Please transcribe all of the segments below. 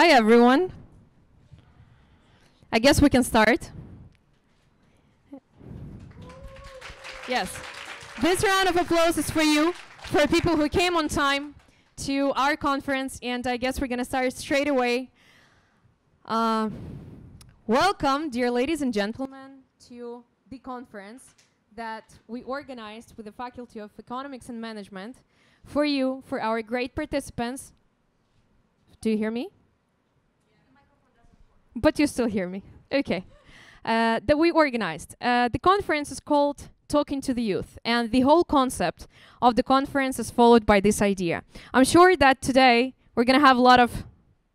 Hi, everyone. I guess we can start. Yes. This round of applause is for you, for people who came on time to our conference, and I guess we're going to start straight away. Welcome, dear ladies and gentlemen, to the conference that we organized with the Faculty of Economics and Management for you, for our great participants. Do you hear me? But you still hear me. Okay. That we organized. The conference is called Talking to the Youth, and the whole concept of the conference is followed by this idea. I'm sure that today we're going to have a lot of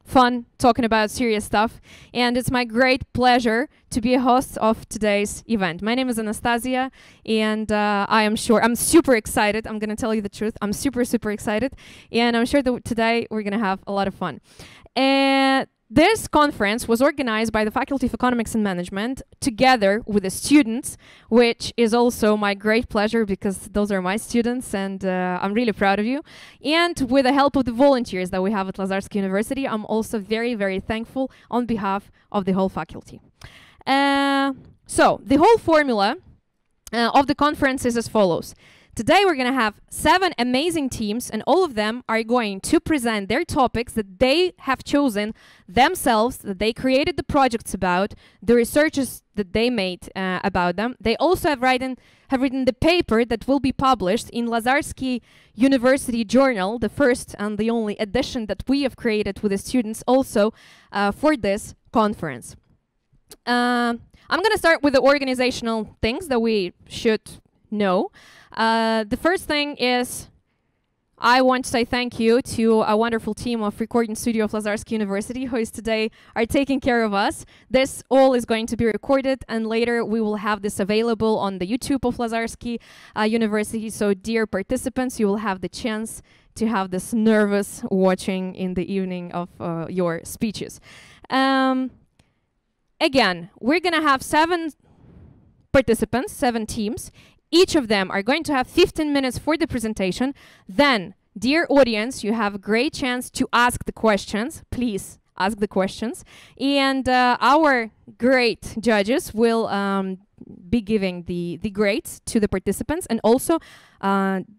fun talking about serious stuff, and it's my great pleasure to be a host of today's event. My name is Anastasia, and I'm super excited. I'm going to tell you the truth. I'm super excited, and I'm sure that today we're going to have a lot of fun. And this conference was organized by the Faculty of Economics and Management together with the students, which is also my great pleasure because those are my students, and I'm really proud of you. And with the help of the volunteers that we have at Lazarski University, I'm also very thankful on behalf of the whole faculty. So the whole formula of the conference is as follows. Today we're going to have 7 amazing teams, and all of them are going to present their topics that they have chosen themselves, that they created the projects about, the researches that they made about them. They also have written the paper that will be published in Lazarski University Journal, the first and the only edition that we have created with the students also for this conference. I'm going to start with the organizational things that we should know. The first thing is I want to say thank you to a wonderful team of recording studio of Lazarski University who is today are taking care of us. This all is going to be recorded, and later we will have this available on the YouTube of Lazarski University. So dear participants, you will have the chance to have this nervous watching in the evening of your speeches. Again, we're going to have 7 participants, 7 teams. Each of them are going to have 15 minutes for the presentation. Then, dear audience, you have a great chance to ask the questions. Please ask the questions. And our great judges will be giving the grades to the participants. And also,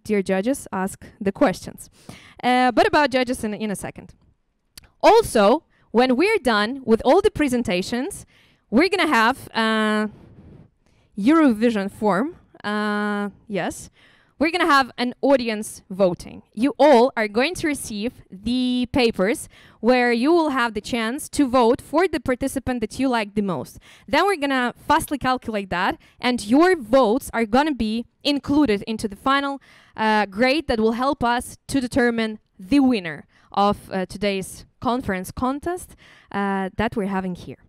dear judges, ask the questions. But about judges in a second. Also, when we're done with all the presentations, we're going to have Eurovision form. Yes, we're going to have an audience voting. You all are going to receive the papers where you will have the chance to vote for the participant that you like the most. Then we're going to fastly calculate that, and your votes are going to be included into the final grade that will help us to determine the winner of today's conference contest that we're having here.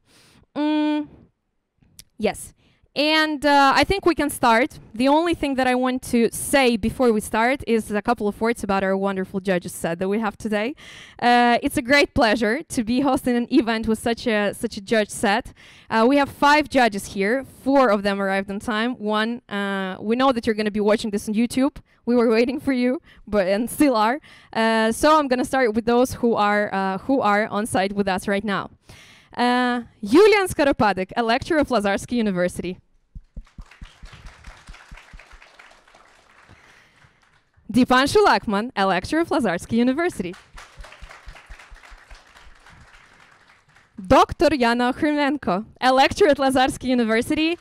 Yes. And I think we can start. The only thing that I want to say before we start is a couple of words about our wonderful judges set that we have today. It's a great pleasure to be hosting an event with such a judge set. We have 5 judges here. 4 of them arrived on time. 1, we know that you're going to be watching this on YouTube. We were waiting for you, and still are. So I'm going to start with those who are on site with us right now. Julian Skoropadek, a lecturer of Lazarski University. Dipanshu Lakman, a lecturer of Lazarski University. Dr. Yana Khrimenko, a lecturer at Lazarski University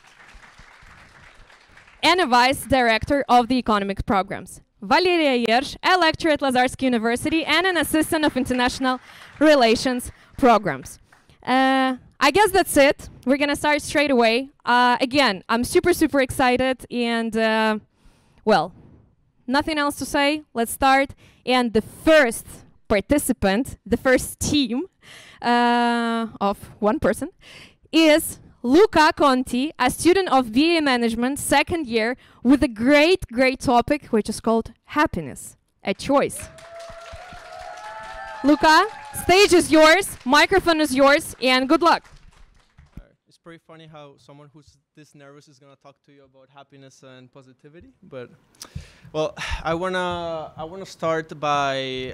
and a vice director of the economics programs. Valeria Yersh, a lecturer at Lazarski University and an assistant of international relations programs. I guess that's it. We're going to start straight away. Again, I'm super excited, and well, nothing else to say. Let's start. And the first participant, the first team of 1 person, is Luca Conti, a student of BA Management, 2nd year, with a great topic, which is called happiness, a choice. Luca, stage is yours, microphone is yours, and good luck. pretty funny how someone who's this nervous is gonna talk to you about happiness and positivity. But well, I wanna start by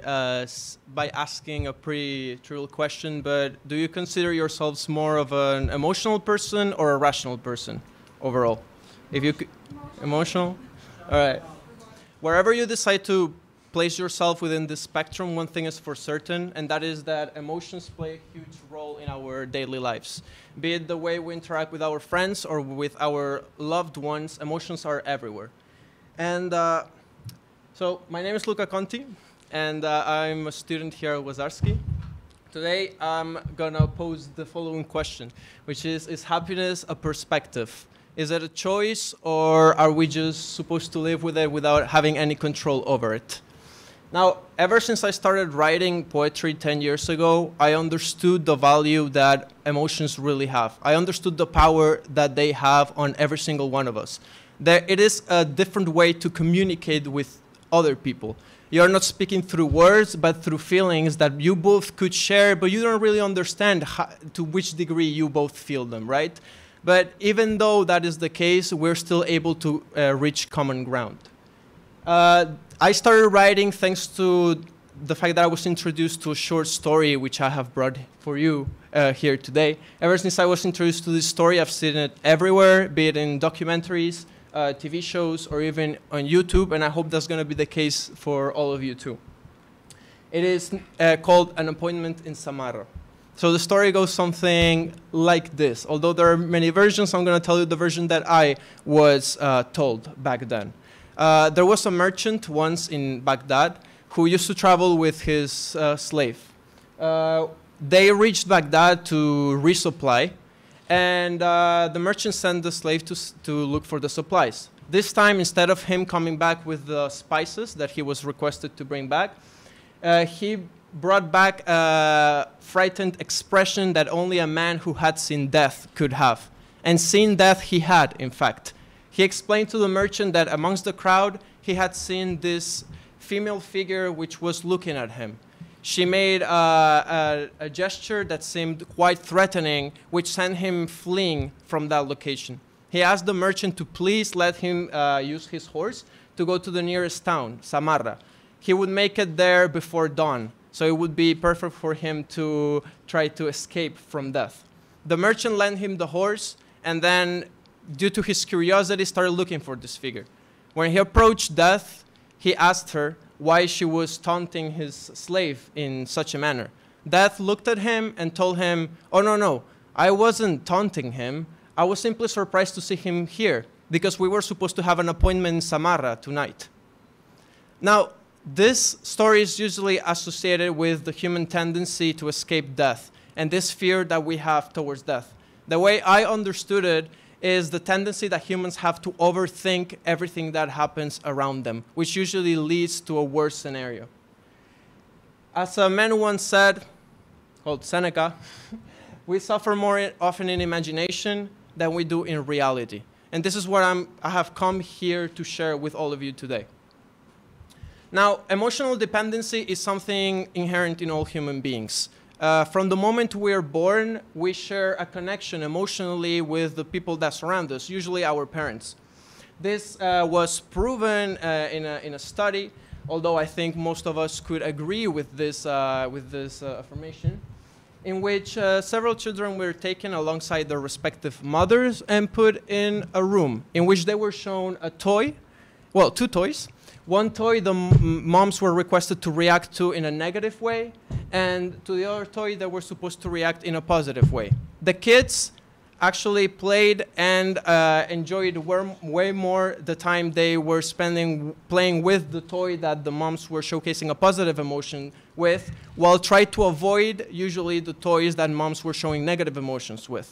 asking a pretty trivial question. But do you consider yourselves more of an emotional person or a rational person overall? If you emotional, all right. Wherever you decide to place yourself within this spectrum, one thing is for certain, and that is that emotions play a huge role in our daily lives. Be it the way we interact with our friends or with our loved ones, emotions are everywhere. And so my name is Luca Conti, and I'm a student here at Wazarski. Today I'm gonna pose the following question, which is happiness a perspective? Is it a choice, or are we just supposed to live with it without having any control over it? Now, ever since I started writing poetry 10 years ago, I understood the value that emotions really have. I understood the power that they have on every single one of us. That it is a different way to communicate with other people. You're not speaking through words, but through feelings that you both could share, but you don't really understand to which degree you both feel them, right? But even though that is the case, we're still able to reach common ground. I started writing thanks to the fact that I was introduced to a short story, which I have brought for you here today. Ever since I was introduced to this story, I've seen it everywhere, be it in documentaries, TV shows, or even on YouTube, and I hope that's going to be the case for all of you too. It is called An Appointment in Samara. So the story goes something like this. Although there are many versions, I'm going to tell you the version that I was told back then. There was a merchant once in Baghdad who used to travel with his slave. They reached Baghdad to resupply, and the merchant sent the slave to look for the supplies. This time, instead of him coming back with the spices that he was requested to bring back, he brought back a frightened expression that only a man who had seen death could have. And seen death he had, in fact. He explained to the merchant that amongst the crowd, he had seen this female figure which was looking at him. She made a gesture that seemed quite threatening, which sent him fleeing from that location. He asked the merchant to please let him use his horse to go to the nearest town, Samara. He would make it there before dawn, so it would be perfect for him to try to escape from death. The merchant lent him the horse, and then, due to his curiosity, started looking for this figure. When he approached death, he asked her why she was taunting his slave in such a manner. Death looked at him and told him, "Oh, no, I wasn't taunting him. I was simply surprised to see him here because we were supposed to have an appointment in Samara tonight." Now, this story is usually associated with the human tendency to escape death and this fear that we have towards death. The way I understood it is the tendency that humans have to overthink everything that happens around them, which usually leads to a worse scenario. As a man once said, called Seneca, we suffer more often in imagination than we do in reality. And this is what I have come here to share with all of you today. Now, emotional dependency is something inherent in all human beings. From the moment we are born, we share a connection emotionally with the people that surround us, usually our parents. This was proven in a study, although I think most of us could agree with this affirmation, in which several children were taken alongside their respective mothers and put in a room in which they were shown a toy, well, two toys. One toy the moms were requested to react to in a negative way, and to the other toy they were supposed to react in a positive way. The kids actually played and enjoyed way more the time they were spending playing with the toy that the moms were showcasing a positive emotion with, while trying to avoid usually the toys that moms were showing negative emotions with.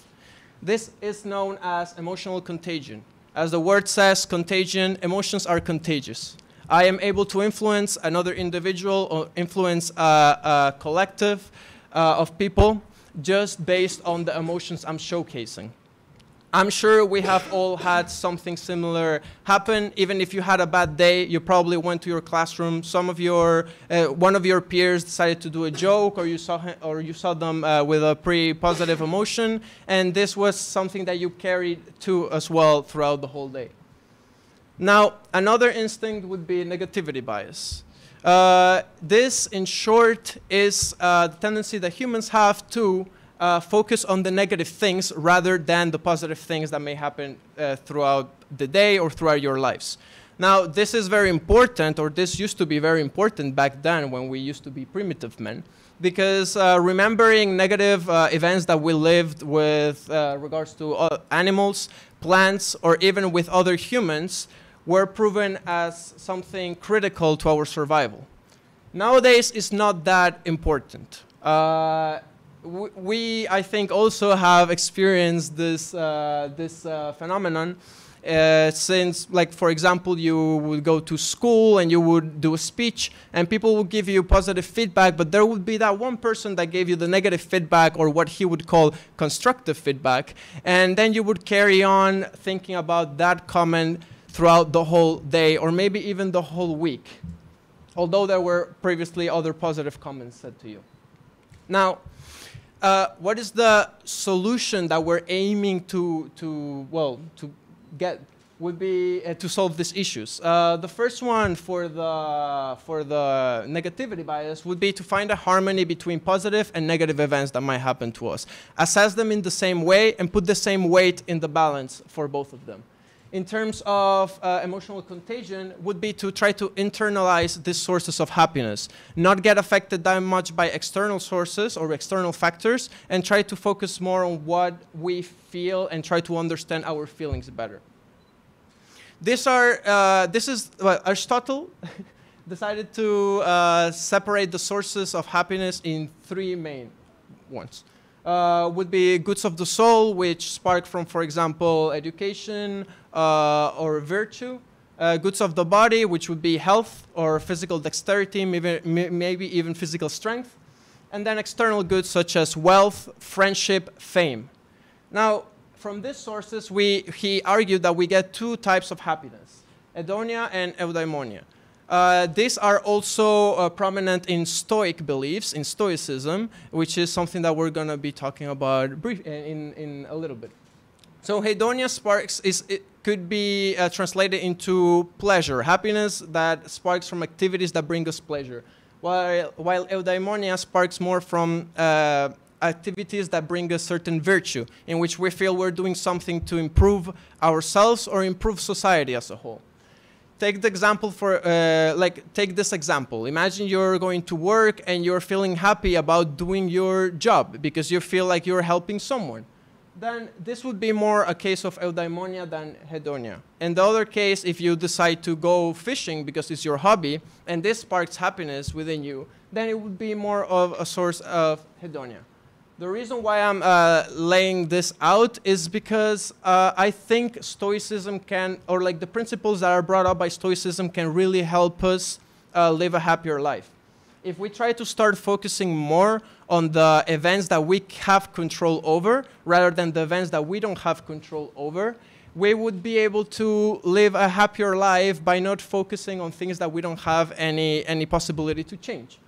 This is known as emotional contagion. As the word says, contagion, emotions are contagious. I am able to influence another individual or influence a collective of people just based on the emotions I'm showcasing. I'm sure we have all had something similar happen. Even if you had a bad day, you probably went to your classroom. One of your peers decided to do a joke, or you saw them with a pretty positive emotion, and this was something that you carried to as well throughout the whole day. Now, another instinct would be negativity bias. This, in short, is the tendency that humans have to focus on the negative things rather than the positive things that may happen throughout the day or throughout your lives. Now, this is very important, or this used to be very important back then when we used to be primitive men, because remembering negative events that we lived with regards to animals, plants, or even with other humans were proven as something critical to our survival. Nowadays, it's not that important. We, I think, also have experienced this phenomenon since, like, for example, you would go to school and you would do a speech and people would give you positive feedback, but there would be that one person that gave you the negative feedback, or what he would call constructive feedback, and then you would carry on thinking about that comment throughout the whole day, or maybe even the whole week, although there were previously other positive comments said to you. Now, what is the solution that we're aiming to get? Would be to solve these issues. The first one for the negativity bias would be to find a harmony between positive and negative events that might happen to us. Assess them in the same way and put the same weight in the balance for both of them. In terms of emotional contagion, would be to try to internalize these sources of happiness, not get affected that much by external sources or external factors, and try to focus more on what we feel and try to understand our feelings better. Aristotle decided to separate the sources of happiness in three main ones. Would be goods of the soul, which spark from, for example, education or virtue. Goods of the body, which would be health or physical dexterity, maybe even physical strength. And then external goods such as wealth, friendship, fame. Now, from these sources, he argued that we get two types of happiness, hedonia and eudaimonia. These are also prominent in Stoic beliefs, in Stoicism, which is something that we're going to be talking about in a little bit. So hedonia could be translated into pleasure, happiness that sparks from activities that bring us pleasure, while eudaimonia sparks more from activities that bring us certain virtue, in which we feel we're doing something to improve ourselves or improve society as a whole. Take the example take this example. Imagine you're going to work and you're feeling happy about doing your job because you feel like you're helping someone. Then this would be more a case of eudaimonia than hedonia. In the other case, if you decide to go fishing because it's your hobby and this sparks happiness within you, then it would be more of a source of hedonia. The reason why I'm laying this out is because I think Stoicism the principles that are brought up by Stoicism can really help us live a happier life. If we try to start focusing more on the events that we have control over rather than the events that we don't have control over, we would be able to live a happier life by not focusing on things that we don't have any possibility to change.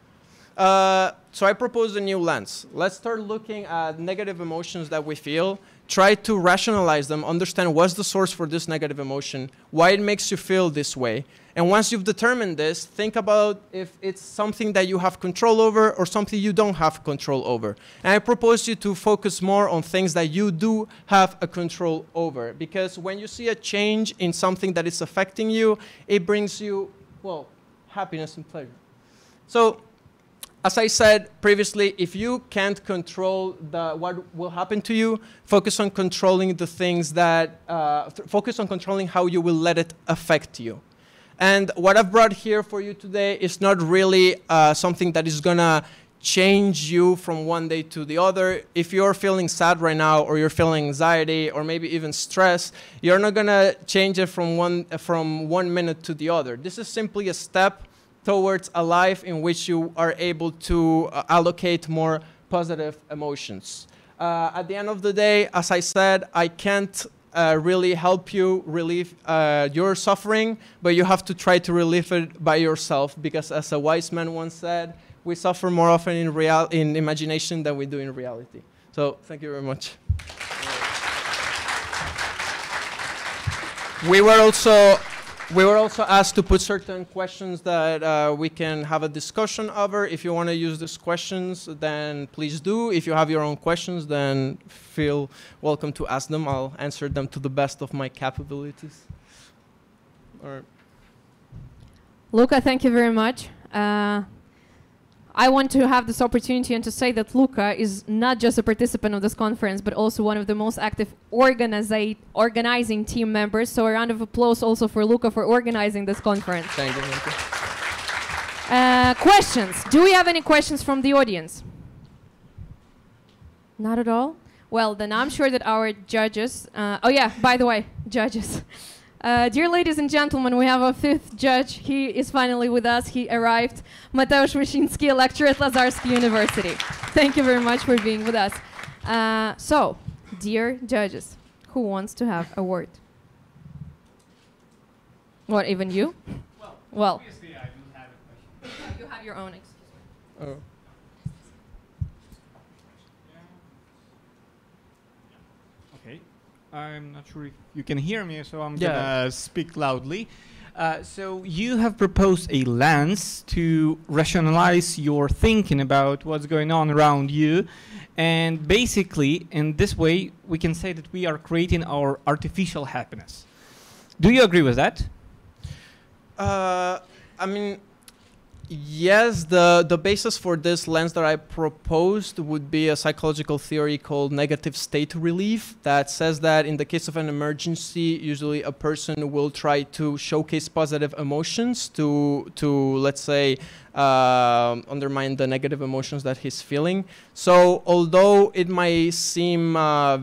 So I propose a new lens. Let's start looking at negative emotions that we feel, try to rationalize them, understand what's the source for this negative emotion, why it makes you feel this way. And once you've determined this, think about if it's something that you have control over or something you don't have control over. And I propose you to focus more on things that you do have a control over. Because when you see a change in something that is affecting you, it brings you, well, happiness and pleasure. So, as I said previously, if you can't control what will happen to you, focus on controlling the things that, focus on controlling how you will let it affect you. And what I've brought here for you today is not really something that is gonna change you from one day to the other. If you're feeling sad right now, or you're feeling anxiety, or maybe even stress, you're not gonna change it from one minute to the other. This is simply a step towards a life in which you are able to allocate more positive emotions. At the end of the day, as I said, I can't really help you relieve your suffering, but you have to try to relieve it by yourself, because as a wise man once said, we suffer more often in imagination than we do in reality. So thank you very much. We were also asked to put certain questions that we can have a discussion over. If you want to use these questions, then please do. If you have your own questions, then feel welcome to ask them. I'll answer them to the best of my capabilities. All right. Luca, thank you very much. I want to have this opportunity and to say that Luca is not just a participant of this conference, but also one of the most active organizing team members. So a round of applause also for Luca for organizing this conference. Thank you. Questions? Do we have any questions from the audience? Not at all? Well, then I'm sure that our judges... oh yeah, by the way, judges. Dear ladies and gentlemen, we have a fifth judge. He is finally with us. He arrived. Mateusz Wyszyński, a lecturer at Lazarski University. Thank you very much for being with us. So, dear judges, who wants to have a word? What, even you? Well, obviously I don't have a question. you have your own, excuse me. Oh. Okay, I'm not sure if you can hear me, so I'm gonna speak loudly. So you have proposed a lens to rationalize your thinking about what's going on around you, and basically in this way we can say that we are creating our artificial happiness. Do you agree with that? I mean, yes, the basis for this lens that I proposed would be a psychological theory called negative state relief that says that in the case of an emergency, usually a person will try to showcase positive emotions to let's say, undermine the negative emotions that he's feeling. So although it might seem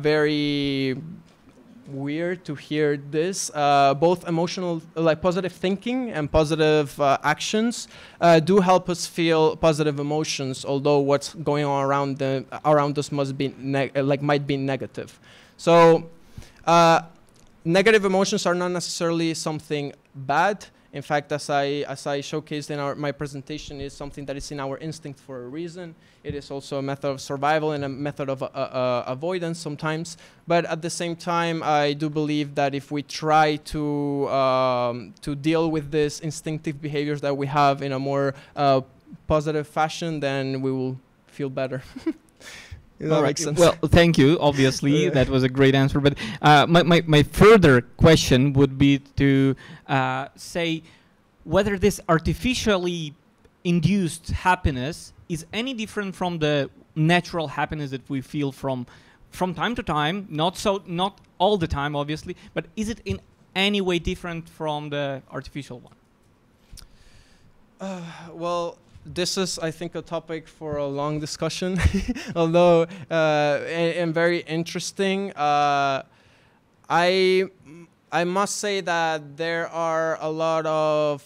very weird to hear this, both emotional, like positive thinking and positive actions do help us feel positive emotions, although what's going on around us must be might be negative. So negative emotions are not necessarily something bad. In fact, as I showcased in my presentation, is something that is in our instinct for a reason. It is also a method of survival and a method of avoidance sometimes. But at the same time, I do believe that if we try to deal with these instinctive behaviors that we have in a more positive fashion, then we will feel better. That makes sense. Well, thank you. Obviously, that was a great answer. But my further question would be to say whether this artificially induced happiness is any different from the natural happiness that we feel from time to time. Not all the time, obviously. But is it in any way different from the artificial one? Well, this is, I think, a topic for a long discussion, although and very interesting. I must say that there are a lot of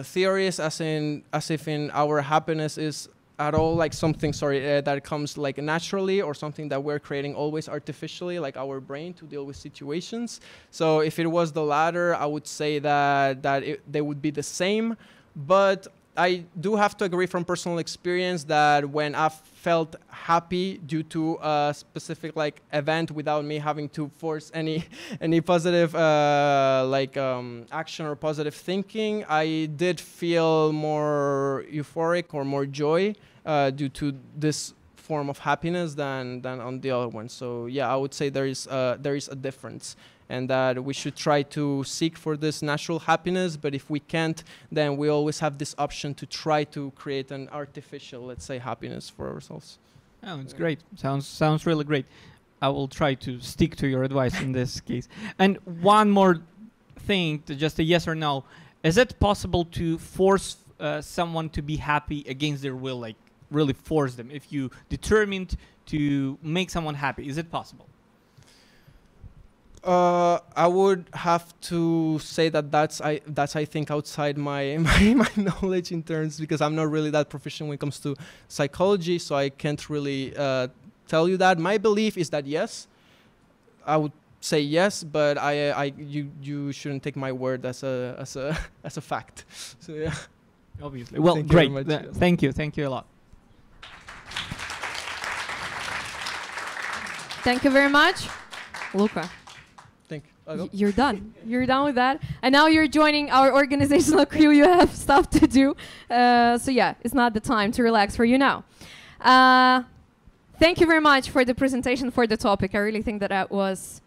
theories, as if in our happiness is at all like something, that comes like naturally, or something that we're creating always artificially, like our brain to deal with situations. So if it was the latter, I would say that they would be the same, but I do have to agree from personal experience that when I've felt happy due to a specific event without me having to force any positive action or positive thinking, I did feel more euphoric or more joy due to this form of happiness than on the other one. So yeah, I would say there is a difference, and that we should try to seek for this natural happiness, but if we can't, then we always have this option to try to create an artificial, let's say, happiness for ourselves. Oh, it's great. Sounds really great. I will try to stick to your advice in this case. And one more thing, just a yes or no. Is it possible to force someone to be happy against their will, like really force them? If you determined to make someone happy, is it possible? I would have to say that's I think outside my knowledge in terms, because I'm not really that proficient when it comes to psychology, so I can't really tell you that. My belief is that yes, I would say yes, but you shouldn't take my word as a fact. So yeah. Obviously. Well, Thank you great. very much, yes. Thank you a lot. Thank you very much. Luca, you're done. You're done with that. And now you're joining our organizational crew. You have stuff to do. So yeah, it's not the time to relax for you now. Thank you very much for the presentation, for the topic. I really think that was,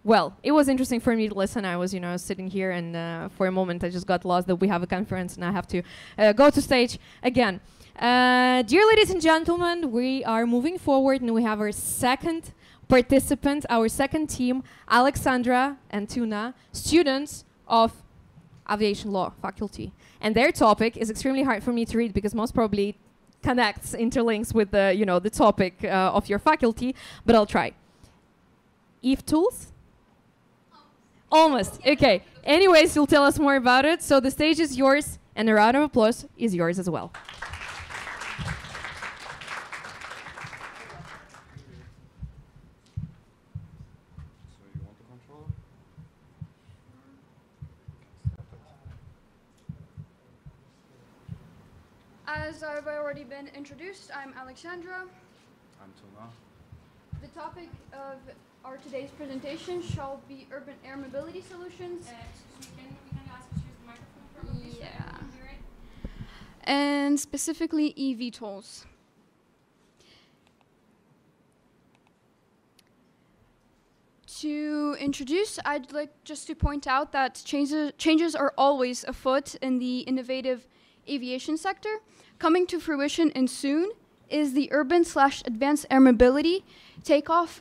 well, it was interesting for me to listen. I was, sitting here, and for a moment I just got lost that we have a conference and I have to go to stage again. Dear ladies and gentlemen, we are moving forward and we have our second participant, our second team, Alexandra and Tuna, students of aviation law faculty. And their topic is extremely hard for me to read because most probably connects, interlinks with the, the topic of your faculty, but I'll try. Eve tools? Almost. Okay. Anyways, you'll tell us more about it. So the stage is yours, and a round of applause is yours as well. As I've already been introduced, I'm Alexandra. I'm Tuna. The topic of our today's presentation shall be urban air mobility solutions. Excuse me, can I ask you to use the microphone probably so Yeah. everyone can hear it? And specifically eVTOLs. To introduce, I'd like just to point out that changes are always afoot in the innovative aviation sector. Coming to fruition and soon is the urban/advanced air mobility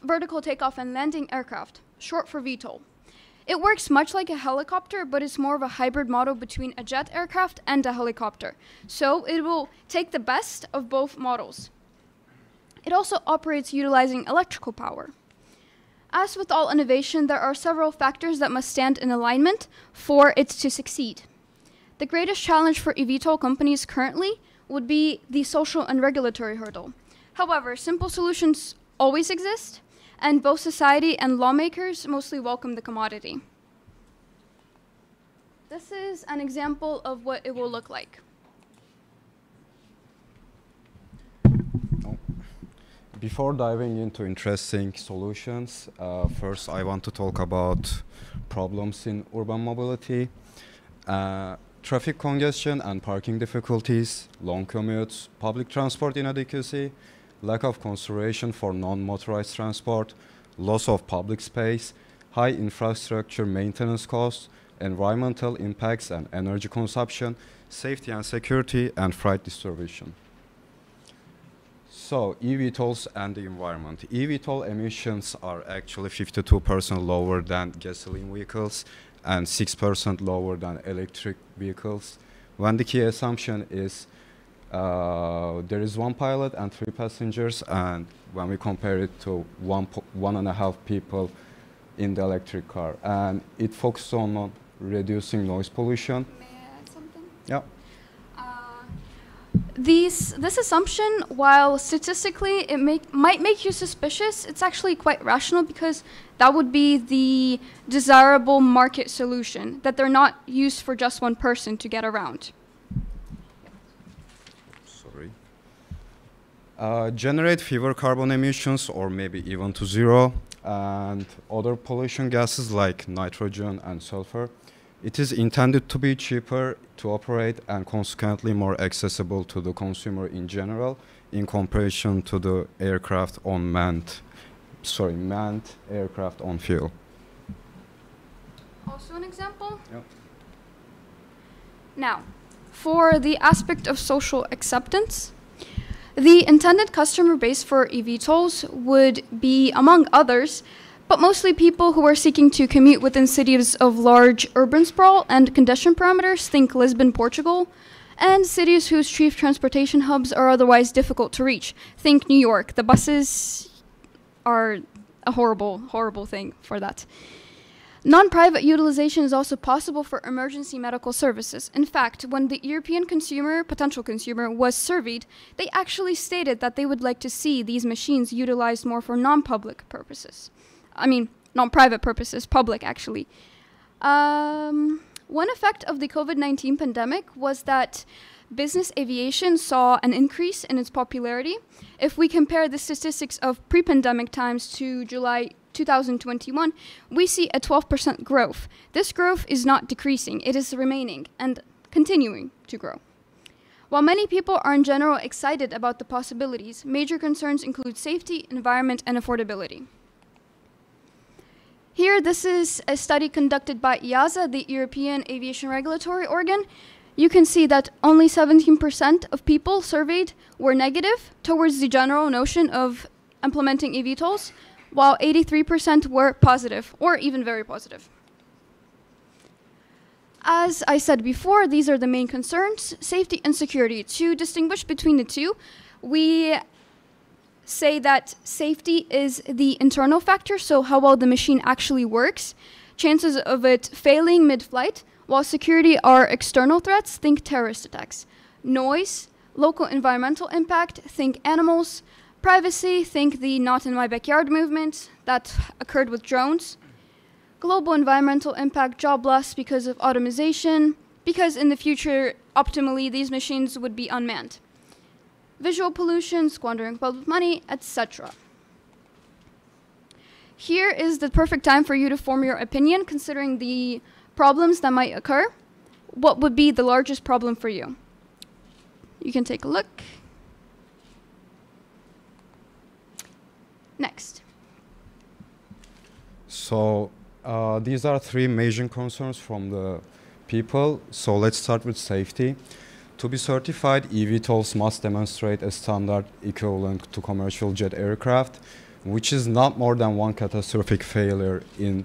vertical takeoff and landing aircraft, short for VTOL. It works much like a helicopter, but it's more of a hybrid model between a jet aircraft and a helicopter. So it will take the best of both models. It also operates utilizing electrical power. As with all innovation, there are several factors that must stand in alignment for it to succeed. The greatest challenge for eVTOL companies currently would be the social and regulatory hurdle. However, simple solutions always exist, and both society and lawmakers mostly welcome the commodity. This is an example of what it will look like. Before diving into interesting solutions, first I want to talk about problems in urban mobility. Traffic congestion and parking difficulties, long commutes, public transport inadequacy, lack of consideration for non-motorized transport, loss of public space, high infrastructure maintenance costs, environmental impacts and energy consumption, safety and security, and freight distribution. So, eVTOLs and the environment. eVTOL emissions are actually 52% lower than gasoline vehicles and 6% lower than electric vehicles. When the key assumption is there is one pilot and 3 passengers, and when we compare it to 1.5 people in the electric car, and it focuses on reducing noise pollution. May I add something? Yeah. This assumption, while statistically it might make you suspicious, it's actually quite rational because that would be the desirable market solution, that they're not used for just one person to get around. Sorry. Generate fewer carbon emissions or maybe even to zero, and other pollution gases like nitrogen and sulfur. It is intended to be cheaper to operate and consequently more accessible to the consumer in general in comparison to the manned aircraft on fuel. Also an example? Yep. Now, for the aspect of social acceptance, the intended customer base for eVTOLs would be, among others, but mostly people who are seeking to commute within cities of large urban sprawl and congestion parameters, think Lisbon, Portugal, and cities whose chief transportation hubs are otherwise difficult to reach, think New York. The buses are a horrible, horrible thing for that. Non-private utilization is also possible for emergency medical services. In fact, when the European potential consumer, was surveyed, they actually stated that they would like to see these machines utilized more for non-public purposes. I mean, non-private purposes, public actually. One effect of the COVID-19 pandemic was that business aviation saw an increase in its popularity. If we compare the statistics of pre-pandemic times to July 2021, we see a 12% growth. This growth is not decreasing, it is remaining and continuing to grow. While many people are in general excited about the possibilities, major concerns include safety, environment, and affordability. Here, this is a study conducted by EASA, the European Aviation Regulatory Organ. You can see that only 17% of people surveyed were negative towards the general notion of implementing eVTOLs, while 83% were positive, or even very positive. As I said before, these are the main concerns: safety and security. To distinguish between the two, we say that safety is the internal factor, so how well the machine actually works, chances of it failing mid-flight, while security are external threats, think terrorist attacks. Noise, local environmental impact, think animals. Privacy, think the not in my backyard movement that occurred with drones. Global environmental impact, job loss because of automation, because in the future, optimally, these machines would be unmanned. Visual pollution, squandering public money, etc. Here is the perfect time for you to form your opinion, considering the problems that might occur. What would be the largest problem for you? You can take a look. Next. So these are three major concerns from the people. So let's start with safety. To be certified, eVTOLs must demonstrate a standard equivalent to commercial jet aircraft, which is not more than one catastrophic failure in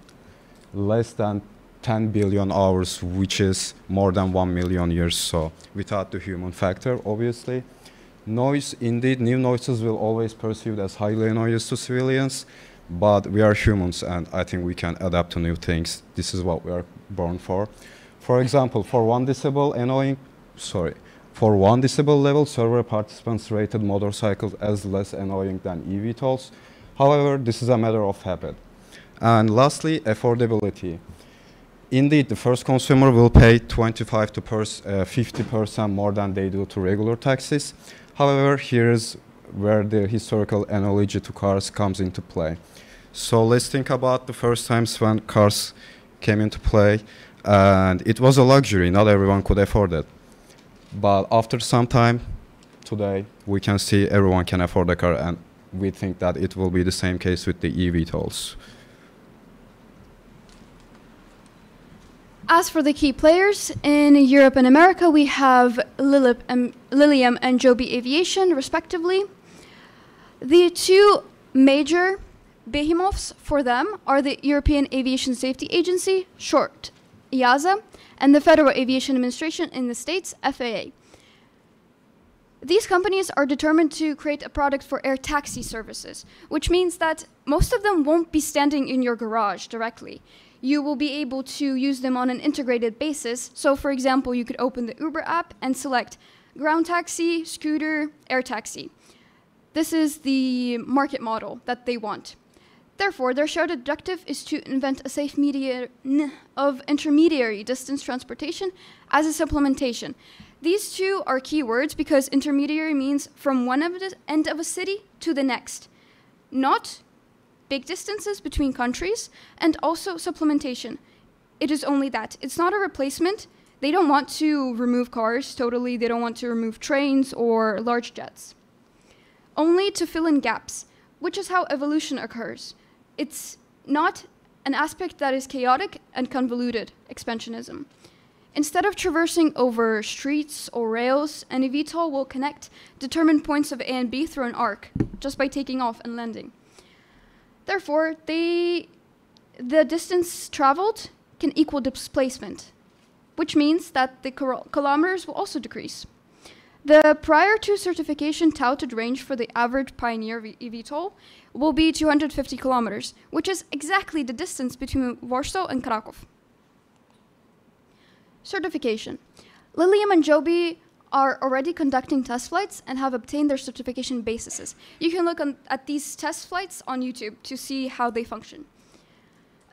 less than 10 billion hours, which is more than 1 million years, so without the human factor, obviously. Noise, indeed, new noises will always perceived as highly annoying to civilians, but we are humans, and I think we can adapt to new things. This is what we are born for. For example, for one decibel level, survey participants rated motorcycles as less annoying than eVTOLs. However, this is a matter of habit. And lastly, affordability. Indeed, the first consumer will pay 25 to 50% more than they do to regular taxis. However, here is where the historical analogy to cars comes into play. So let's think about the first times when cars came into play, and it was a luxury. Not everyone could afford it. But after some time, today, we can see everyone can afford a car, and we think that it will be the same case with the eVTOLs. As for the key players, in Europe and America, we have Lilium and Joby Aviation, respectively. The two major behemoths for them are the European Aviation Safety Agency, short EASA, and the Federal Aviation Administration in the States, FAA. These companies are determined to create a product for air taxi services, which means that most of them won't be standing in your garage directly. You will be able to use them on an integrated basis. So, for example, you could open the Uber app and select ground taxi, scooter, air taxi. This is the market model that they want. Therefore, their shared objective is to invent a safe medium of intermediary distance transportation as a supplementation. These two are keywords because intermediary means from one end of a city to the next, not big distances between countries, and also supplementation. It is only that. It's not a replacement. They don't want to remove cars totally. They don't want to remove trains or large jets. Only to fill in gaps, which is how evolution occurs. It's not an aspect that is chaotic and convoluted, expansionism. Instead of traversing over streets or rails, an eVTOL will connect determined points of A and B through an arc, just by taking off and landing. Therefore, the distance traveled can equal displacement, which means that the kilometers will also decrease. The prior to certification touted range for the average Pioneer eVTOL will be 250 kilometers, which is exactly the distance between Warsaw and Krakow. Certification. Lilium and Joby are already conducting test flights and have obtained their certification bases. You can look at these test flights on YouTube to see how they function.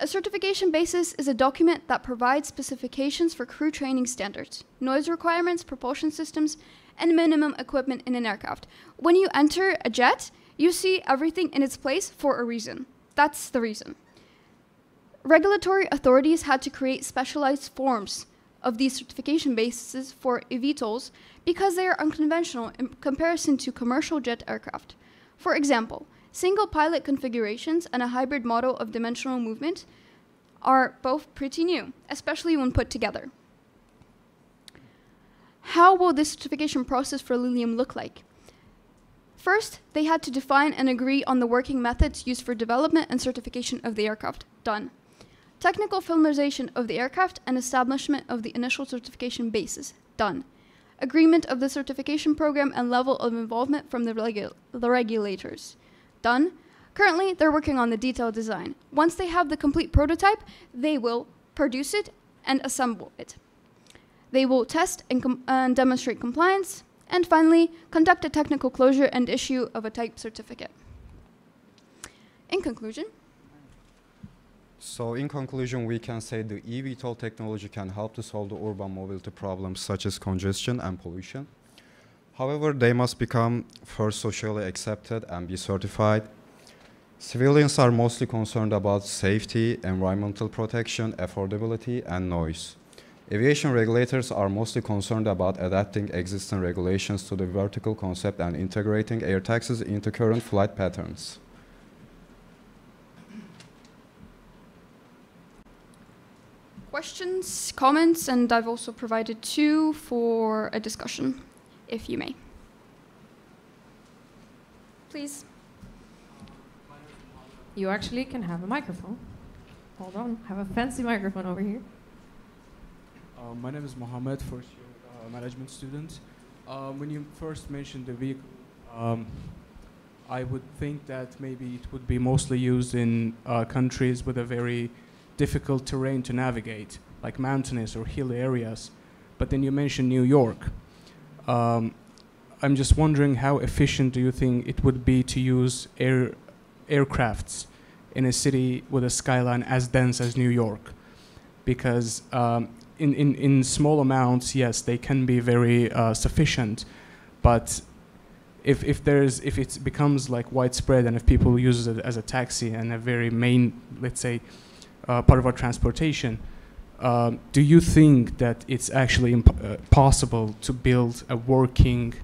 A certification basis is a document that provides specifications for crew training standards, noise requirements, propulsion systems, and minimum equipment in an aircraft. When you enter a jet, you see everything in its place for a reason. That's the reason. Regulatory authorities had to create specialized forms of these certification bases for eVTOLs because they are unconventional in comparison to commercial jet aircraft. For example, single pilot configurations and a hybrid model of dimensional movement are both pretty new, especially when put together. How will this certification process for Lilium look like? First, they had to define and agree on the working methods used for development and certification of the aircraft. Done. Technical familiarization of the aircraft and establishment of the initial certification basis. Done. Agreement of the certification program and level of involvement from the regulators. Done. Currently, they're working on the detailed design. Once they have the complete prototype, they will produce it and assemble it. They will test and demonstrate compliance, and finally, conduct a technical closure and issue of a type certificate. In conclusion, So in conclusion, we can say the eVTOL technology can help to solve the urban mobility problems such as congestion and pollution. However, they must become first socially accepted and be certified. Civilians are mostly concerned about safety, environmental protection, affordability, and noise. Aviation regulators are mostly concerned about adapting existing regulations to the vertical concept and integrating air taxis into current flight patterns. questions, comments, and I've also provided 2 for a discussion, if you may. Please. You actually can have a microphone. Hold on, have a fancy microphone over here. My name is Mohammed, first year management student. When you first mentioned the vehicle, I would think that maybe it would be mostly used in countries with a very difficult terrain to navigate, like mountainous or hilly areas. But then you mentioned New York. I'm just wondering how efficient do you think it would be to use aircrafts in a city with a skyline as dense as New York? Because in small amounts, yes, they can be very sufficient, but if it becomes like widespread and if people use it as a taxi and a very main, let's say, part of our transportation, do you think that it's actually possible to build a working,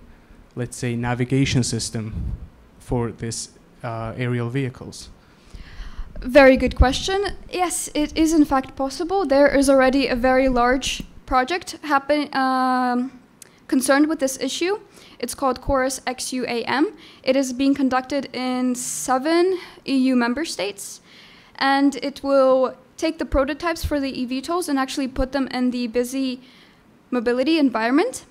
let's say, navigation system for this aerial vehicles? Very good question. Yes, it is in fact possible. There is already a very large project concerned with this issue. It's called Chorus XUAM. It is being conducted in 7 EU member states, and it will take the prototypes for the eVTOLs and actually put them in the busy mobility environment.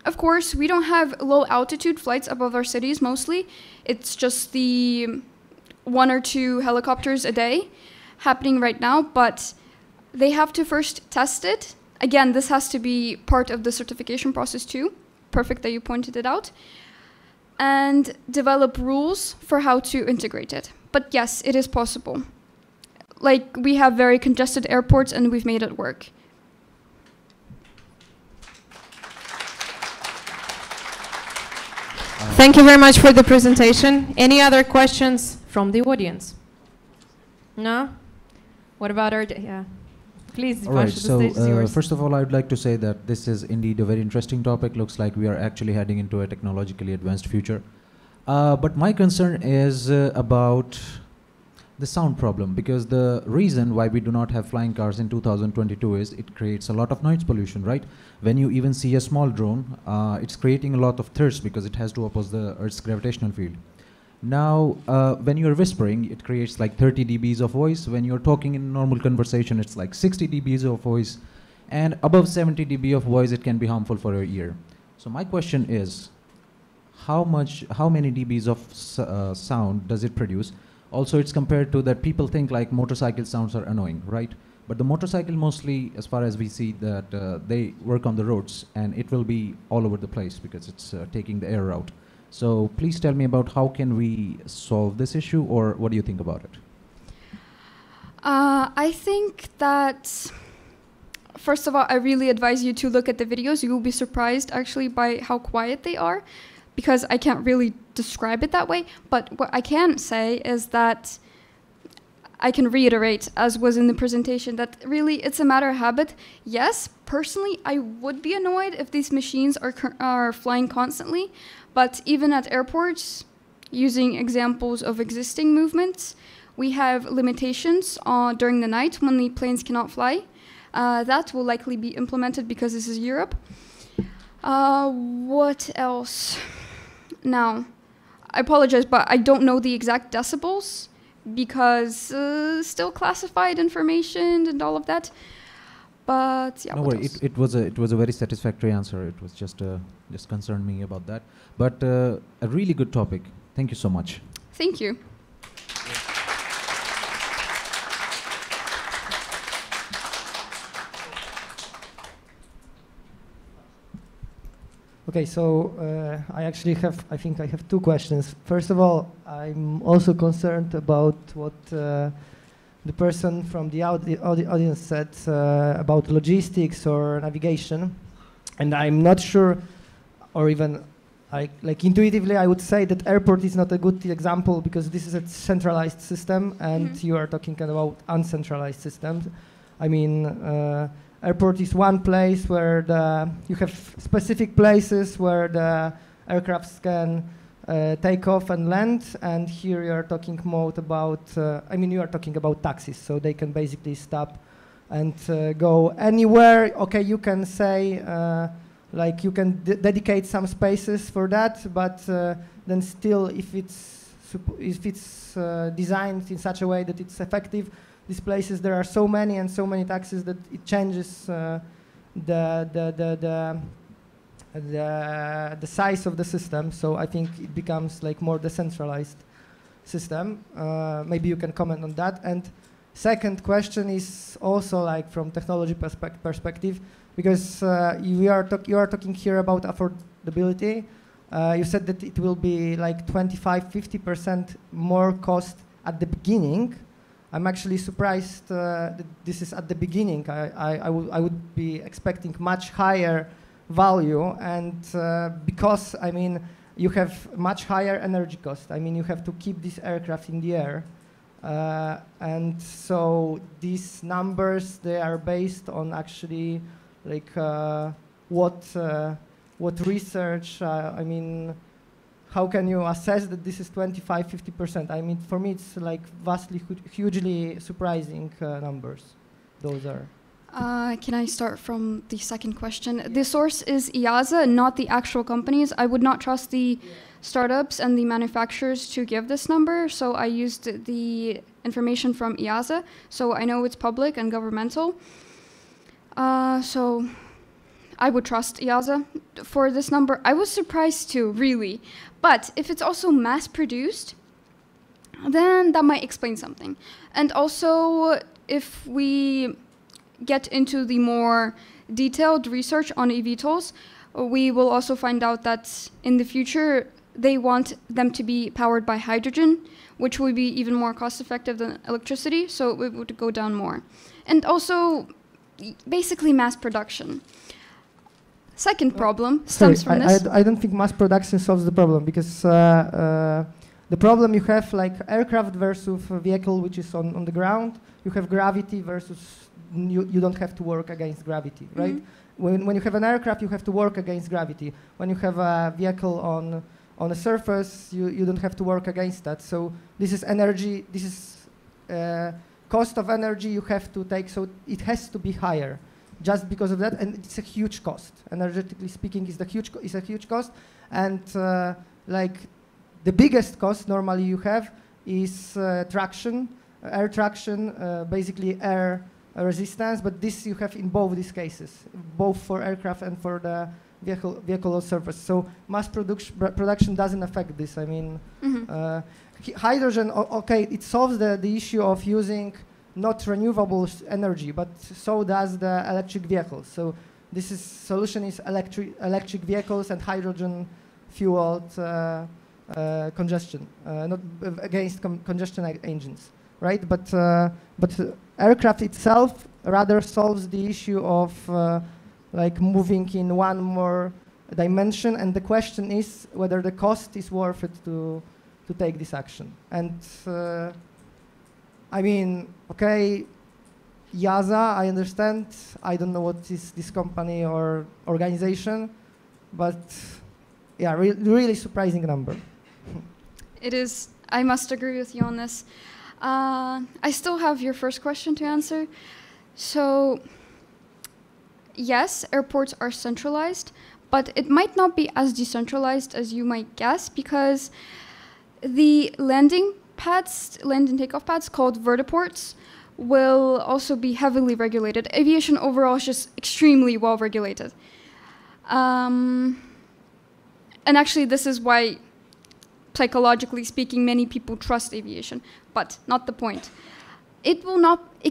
Of course, we don't have low altitude flights above our cities mostly. It's just the 1 or 2 helicopters a day happening right now, but they have to first test it. Again, this has to be part of the certification process too. Perfect that you pointed it out. And develop rules for how to integrate it. But yes, it is possible. Like, we have very congested airports and we've made it work. Thank you very much for the presentation. Any other questions from the audience? No? What about our... yeah. Please, All right, Dipanshu, the stage is yours. first of all, I would like to say that this is indeed a very interesting topic. Looks like we are actually heading into a technologically advanced future. But my concern is about the sound problem, because the reason why we do not have flying cars in 2022 is it creates a lot of noise pollution, right? When you even see a small drone, it's creating a lot of thirst because it has to oppose the Earth's gravitational field. Now, when you're whispering, it creates like 30 dBs of voice. When you're talking in normal conversation, it's like 60 dBs of voice. And above 70 dB of voice, it can be harmful for your ear. So my question is, how many dBs of sound does it produce? Also, it's compared to that people think like motorcycle sounds are annoying, right? But the motorcycle mostly, as far as we see, that they work on the roads, and it will be all over the place because it's taking the air out. So please tell me about how can we solve this issue, or what do you think about it? I think that, first of all, I really advise you to look at the videos. You will be surprised actually by how quiet they are, because I can't really describe it that way. But what I can say is that I can reiterate, as was in the presentation, that really it's a matter of habit. Yes, personally, I would be annoyed if these machines are flying constantly, but even at airports, using examples of existing movements, we have limitations during the night when the planes cannot fly. That will likely be implemented because this is Europe. What else? Now, I apologize, but I don't know the exact decibels because still classified information and all of that. But yeah, no worry, it was a very satisfactory answer. It was just concerned me about that. But a really good topic. Thank you so much. Thank you. Okay, so I think I have two questions. First of all, I'm also concerned about what the person from the audience said about logistics or navigation. And I'm not sure, or even like intuitively, I would say that airport is not a good example because this is a centralized system and you are talking about uncentralized systems. I mean, airport is one place where you have specific places where the aircrafts can take off and land, and here you are talking more about, you are talking about taxis, so they can basically stop and go anywhere. Okay, you can say, like you can dedicate some spaces for that, but then still, if it's designed in such a way that it's effective, these places, there are so many and so many taxis that it changes the size of the system. So I think it becomes like more decentralized system. Maybe you can comment on that. And second question is also like from technology perspective, because you are talking here about affordability. You said that it will be like 25-50% more cost at the beginning. I'm actually surprised that this is at the beginning. I would be expecting much higher value, and because I mean you have much higher energy cost. I mean you have to keep this aircraft in the air, and so these numbers, they are based on actually like what research. I mean, how can you assess that this is 25-50%? I mean, for me, it's like vastly, hugely surprising numbers. Those are. Can I start from the second question? The source is EASA, not the actual companies. I would not trust the startups and the manufacturers to give this number, so I used the information from EASA, so I know it's public and governmental. So I would trust EASA for this number. I was surprised too, really. But if it's also mass-produced, then that might explain something. And also, if we get into the more detailed research on eVTOLs, we will also find out that in the future, they want them to be powered by hydrogen, which would be even more cost-effective than electricity, so it would go down more. And also, basically mass production. Second problem stems from this. I don't think mass production solves the problem, because the problem you have like aircraft versus a vehicle which is on the ground. You have gravity versus you don't have to work against gravity, right? When you have an aircraft, you have to work against gravity. When you have a vehicle on a surface, you don't have to work against that. So this is energy. This is cost of energy you have to take. So it has to be higher. Just because of that, and it's a huge cost. Energetically speaking, is a huge cost, and like the biggest cost normally you have is traction, air traction, basically air resistance. But this you have in both these cases, both for aircraft and for the vehicle surface. So mass production doesn't affect this. I mean, hydrogen, okay, it solves the issue of using not renewable energy, but so does the electric vehicles. So this solution is electric vehicles and hydrogen fueled congestion, not against congestion engines, right? But aircraft itself rather solves the issue of like moving in one more dimension, and the question is whether the cost is worth it to take this action. And I mean, okay, YASA, I understand. I don't know what is this company or organization, but yeah, really surprising number. It is. I must agree with you on this. I still have your first question to answer. So, yes, airports are centralized, but it might not be as decentralized as you might guess, because the landing takeoff pads called vertiports will also be heavily regulated. Aviation overall is just extremely well regulated. And actually, this is why, psychologically speaking, many people trust aviation, but not the point. It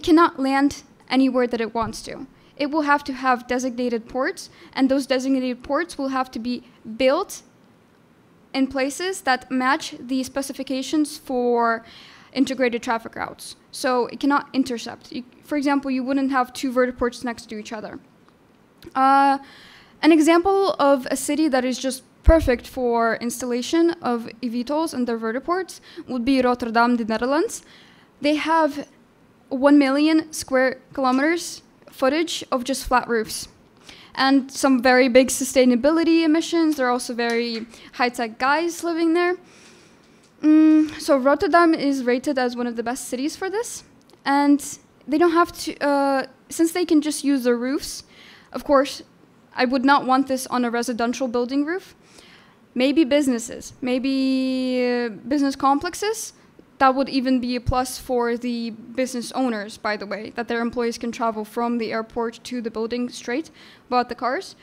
cannot land anywhere that it wants to. It will have to have designated ports, and those designated ports will have to be built in places that match the specifications for integrated traffic routes. So it cannot intercept. For example, you wouldn't have two vertiports next to each other. An example of a city that is just perfect for installation of eVTOLs and their vertiports would be Rotterdam, the Netherlands. They have 1 million square kilometers footage of just flat roofs, and some very big sustainability emissions. There are also very high-tech guys living there. So Rotterdam is rated as one of the best cities for this, and they don't have to, since they can just use the roofs. Of course, I would not want this on a residential building roof. Maybe businesses, maybe business complexes. That would even be a plus for the business owners, by the way, that their employees can travel from the airport to the building straight without the cars.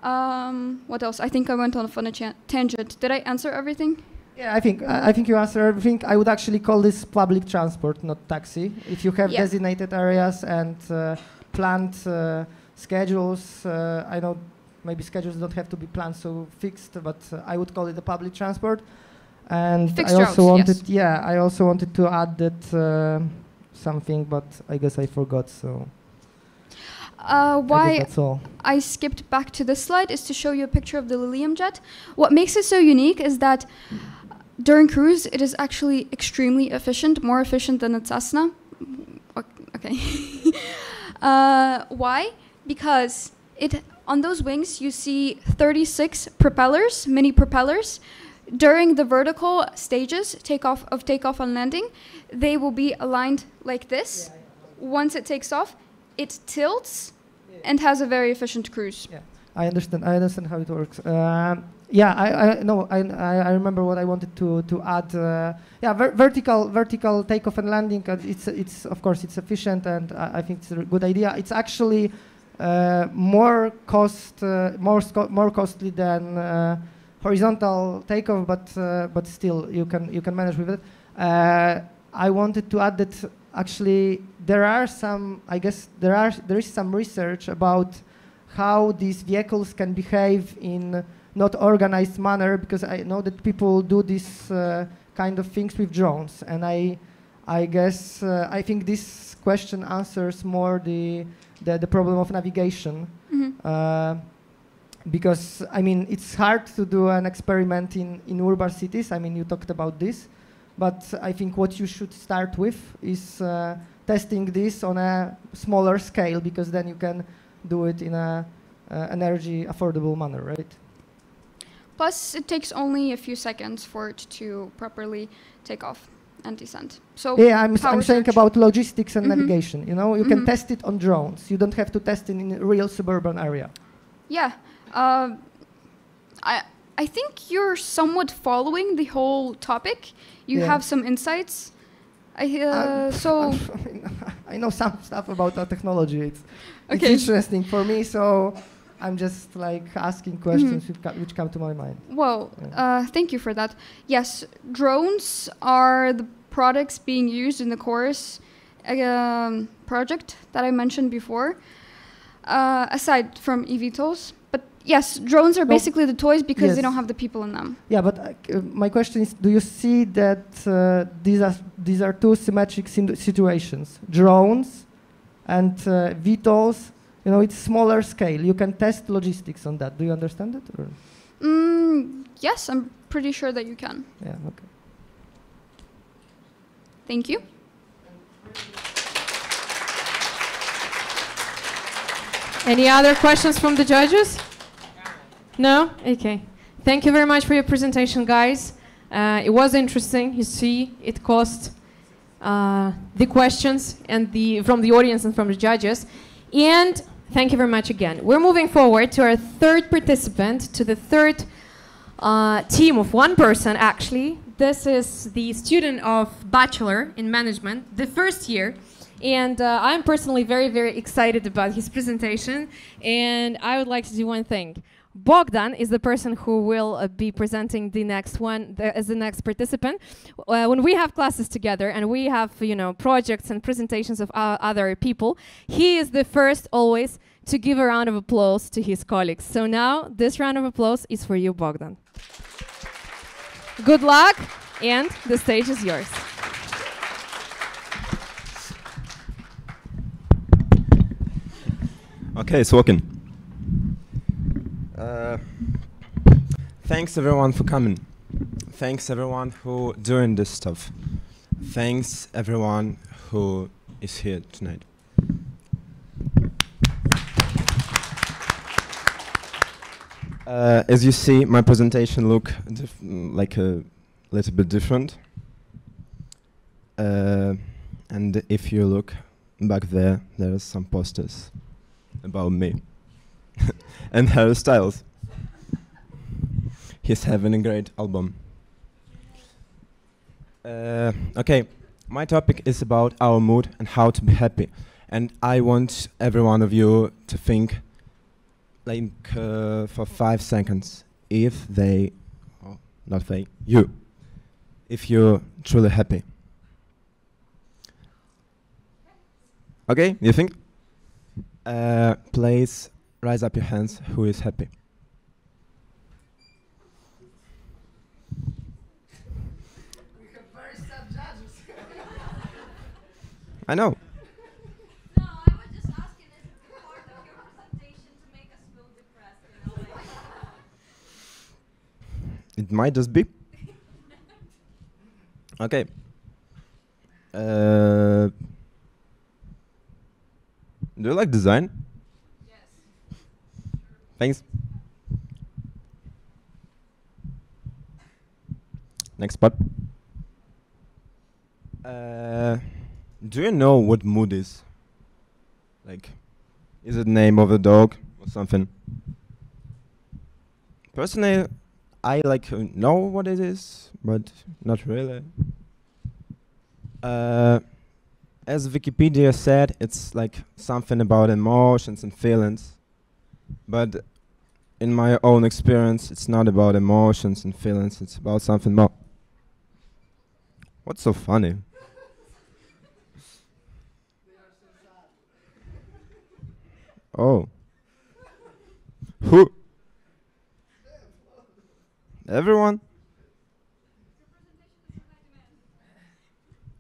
What else? I think I went on a fun tangent. Did I answer everything? Yeah, I think you answered everything. I would actually call this public transport, not taxi. If you have designated areas and planned schedules, I know maybe schedules don't have to be planned so fixed, but I would call it a public transport. And fixed I also routes, wanted, I also wanted to add that something, but I guess I forgot. So why that's all. I skipped back to this slide is to show you a picture of the Lilium jet. What makes it so unique is that during cruise, it is actually extremely efficient, more efficient than a Cessna. Okay. Why? Because on those wings, you see 36 propellers, mini propellers. During the vertical stages, takeoff and landing, they will be aligned like this. Once it takes off, it tilts and has a very efficient cruise. Yeah, I understand how it works. I remember what I wanted to add. Vertical takeoff and landing. It's of course it's efficient, and I think it's a good idea. It's actually more costly than horizontal takeoff, but still you can manage with it. I wanted to add that actually there is some research about how these vehicles can behave in not organized manner, because I know that people do this kind of things with drones, and I guess I think this question answers more the problem of navigation. Because I mean it's hard to do an experiment in urban cities. I mean you talked about this, but I think what you should start with is testing this on a smaller scale, because then you can do it in a energy affordable manner, right? Plus, it takes only a few seconds for it to properly take off and descend. So yeah, I'm saying about logistics and navigation. You know, you can Mhm. test it on drones. You don't have to test it in a real suburban area. Yeah. I think you're somewhat following the whole topic. You Yeah. have some insights. I know some stuff about the technology. It's Okay. interesting for me. So I'm just like asking questions which come to my mind. Well, thank you for that. Yes, drones are the products being used in the chorus project that I mentioned before, aside from eVTOLs. But yes, drones are basically the toys because they don't have the people in them. Yeah, but my question is, do you see that these are two symmetric situations? Drones and VTOLs, you know, it's smaller scale. You can test logistics on that. Do you understand it? Or? Yes, I'm pretty sure that you can. Yeah, okay. Thank you. Any other questions from the judges? No? Okay. Thank you very much for your presentation, guys. It was interesting. You see, it cost the questions and from the audience and from the judges. And thank you very much again. We're moving forward to our third participant, to the third team of one person, actually. This is the student of Bachelor in Management, the first year. And I'm personally very, very excited about his presentation. And I would like to do one thing. Bogdan is the person who will be presenting the next one as the next participant. When we have classes together and we have, you know, projects and presentations of other people, he is the first always to give a round of applause to his colleagues. So now this round of applause is for you, Bogdan. Good luck, and the stage is yours. Okay, it's working. Thanks everyone for coming. Thanks everyone who doing this stuff. Thanks everyone who is here tonight. As you see, my presentation look like a little bit different. And if you look back there, there are some posters about me and hairstyles. He's having a great album. Okay, my topic is about our mood and how to be happy. And I want every one of you to think like for 5 seconds if they, oh, not they, you, if you're truly happy. Okay, you think? Please raise up your hands who is happy. We have very sad judges. I know. No, I was just asking if it's part of your presentation to make us feel depressed, you know, like. It might just be. Okay. Do you like design? Yes. Thanks. Next part. Do you know what mood is? Like, is it name of a dog or something? Personally, I like know what it is, but not really. As Wikipedia said, it's like something about emotions and feelings. But in my own experience, it's not about emotions and feelings, it's about something more. What's so funny? Oh. Who? Everyone?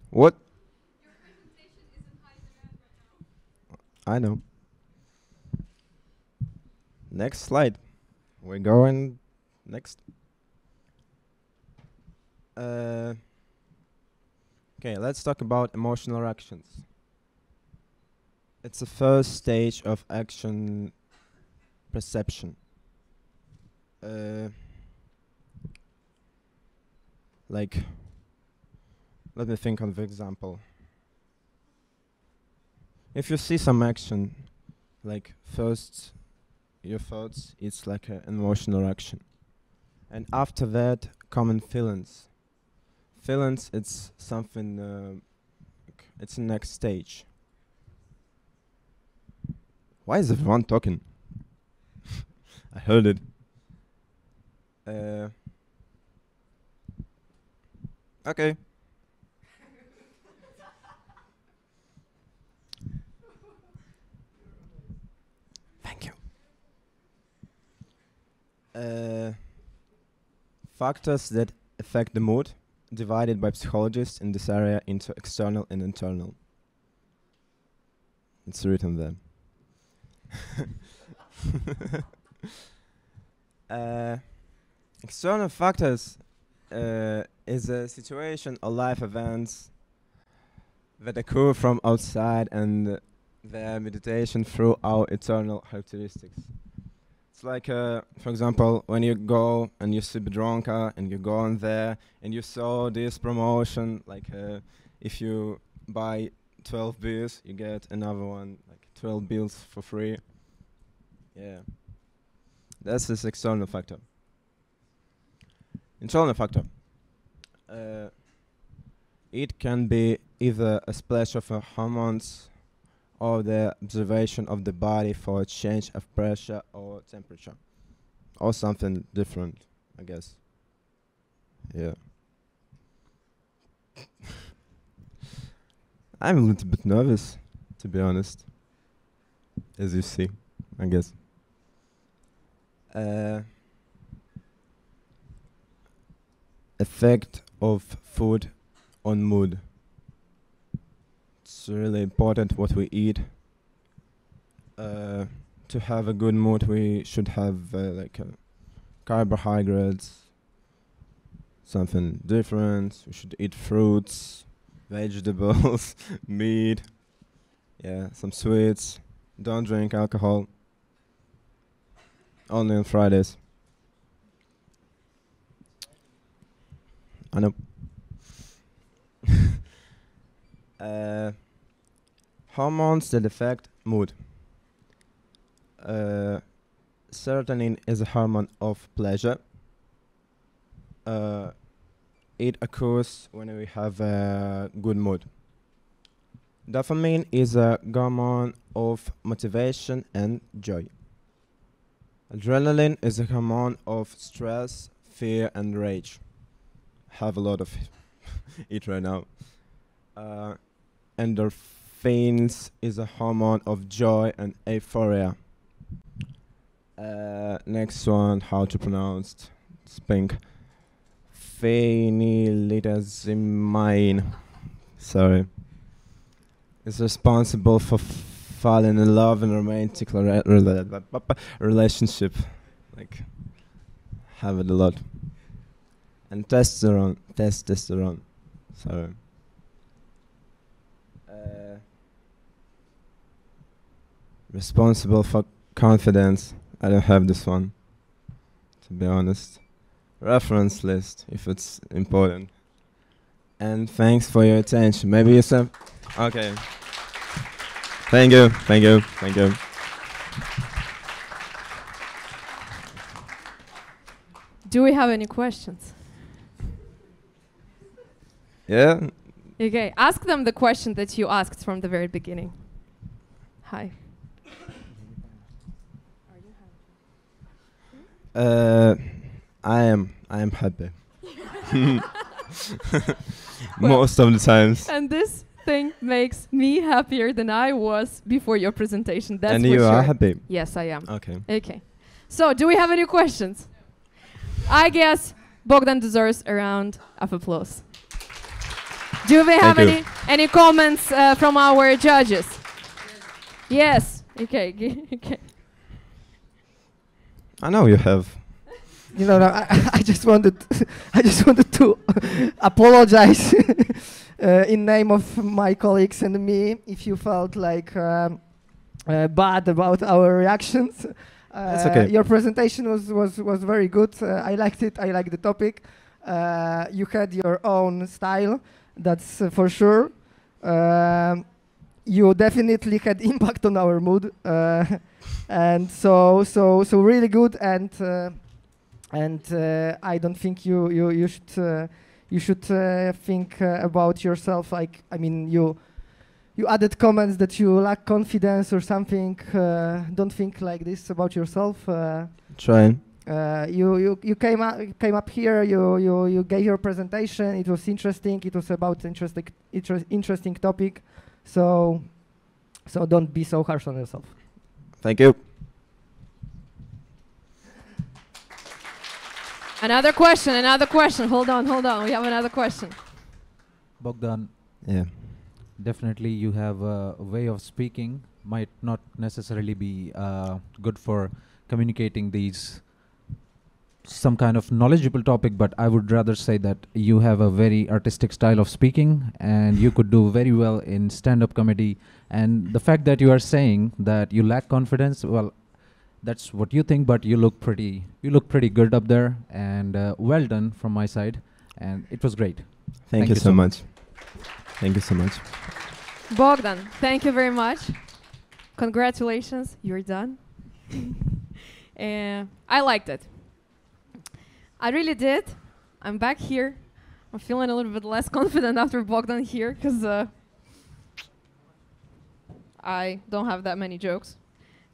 What? I know. Next slide. We're going next. Okay, let's talk about emotional reactions. It's the first stage of action perception. Like, let me think of an example. If you see some action, like first your thoughts, it's like an emotional action. And after that, common feelings. Feelings, it's something, it's the next stage. Why is everyone talking? I heard it. Uh, okay. Thank you. Factors that affect the mood, divided by psychologists in this area into external and internal. It's written there. External factors is a situation or life events that occur from outside and their meditation through our internal characteristics. It's like, for example, when you go and you see Bedronka and you go on there and you saw this promotion, like if you buy 12 beers, you get another one, like 12 bills for free. Yeah. That's this external factor. Internal factor. It can be either a splash of hormones or the observation of the body for a change of pressure or temperature. Or something different, I guess. Yeah. I'm a little bit nervous, to be honest. As you see, I guess. Effect of food on mood. It's really important what we eat. To have a good mood, we should have like carbohydrates, something different. We should eat fruits, vegetables, meat, yeah, some sweets. Don't drink alcohol. Only on Fridays. I know. Hormones that affect mood. Serotonin is a hormone of pleasure. It occurs when we have a good mood. Dopamine is a hormone of motivation and joy. Adrenaline is a hormone of stress, fear, and rage. Have a lot of it right now. Endorphins is a hormone of joy and euphoria. Next one, how to pronounce it? It's pink. Phenylidazimine. Sorry. Is responsible for falling in love in a romantic relationship. Like, have it a lot. And testosterone. Sorry. Responsible for confidence. I don't have this one, to be honest. Reference list, if it's important. And thanks for your attention. Maybe you said, okay. Thank you. Do we have any questions? Yeah. Okay, ask them the question that you asked from the very beginning. Hi. I am happy. Most of the times. And this thing makes me happier than I was before your presentation. That's and for you sure. are happy? Yes, I am. Okay. Okay. So, do we have any questions? I guess Bogdan deserves a round of applause. Do we have any comments from our judges? Yes. Okay. Okay. I know you have. You know, I just wanted to apologize in name of my colleagues and me if you felt like bad about our reactions. That's okay. Your presentation was very good. I liked it. I liked the topic. You had your own style. That's for sure. You definitely had impact on our mood, and so really good. And I don't think you should think about yourself like, I mean, you added comments that you lack confidence or something. Don't think like this about yourself. Trying. You came up here. You gave your presentation. It was interesting. It was about interesting topic. So don't be so harsh on yourself. Thank you. Another question. Hold on. We have another question. Bogdan, Yeah. definitely you have a way of speaking, might not necessarily be good for communicating these some kind of knowledgeable topic, but I would rather say that you have a very artistic style of speaking and you could do very well in stand-up comedy. And the fact that you are saying that you lack confidence, well, that's what you think, but you look pretty good up there, and well done from my side, and it was great. Thank you so much. Thank you so much. Bogdan, thank you very much. Congratulations, you're done. I liked it. I really did. I'm back here. I'm feeling a little bit less confident after Bogdan here, because I don't have that many jokes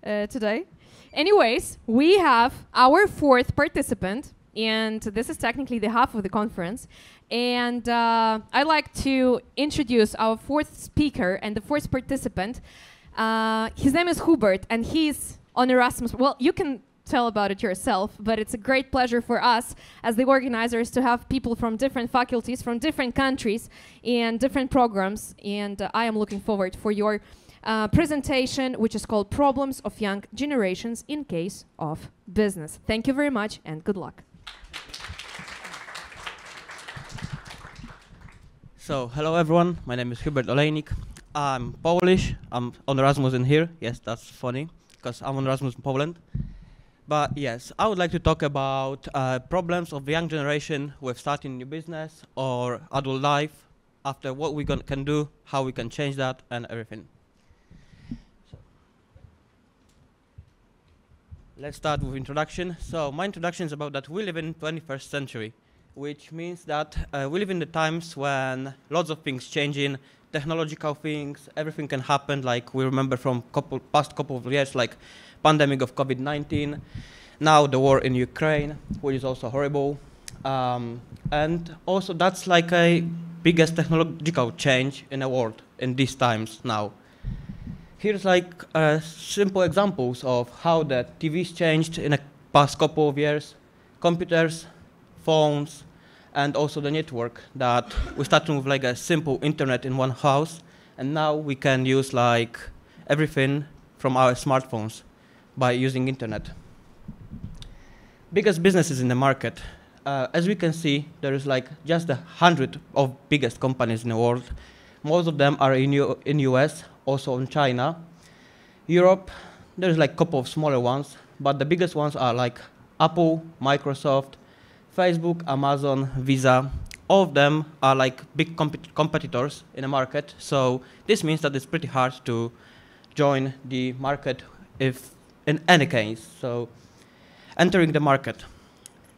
today. Anyways, we have our fourth participant, and this is technically the half of the conference. And I'd like to introduce our fourth speaker and the fourth participant. His name is Hubert, and he's on Erasmus. Well, you can tell about it yourself, but it's a great pleasure for us as the organizers to have people from different faculties, from different countries, and different programs. And I am looking forward for your presentation, which is called Problems of Young Generations in Case of Business. Thank you very much, and good luck. So, hello everyone, my name is Hubert Olejnik. I'm Polish, I'm on Erasmus in here. Yes, that's funny, because I'm on Erasmus in Poland. But yes, I would like to talk about problems of the young generation with starting new business or adult life, after what we can do, how we can change that, and everything. So, let's start with introduction. So my introduction is about that we live in 21st century, which means that we live in the times when lots of things changing, technological things, everything can happen, like we remember from past couple of years, like pandemic of COVID-19, now the war in Ukraine, which is also horrible. And also that's like a biggest technological change in the world in these times now. Here's like simple examples of how the TVs changed in the past couple of years, computers, phones, and also the network that we started with like a simple internet in one house, and now we can use like everything from our smartphones by using internet. Biggest businesses in the market. As we can see, there is like just 100 of biggest companies in the world. Most of them are in US, also in China. Europe, there's like a couple of smaller ones, but the biggest ones are like Apple, Microsoft, Facebook, Amazon, Visa. All of them are like big competitors in the market. So this means that it's pretty hard to join the market if in any case. So entering the market.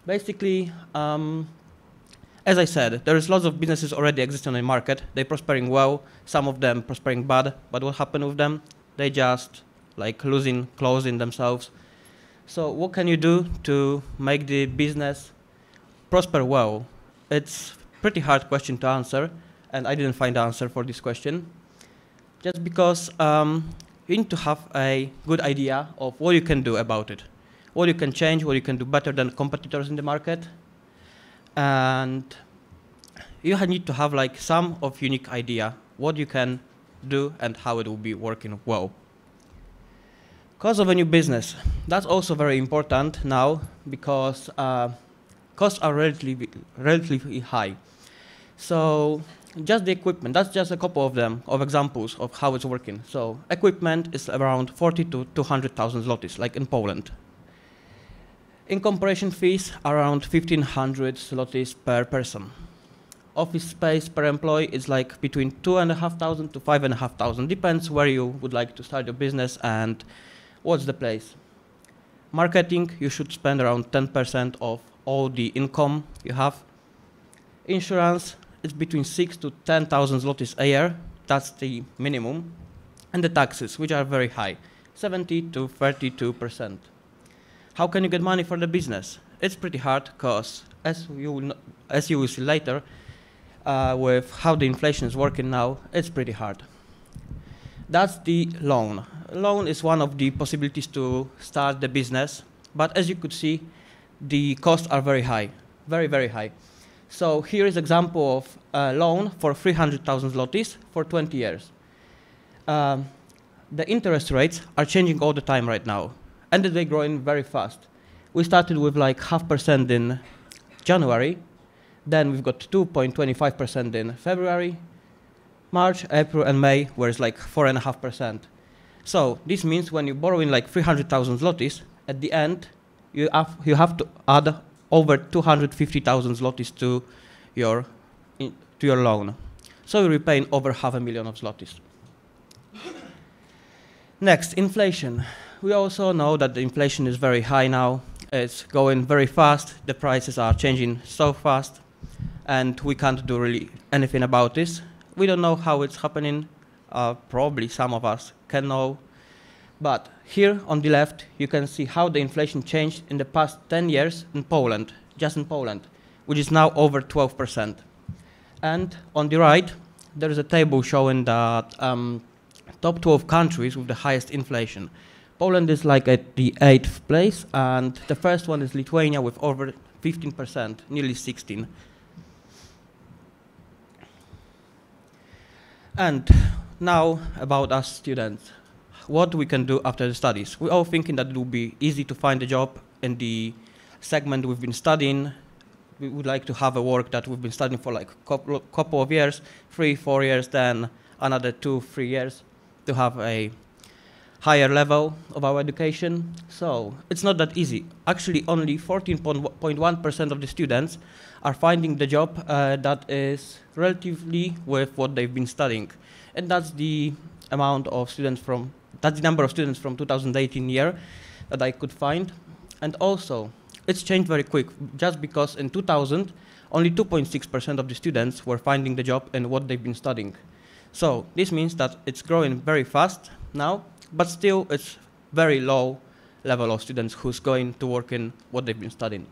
Basically, as I said, there is lots of businesses already existing in the market. They're prospering well, some of them prospering bad, but what happened with them? They just like closing themselves. So what can you do to make the business prosper well? It's pretty hard question to answer, and I didn't find the answer for this question. Just because you need to have a good idea of what you can do about it, what you can change, what you can do better than competitors in the market, and you need to have like some of unique idea what you can do and how it will be working well. Cost of a new business, that's also very important now because costs are relatively high. So just the equipment, that's just a couple of them, of examples of how it's working. So equipment is around 40 to 200,000 zlotys, like in Poland. Incorporation fees around 1,500 zlotys per person. Office space per employee is like between 2,500 to 5,500, depends where you would like to start your business and what's the place. Marketing, you should spend around 10% of all the income you have. Insurance is between 6,000 to 10,000 zlotys a year. that's the minimum, and the taxes, which are very high, 70 to 32%. How can you get money for the business? It's pretty hard because, as you will see later, with how the inflation is working now, it's pretty hard. That's the loan. Loan is one of the possibilities to start the business, but as you could see, the costs are very high, very, very high. So here is an example of a loan for 300,000 zlotys for 20 years. The interest rates are changing all the time right now, and they're growing very fast. We started with like 0.5% in January, then we've got 2.25% in February, March, April, and May, where it's like 4.5%. So this means when you're borrowing like 300,000 zlotys, at the end, you have to add over 250,000 zlotys to your loan. So you're repaying over 500,000 of zlotys. Next, inflation. We also know that the inflation is very high now. It's going very fast. The prices are changing so fast, and we can't do really anything about this. We don't know how it's happening. Probably some of us can know. But here on the left, you can see how the inflation changed in the past 10 years in Poland, just in Poland, which is now over 12%. And on the right, there is a table showing that top 12 countries with the highest inflation. Poland is like at the 8th place, and the first one is Lithuania with over 15%, nearly 16. And now about us students. What we can do after the studies. We're all thinking that it will be easy to find a job in the segment we've been studying. We would like to have a work that we've been studying for like a couple of years, 3-4 years, then another 2-3 years to have a higher level of our education. So it's not that easy. Actually, only 14.1% of the students are finding the job that is relatively with what they've been studying. And that's the amount of students from, that's the number of students from 2018 year that I could find. And also, it's changed very quick, just because in 2000, only 2.6% of the students were finding the job in what they've been studying. So this means that it's growing very fast now, but still it's very low level of students who's going to work in what they've been studying.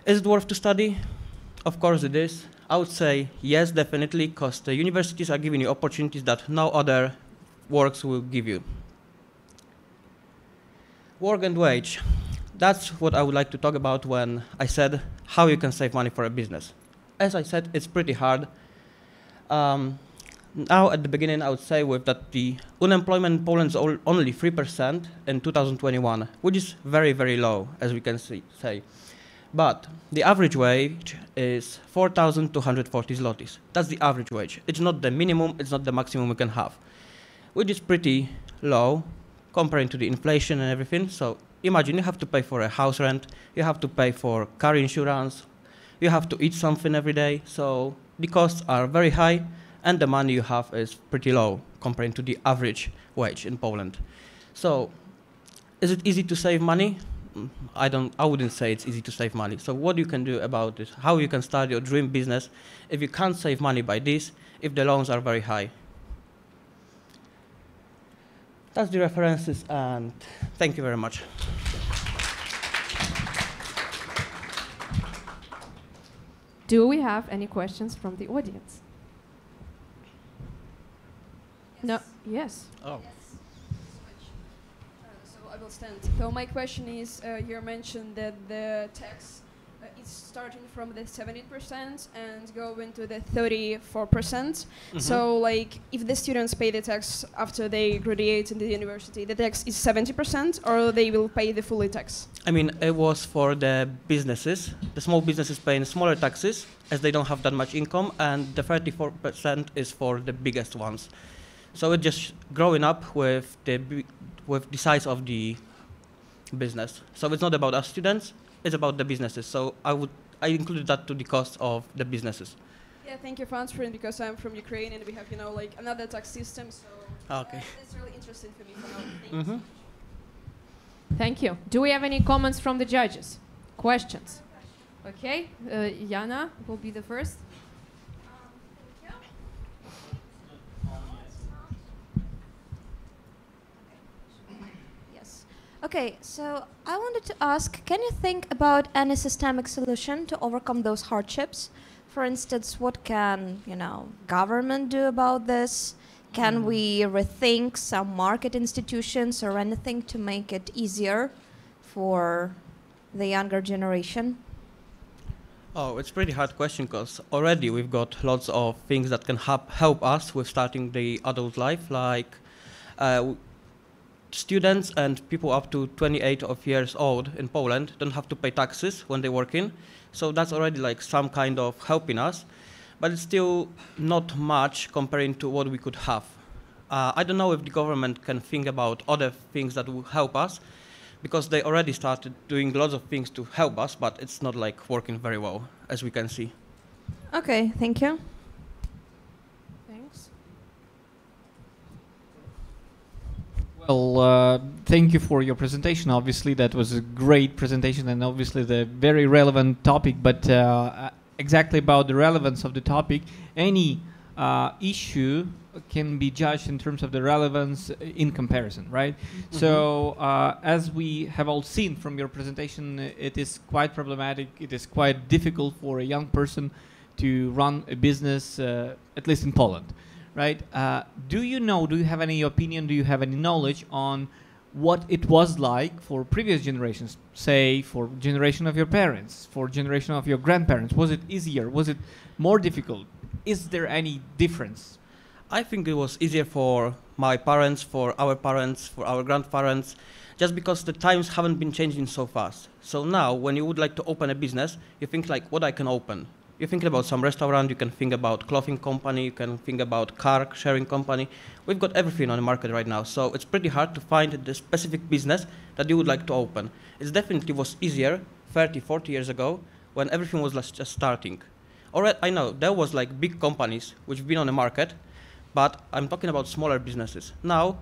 Is it worth to study? Of course it is. I would say yes, definitely, because the universities are giving you opportunities that no other works will give you. Work and wage. That's what I would like to talk about when I said how you can save money for a business. As I said, it's pretty hard. Now, at the beginning, I would say that the unemployment in Poland is only 3% in 2021, which is very, very low, as we can say. But the average wage is 4,240 zlotys. That's the average wage. It's not the minimum, it's not the maximum we can have, which is pretty low comparing to the inflation and everything. So imagine you have to pay for a house rent, you have to pay for car insurance, you have to eat something every day. So the costs are very high, and the money you have is pretty low compared to the average wage in Poland. So is it easy to save money? I wouldn't say it's easy to save money. So what you can do about it, how you can start your dream business if you can't save money by this, if the loans are very high. That's the references, and thank you very much. Do we have any questions from the audience? Yes. No. Yes. Oh. So I will stand. So my question is, you mentioned that the tax is starting from the 17% and going to the 34%. Mm-hmm. So like, if the students pay the tax after they graduate in the university, the tax is 70%, or they will pay the fully tax? I mean, it was for the businesses. The small businesses paying smaller taxes as they don't have that much income, and the 34% is for the biggest ones. So it's just growing up with the size of the business. So it's not about us students, it's about the businesses. So I included that to the cost of the businesses. Yeah, thank you for answering, because I'm from Ukraine and we have, like another tax system. So Okay. it's really interesting for me to know. Thank you. Thank you. Do we have any comments from the judges? Questions? Okay, Jana will be the first. Okay, so I wanted to ask, can you think about any systemic solution to overcome those hardships? For instance, what can, government do about this? Can we rethink some market institutions or anything to make it easier for the younger generation? Oh, it's a pretty hard question because already we've got lots of things that can help us with starting the adult life, like students and people up to 28 of years old in Poland don't have to pay taxes when they work in. So that's already like some kind of helping us, but it's still not much comparing to what we could have. I don't know if the government can think about other things that will help us, because they already started doing lots of things to help us, but it's not like working very well, as we can see. Okay, thank you. Thanks. Well, thank you for your presentation. Obviously, that was a great presentation and obviously the very relevant topic, but exactly about the relevance of the topic, any issue can be judged in terms of the relevance in comparison, right? So, as we have all seen from your presentation, it is quite problematic. It is quite difficult for a young person to run a business, at least in Poland, right? Do you have any opinion, do you have any knowledge on what it was like for previous generations, say for generation of your parents, for generation of your grandparents? Was it easier? Was it more difficult? Is there any difference? I think it was easier for my parents, for our grandparents, just because the times haven't been changing so fast. So now, when you would like to open a business, you think like, what I can open? You think about some restaurant, you can think about clothing company, you can think about car sharing company. We've got everything on the market right now, so it's pretty hard to find the specific business that you would like to open. It definitely was easier 30, 40 years ago, when everything was just starting. Alright, I know, there was like big companies which have been on the market, but I'm talking about smaller businesses. Now,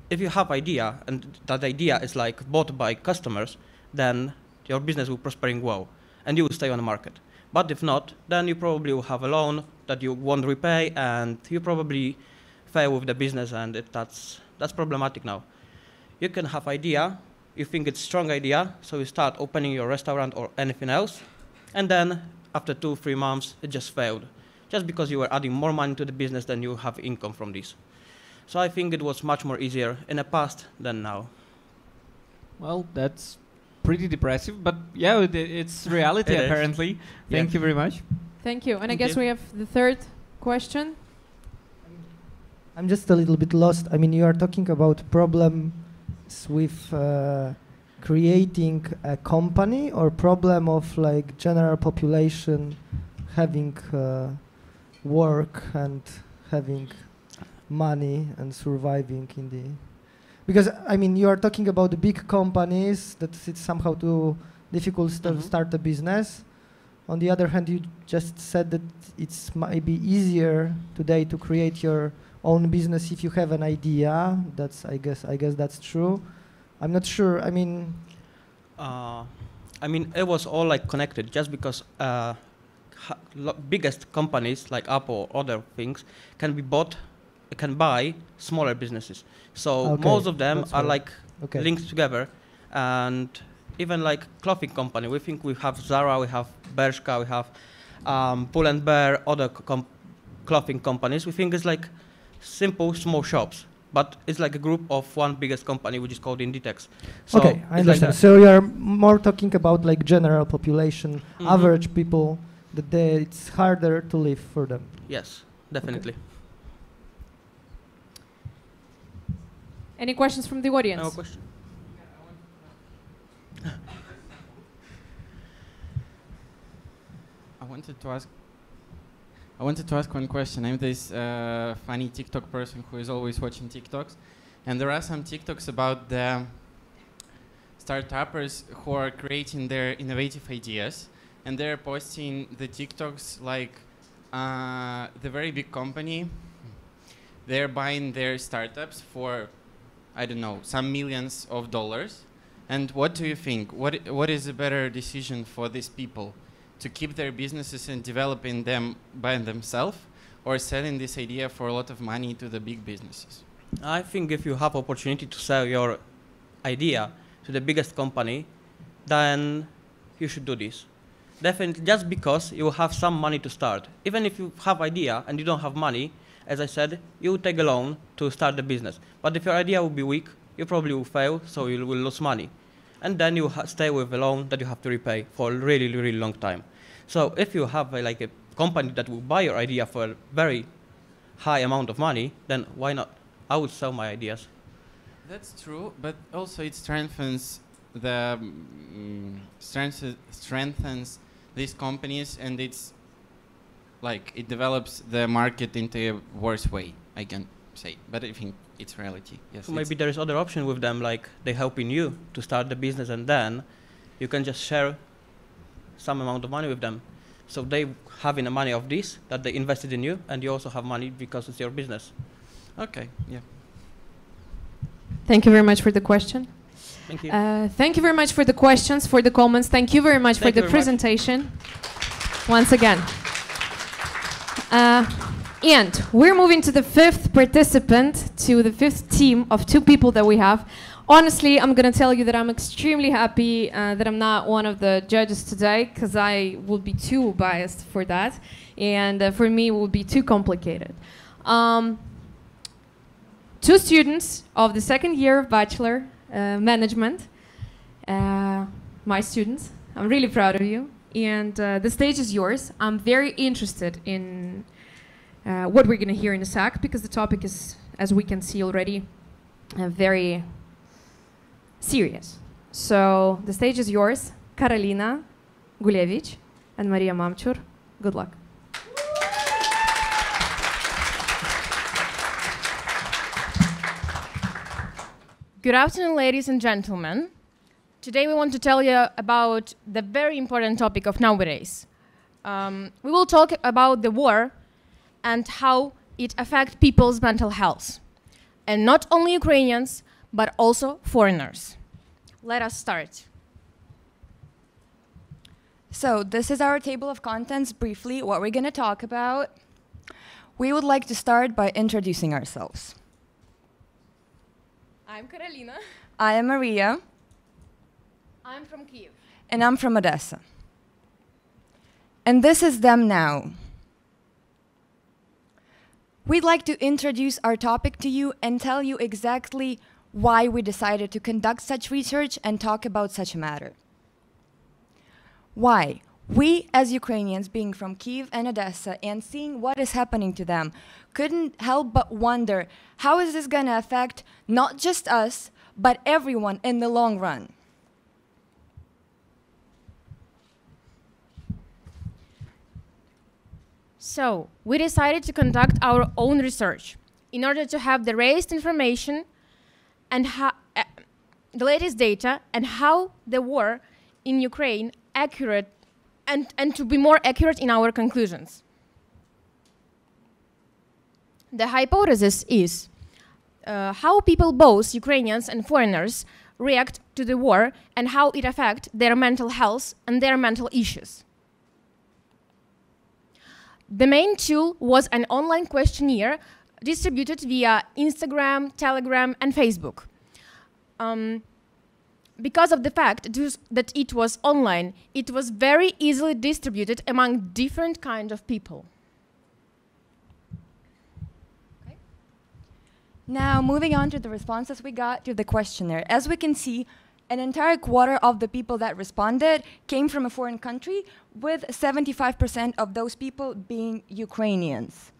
if you have idea, and that idea is like bought by customers, then your business will prospering well, and you will stay on the market. But if not, then you probably will have a loan that you won't repay, and you probably fail with the business, and that's problematic now. You can have idea, you think it's strong idea, so you start opening your restaurant or anything else, and then after 2-3 months, it just failed. Just because you were adding more money to the business than you have income from this. So I think it was much more easier in the past than now. Well, that's pretty depressive, but yeah, it's reality apparently. Thank you very much. Thank you. And I guess we have the third question. I'm just a little bit lost. I mean, you are talking about problems with creating a company, or problem of like general population having work and having money and surviving in the... Because, I mean, you are talking about the big companies that it's somehow too difficult to start a business. On the other hand, you just said that it's maybe easier today to create your own business if you have an idea. That's, I guess that's true. I'm not sure. I mean, it was all like connected, just because biggest companies like Apple or other things can buy smaller businesses. So most of them are like linked together, and even like clothing company. We think we have Zara, we have Bershka, we have Pull and Bear, other clothing companies. We think it's like simple small shops, but it's like a group of one biggest company, which is called Inditex. So okay, I understand. So you are more talking about like general population, average people, that it's harder to live for them. Yes, definitely. Okay. Any questions from the audience? No question. I wanted to ask one question. I'm this funny TikTok person who is always watching TikToks, and there are some TikToks about the startuppers who are creating their innovative ideas, and they're posting the TikToks like the very big company. They're buying their startups for, I don't know, some millions of dollars. And what do you think? What is a better decision for these people? To keep their businesses and developing them by themselves, or selling this idea for a lot of money to the big businesses? I think if you have opportunity to sell your idea to the biggest company, then you should do this. Definitely, just because you have some money to start. Even if you have idea and you don't have money, as I said, you take a loan to start the business. But if your idea will be weak, you probably will fail, so you will lose money. And then you stay with a loan that you have to repay for a really, really long time. So if you have like a company that will buy your idea for a very high amount of money, then why not? I would sell my ideas. That's true, but also it strengthens the strengthens these companies, and it's like it develops the market into a worse way, I can say. But I think it's reality. Yes. So maybe there is other option with them, like they helping you to start the business, and then you can just share some amount of money with them. So they having the money of this that they invested in you, and you also have money because it's your business. Okay. Yeah. Thank you very much for the question. Thank you. Thank you very much for the questions, for the comments. Thank you very much for the presentation. Once again. And we're moving to the fifth participant, to the fifth team of two people that we have. Honestly, I'm going to tell you that I'm extremely happy that I'm not one of the judges today, because I will be too biased for that. And for me, it will be too complicated. Two students of the second year of Bachelor Management, my students. I'm really proud of you. And the stage is yours. I'm very interested in what we're going to hear in a sec, because the topic is, as we can see already, very serious. So the stage is yours. Karolina Gulevich and Maria Mamchur. Good luck. Good afternoon, ladies and gentlemen. Today we want to tell you about the very important topic of nowadays. We will talk about the war and how it affects people's mental health. And not only Ukrainians, but also foreigners. Let us start. So this is our table of contents, briefly, what we're going to talk about. We would like to start by introducing ourselves. I'm Karolina. I am Maria. I'm from Kyiv. And I'm from Odessa. And this is Them Now. We'd like to introduce our topic to you and tell you exactly why we decided to conduct such research and talk about such a matter. Why? We, as Ukrainians, being from Kyiv and Odessa and seeing what is happening to them, couldn't help but wonder, how is this going to affect not just us, but everyone in the long run? So, we decided to conduct our own research in order to have the latest information and the latest data and how the war in Ukraine accurate and to be more accurate in our conclusions. The hypothesis is how people, both Ukrainians and foreigners, react to the war and how it affects their mental health and their mental issues. The main tool was an online questionnaire distributed via Instagram, Telegram, and Facebook. Because of the fact that it was online, it was very easily distributed among different kinds of people. Okay. Now, moving on to the responses we got to the questionnaire. As we can see, an entire quarter of the people that responded came from a foreign country, with 75% of those people being Ukrainians.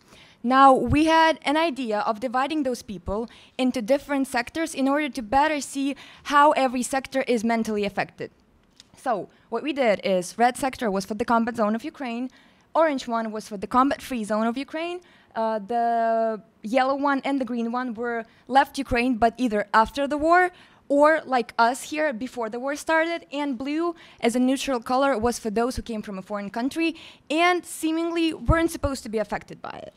Now, we had an idea of dividing those people into different sectors in order to better see how every sector is mentally affected. So, what we did is, red sector was for the combat zone of Ukraine, orange one was for the combat-free zone of Ukraine, the yellow one and the green one were left Ukraine, but either after the war, or like us here before the war started, and blue as a neutral color was for those who came from a foreign country and seemingly weren't supposed to be affected by it.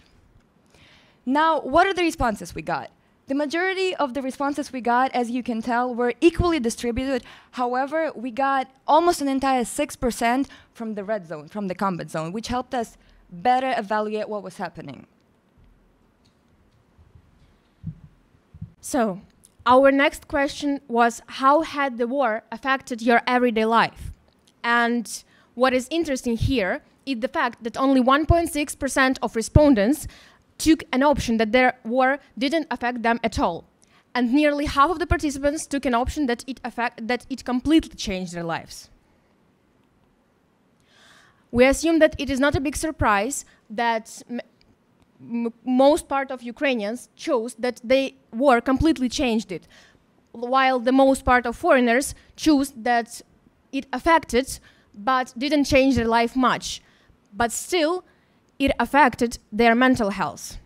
Now, what are the responses we got? The majority of the responses we got, as you can tell, were equally distributed. However, we got almost an entire 6% from the red zone, from the combat zone, which helped us better evaluate what was happening. So, Our next question was, how had the war affected your everyday life? And what is interesting here is the fact that only 1.6% of respondents took an option that their war didn't affect them at all. And nearly half of the participants took an option that it completely changed their lives. We assume that it is not a big surprise that most part of Ukrainians chose that the war completely changed it, while the most part of foreigners chose that it affected but didn't change their life much. But still, it affected their mental health.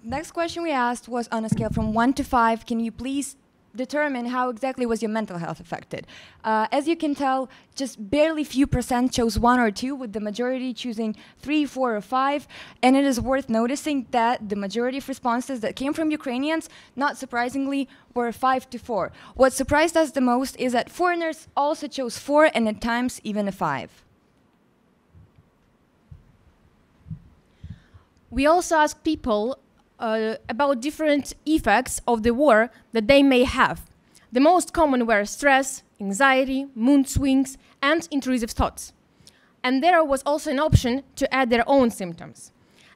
Next question we asked was on a scale from 1 to 5, can you please determine how exactly was your mental health affected? As you can tell, just barely few percent chose 1 or 2, with the majority choosing 3, 4, or 5. And it is worth noticing that the majority of responses that came from Ukrainians, not surprisingly, were 5 to 4. What surprised us the most is that foreigners also chose 4 and at times even a 5. We also asked people about different effects of the war that they may have. The most common were stress, anxiety, mood swings, and intrusive thoughts. And there was also an option to add their own symptoms.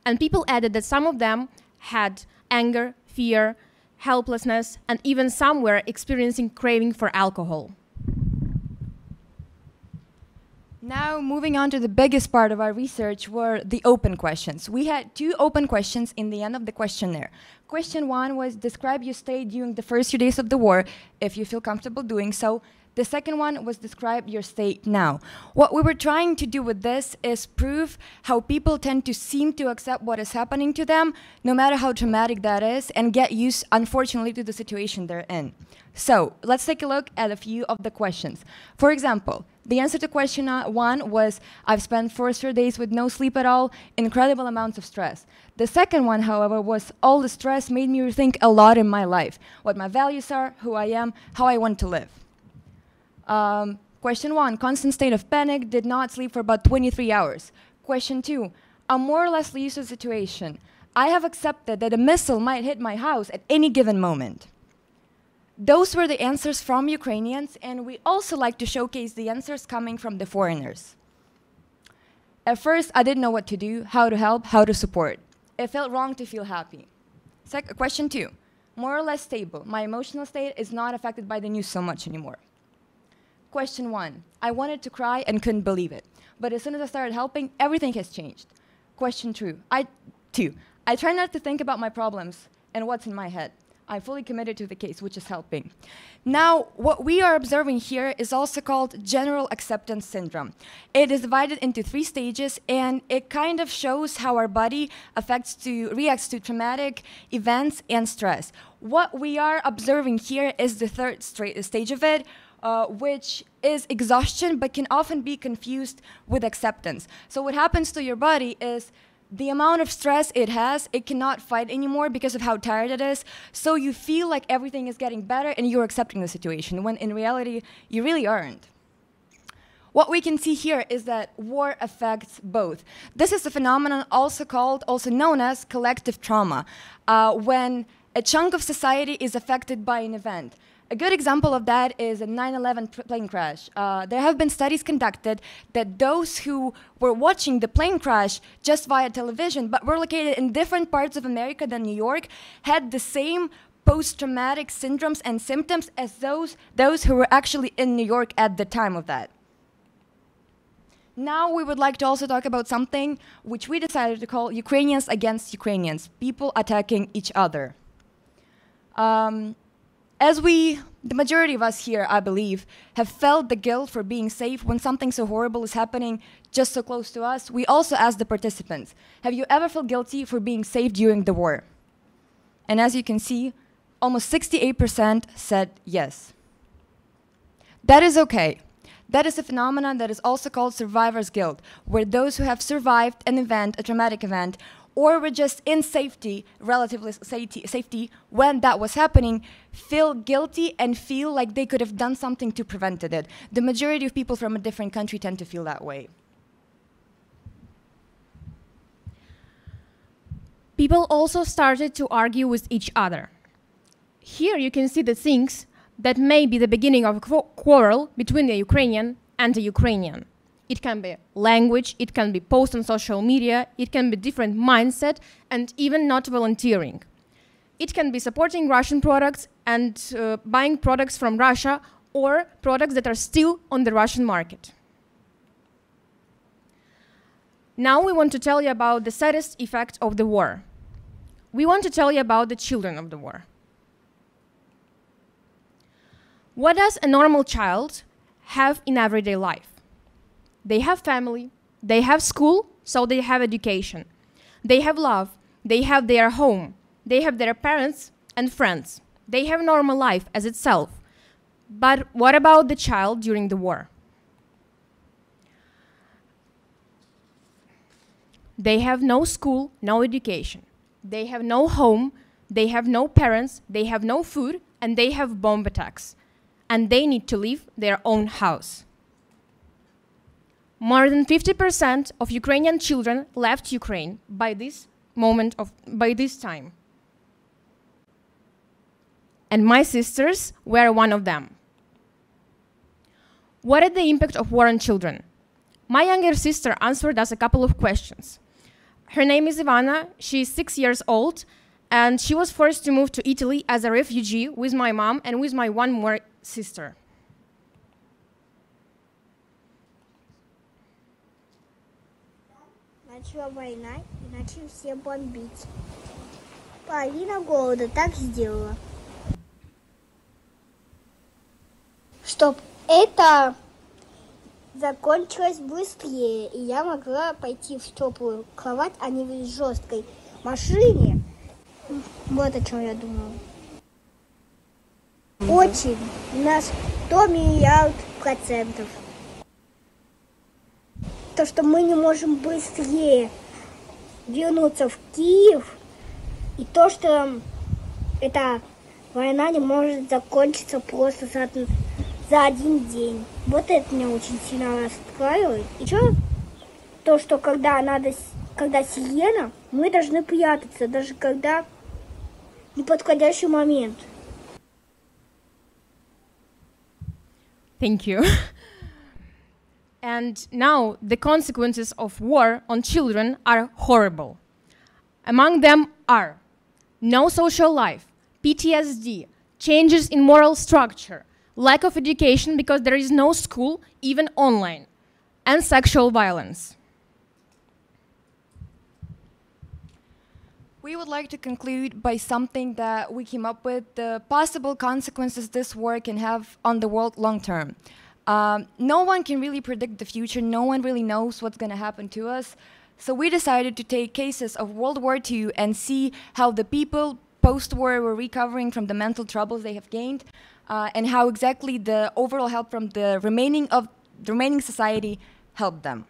And people added that some of them had anger, fear, helplessness, and even some were experiencing craving for alcohol. Now, moving on to the biggest part of our research were the open questions. We had 2 open questions in the end of the questionnaire. Question 1 was, describe your state during the first few days of the war, if you feel comfortable doing so. The second one was, describe your state now. What we were trying to do with this is prove how people tend to seem to accept what is happening to them, no matter how traumatic that is, and get used, unfortunately, to the situation they're in. So, let's take a look at a few of the questions. For example, the answer to question 1 was, I've spent 4 straight days with no sleep at all, incredible amounts of stress. The second one, however, was, all the stress made me rethink a lot in my life, what my values are, who I am, how I want to live. Question 1, constant state of panic, did not sleep for about 23 hours. Question 2, I'm more or less used to the situation. I have accepted that a missile might hit my house at any given moment. Those were the answers from Ukrainians, and we also like to showcase the answers coming from the foreigners. At first, I didn't know what to do, how to help, how to support. It felt wrong to feel happy. Question 2, more or less stable. My emotional state is not affected by the news so much anymore. Question 1, I wanted to cry and couldn't believe it. But as soon as I started helping, everything has changed. Question 2, I try not to think about my problems and what's in my head. I'm fully committed to the case, which is helping. Now, what we are observing here is also called general acceptance syndrome. It is divided into 3 stages, and it kind of shows how our body reacts to traumatic events and stress. What we are observing here is the 3rd stage of it, which is exhaustion, but can often be confused with acceptance. So what happens to your body is the amount of stress it has, it cannot fight anymore because of how tired it is. So you feel like everything is getting better and you're accepting the situation, when in reality, you really aren't. What we can see here is that war affects both. This is a phenomenon also known as collective trauma, when a chunk of society is affected by an event. A good example of that is a 9/11 plane crash. There have been studies conducted that those who were watching the plane crash just via television, but were located in different parts of America than New York, had the same post-traumatic syndromes and symptoms as those who were actually in New York at the time of that. Now we would like to also talk about something which we decided to call Ukrainians against Ukrainians, people attacking each other. The majority of us here, I believe, have felt the guilt for being safe when something so horrible is happening just so close to us, we also asked the participants, have you ever felt guilty for being safe during the war? And as you can see, almost 68% said yes. That is okay. That is a phenomenon that is also called survivor's guilt, where those who have survived an event, a traumatic event, or were just in safety, relatively safety, when that was happening, feel guilty and feel like they could have done something to prevent it. The majority of people from a different country tend to feel that way. people also started to argue with each other. Here you can see the things that may be the beginning of a quarrel between the Ukrainian and the Ukrainian. It can be language, it can be posts on social media, it can be different mindset, and even not volunteering. It can be supporting Russian products and buying products from Russia or products that are still on the Russian market. Now we want to tell you about the saddest effect of the war. We want to tell you about the children of the war. What does a normal child have in everyday life? They have family, they have school, so they have education. They have love, they have their home, they have their parents and friends. They have normal life as itself. But what about the child during the war? They have no school, no education. They have no home, they have no parents, they have no food, and they have bomb attacks. And they need to leave their own house. More than 50% of Ukrainian children left Ukraine by this time. And my sisters were one of them. What is the impact of war on children? My younger sister answered us a couple of questions. Her name is Ivana, she is 6 years old, and she was forced to move to Italy as a refugee with my mom and with my one more sister. Начала война и начали все бомбить. Половина голода так сделала. Чтоб это закончилось быстрее, и я могла пойти в теплую кровать, а не в жесткой машине. Вот о чем я думала. Очень. У нас 100 миллиардов%. То, что мы не можем быстрее вернуться в Киев, и то, что эта война не может закончиться просто за один день. Вот это меня очень сильно расстраивает. И что? То, что когда сирена, мы должны прятаться, даже когда неподходящий момент. Thank you. And now the consequences of war on children are horrible. Among them are no social life, PTSD, changes in moral structure, lack of education because there is no school, even online, and sexual violence. We would like to conclude by something that we came up with, the possible consequences this war can have on the world long term. No one can really predict the future. No one really knows what's going to happen to us. So we decided to take cases of World War II and see how the people post-war were recovering from the mental troubles they have gained, and how exactly the overall help from the remaining society helped them.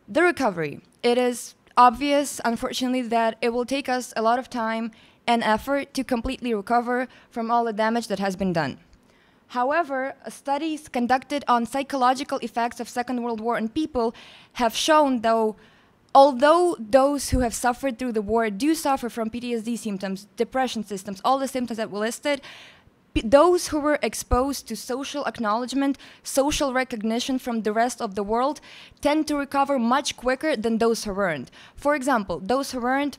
The recovery. It is obvious, unfortunately, that it will take us a lot of time and effort to completely recover from all the damage that has been done. However, studies conducted on psychological effects of Second World War on people have shown, although those who have suffered through the war do suffer from PTSD symptoms, depression symptoms, all the symptoms that we listed, those who were exposed to social acknowledgement, social recognition from the rest of the world tend to recover much quicker than those who weren't. For example, those who weren't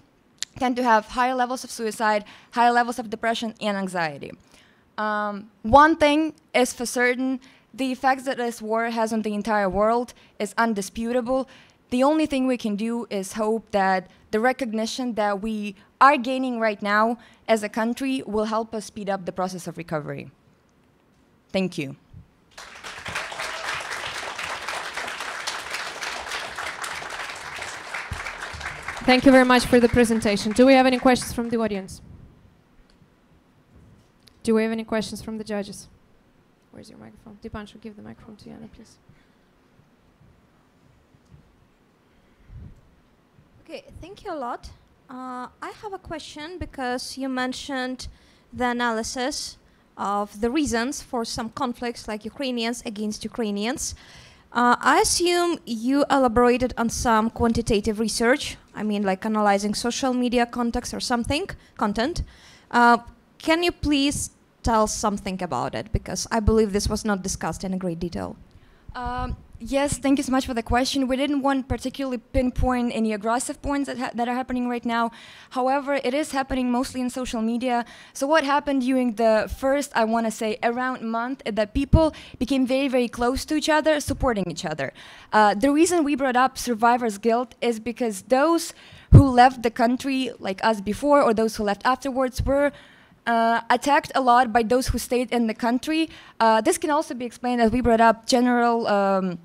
tend to have higher levels of suicide, higher levels of depression and anxiety. One thing is for certain, the effects that this war has on the entire world is undisputable. The only thing we can do is hope that the recognition that we are gaining right now as a country will help us speed up the process of recovery. Thank you. Thank you very much for the presentation. Do we have any questions from the audience? Do we have any questions from the judges? Where's your microphone? Dipanshu, give the microphone to Yana, please. Okay, thank you a lot. I have a question because you mentioned the analysis of the reasons for some conflicts like Ukrainians against Ukrainians. I assume you elaborated on some quantitative research. I mean, like analyzing social media context or something, content. Can you please tell something about it? Because I believe this was not discussed in a great detail. Yes, thank you so much for the question. We didn't want particularly pinpoint any aggressive points that are happening right now. However, it is happening mostly in social media. So what happened during the first, I want to say, around month, is that people became very, very close to each other, supporting each other. The reason we brought up survivor's guilt is because those who left the country, like us before, or those who left afterwards, were attacked a lot by those who stayed in the country. This can also be explained, as we brought up, general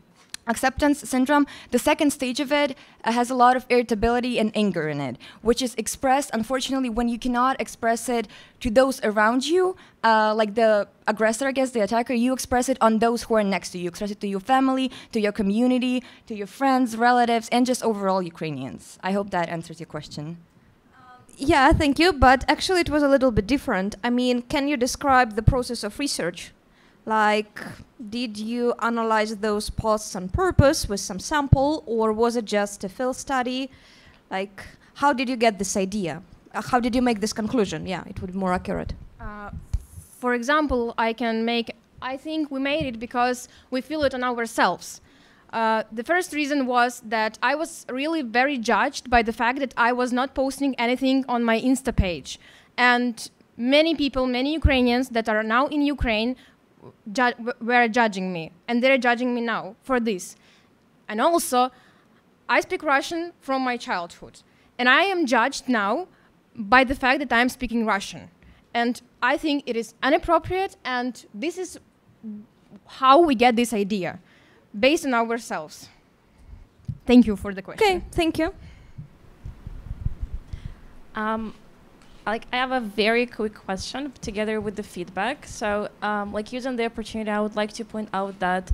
acceptance syndrome. The second stage of it has a lot of irritability and anger in it, which is expressed, unfortunately, when you cannot express it to those around you, like the aggressor, I guess, the attacker, you express it on those who are next to you. You express it to your family, to your community, to your friends, relatives, and just overall Ukrainians. I hope that answers your question. Yeah, thank you, but actually it was a little bit different. I mean, can you describe the process of research? Like, did you analyze those posts on purpose with some sample, or was it just a field study? Like, how did you get this idea? How did you make this conclusion? Yeah, it would be more accurate. For example, I think we made it because we feel it on ourselves. The first reason was that I was really very judged by the fact that I was not posting anything on my Insta page. And many people, many Ukrainians that are now in Ukraine were judging me. And they're judging me now for this. And also, I speak Russian from my childhood. And I am judged now by the fact that I'm speaking Russian. And I think it is inappropriate, and this is how we get this idea. Based on ourselves. Thank you for the question. Okay, thank you. I have a very quick question together with the feedback. So, using the opportunity, I would like to point out that,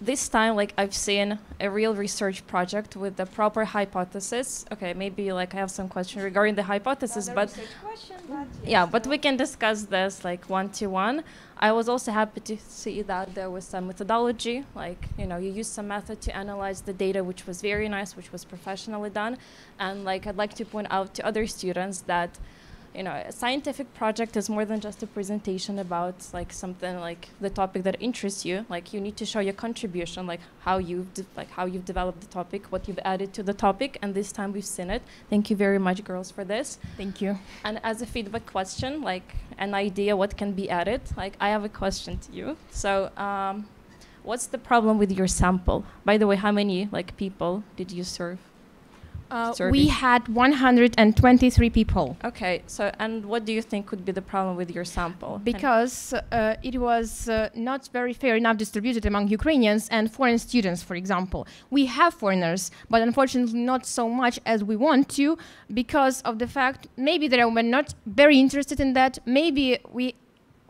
this time, I've seen a real research project with the proper hypothesis. Okay, maybe I have some question regarding the hypothesis, but yeah, but we can discuss this one-to-one. I was also happy to see that there was some methodology, you used some method to analyze the data, which was very nice, which was professionally done. And I'd like to point out to other students that, a scientific project is more than just a presentation about something the topic that interests you. You need to show your contribution, how you've developed the topic, what you've added to the topic, and this time we've seen it. Thank you very much, girls, for this. Thank you. And as a feedback question, an idea what can be added, I have a question to you. So, what's the problem with your sample? By the way, how many people did you serve? We had 123 people. Okay, so and what do you think could be the problem with your sample? Because it was not very fair enough distributed among Ukrainians and foreign students, for example. We have foreigners, but unfortunately not so much as we want to, because of the fact maybe that we're not very interested in that. Maybe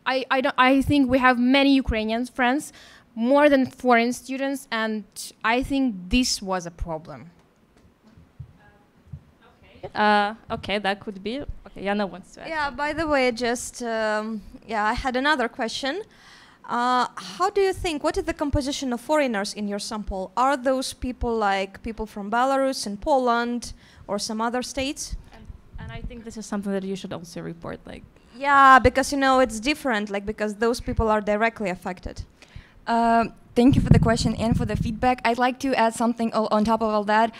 I think we have many Ukrainian friends, more than foreign students, and I think this was a problem. Okay, that could be. Okay, Yana wants to add. Yeah, by the way, I had another question. How do you think, what is the composition of foreigners in your sample? Are those people people from Belarus and Poland or some other states? And I think this is something that you should also report. Yeah, because it's different, because those people are directly affected. Thank you for the question and for the feedback. I'd like to add something on top of all that.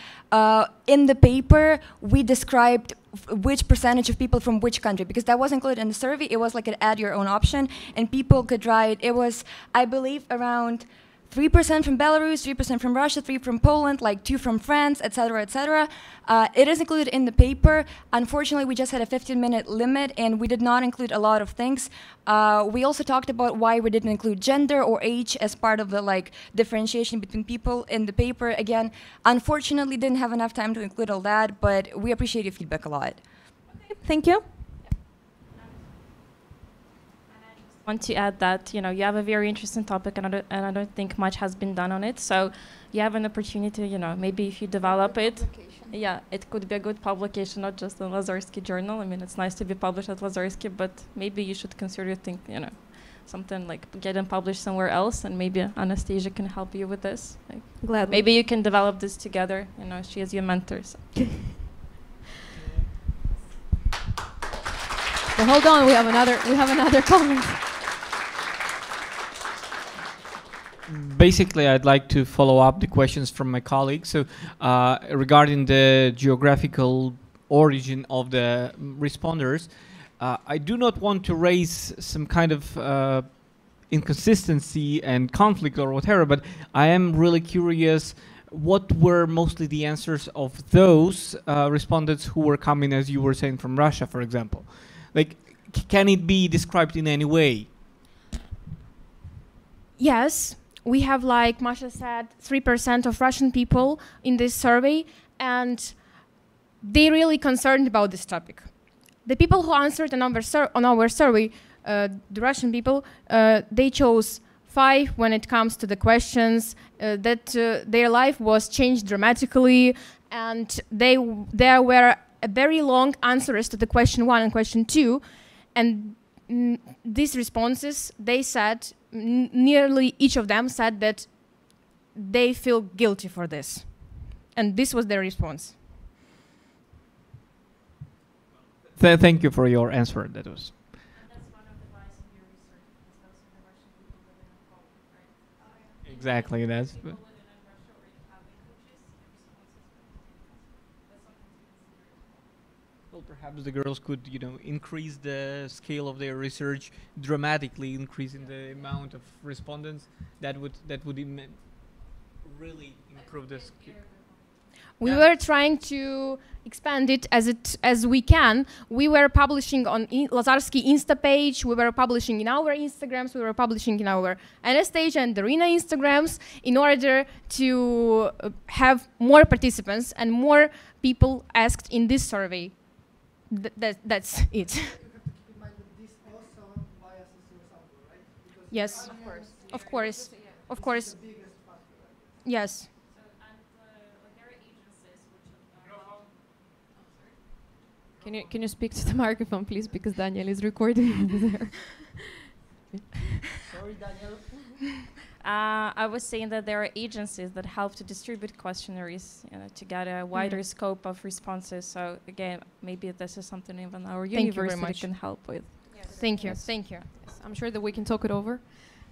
In the paper, we described which percentage of people from which country, because that was included in the survey. It was an add your own option, and people could write. It was, I believe, around 3% from Belarus, 3% from Russia, 3% from Poland, 2% from France, etc., etc. It is included in the paper. Unfortunately, we just had a 15-minute limit, and we did not include a lot of things. We also talked about why we didn't include gender or age as part of the differentiation between people in the paper. Again, unfortunately, didn't have enough time to include all that, but we appreciate your feedback a lot. Okay, thank you. Want to add that you have a very interesting topic, and I don't think much has been done on it. So you have an opportunity, maybe if you develop it, yeah, it could be a good publication, not just in Lazarsky Journal. I mean, it's nice to be published at Lazarsky, but maybe you should consider something like getting published somewhere else, and maybe Anastasia can help you with this. Like, Gladly. maybe you can develop this together. You know, she is your mentor. So. But hold on, we have another comment. Basically, I'd like to follow up the questions from my colleagues. So, regarding the geographical origin of the responders, I do not want to raise some kind of inconsistency and conflict or whatever, but I am really curious what were mostly the answers of those respondents who were coming, as you were saying, from Russia, for example. Like, can it be described in any way? Yes, we have, like Masha said, 3% of Russian people in this survey, and they're really concerned about this topic. The people who answered on our survey, the Russian people, they chose 5 when it comes to the questions, that their life was changed dramatically, and there were very long answers to the question 1 and question 2, and these responses, they said, nearly each of them said that they feel guilty for this, and this was their response. Thank you for your answer. That was. Exactly, that's. Well, perhaps the girls could, increase the scale of their research dramatically, increasing the amount of respondents. That would really improve the skill. We were trying to expand it as we can. We were publishing on Lazarsky Insta page. We were publishing in our Instagrams. We were publishing in our Anastasia and Darina Instagrams in order to have more participants and more people asked in this survey. That's it. Yes, of course. Yes. Can you speak to the microphone, please, because Daniel is recording over there. Sorry, Daniel. I was saying that there are agencies that help to distribute questionnaires to get a wider scope of responses. So again, maybe this is something even our university can help with. Yes. Thank you. Yes. Thank you. Yes. I'm sure that we can talk it over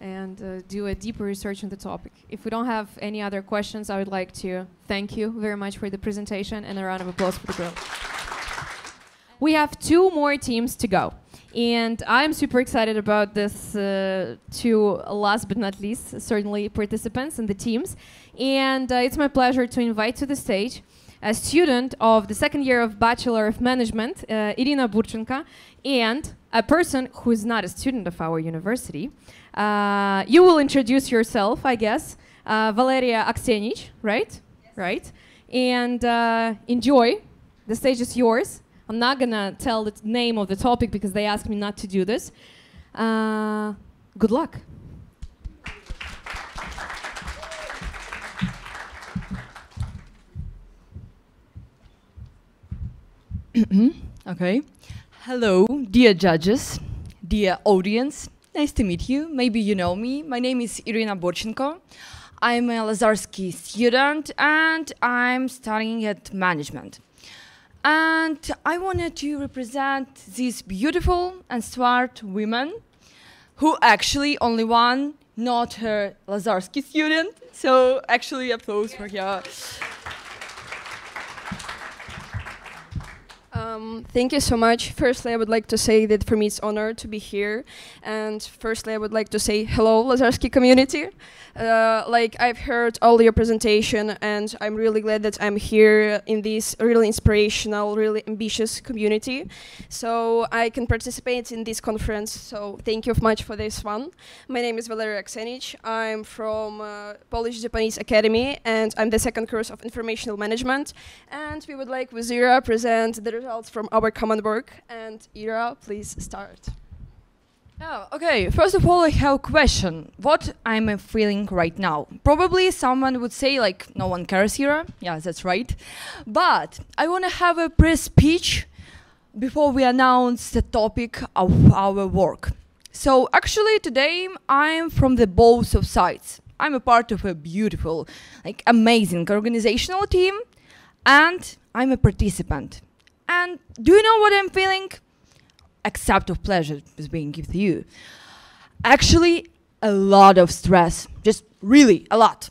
and do a deeper research on the topic. If we don't have any other questions, I would like to thank you very much for the presentation, and a round of applause for the group. We have 2 more teams to go, and I'm super excited about this 2 last but not least, certainly, participants in the teams. And it's my pleasure to invite to the stage a student of the 2nd year of Bachelor of Management, Irina Burchenko, and a person who is not a student of our university. You will introduce yourself, I guess, Valeria Aksenich, right? Yes. Right. And enjoy. The stage is yours. I'm not gonna tell the name of the topic because they asked me not to do this. Good luck. Okay. Hello, dear judges, dear audience. Nice to meet you. Maybe you know me. My name is Irina Burchenko. I'm a Lazarsky student and I'm studying at management. And I wanted to represent these beautiful and smart women who actually only one, not her Lazarsky student. So actually applause for her. Thank you so much. Firstly, I would like to say that for me it's honor to be here. And firstly, I would like to say hello, Lazarsky community. Like I've heard all your presentation, and I'm really glad that I'm here in this really inspirational, really ambitious community. So I can participate in this conference. So thank you much for this one. My name is Valeria Aksenich. I'm from Polish-Japanese Academy, and I'm the 2nd course of Informational Management. And we would like with Ira present the results from our common work. And Ira, please start. Oh, okay. First of all, I have a question. What I'm feeling right now? Probably someone would say, like, no one cares here. Yeah, that's right. But I want to have a press speech before we announce the topic of our work. So actually today I'm from the both of sides. I'm a part of a beautiful, like amazing organizational team, and I'm a participant. And do you know what I'm feeling? Except of pleasure is being given to you. Actually, a lot of stress, just really a lot.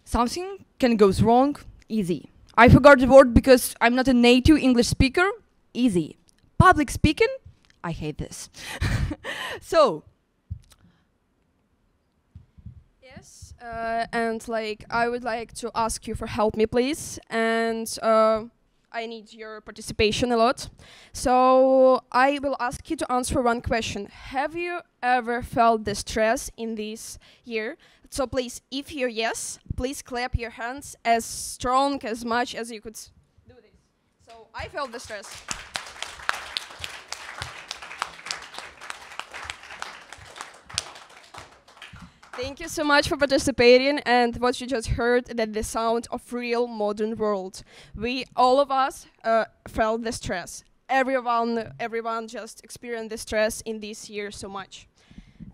Something can go wrong, easy. I forgot the word because I'm not a native English speaker, easy. Public speaking, I hate this. So, yes, and like I would like to ask you for help me, please, and I need your participation a lot. So I will ask you to answer one question. Have you ever felt the stress in this year? So please, if you're yes, please clap your hands as strong, as much as you could do this. So I felt the stress. Thank you so much for participating, and what you just heard, that the sound of real modern world. All of us felt the stress. Everyone just experienced the stress in this year so much.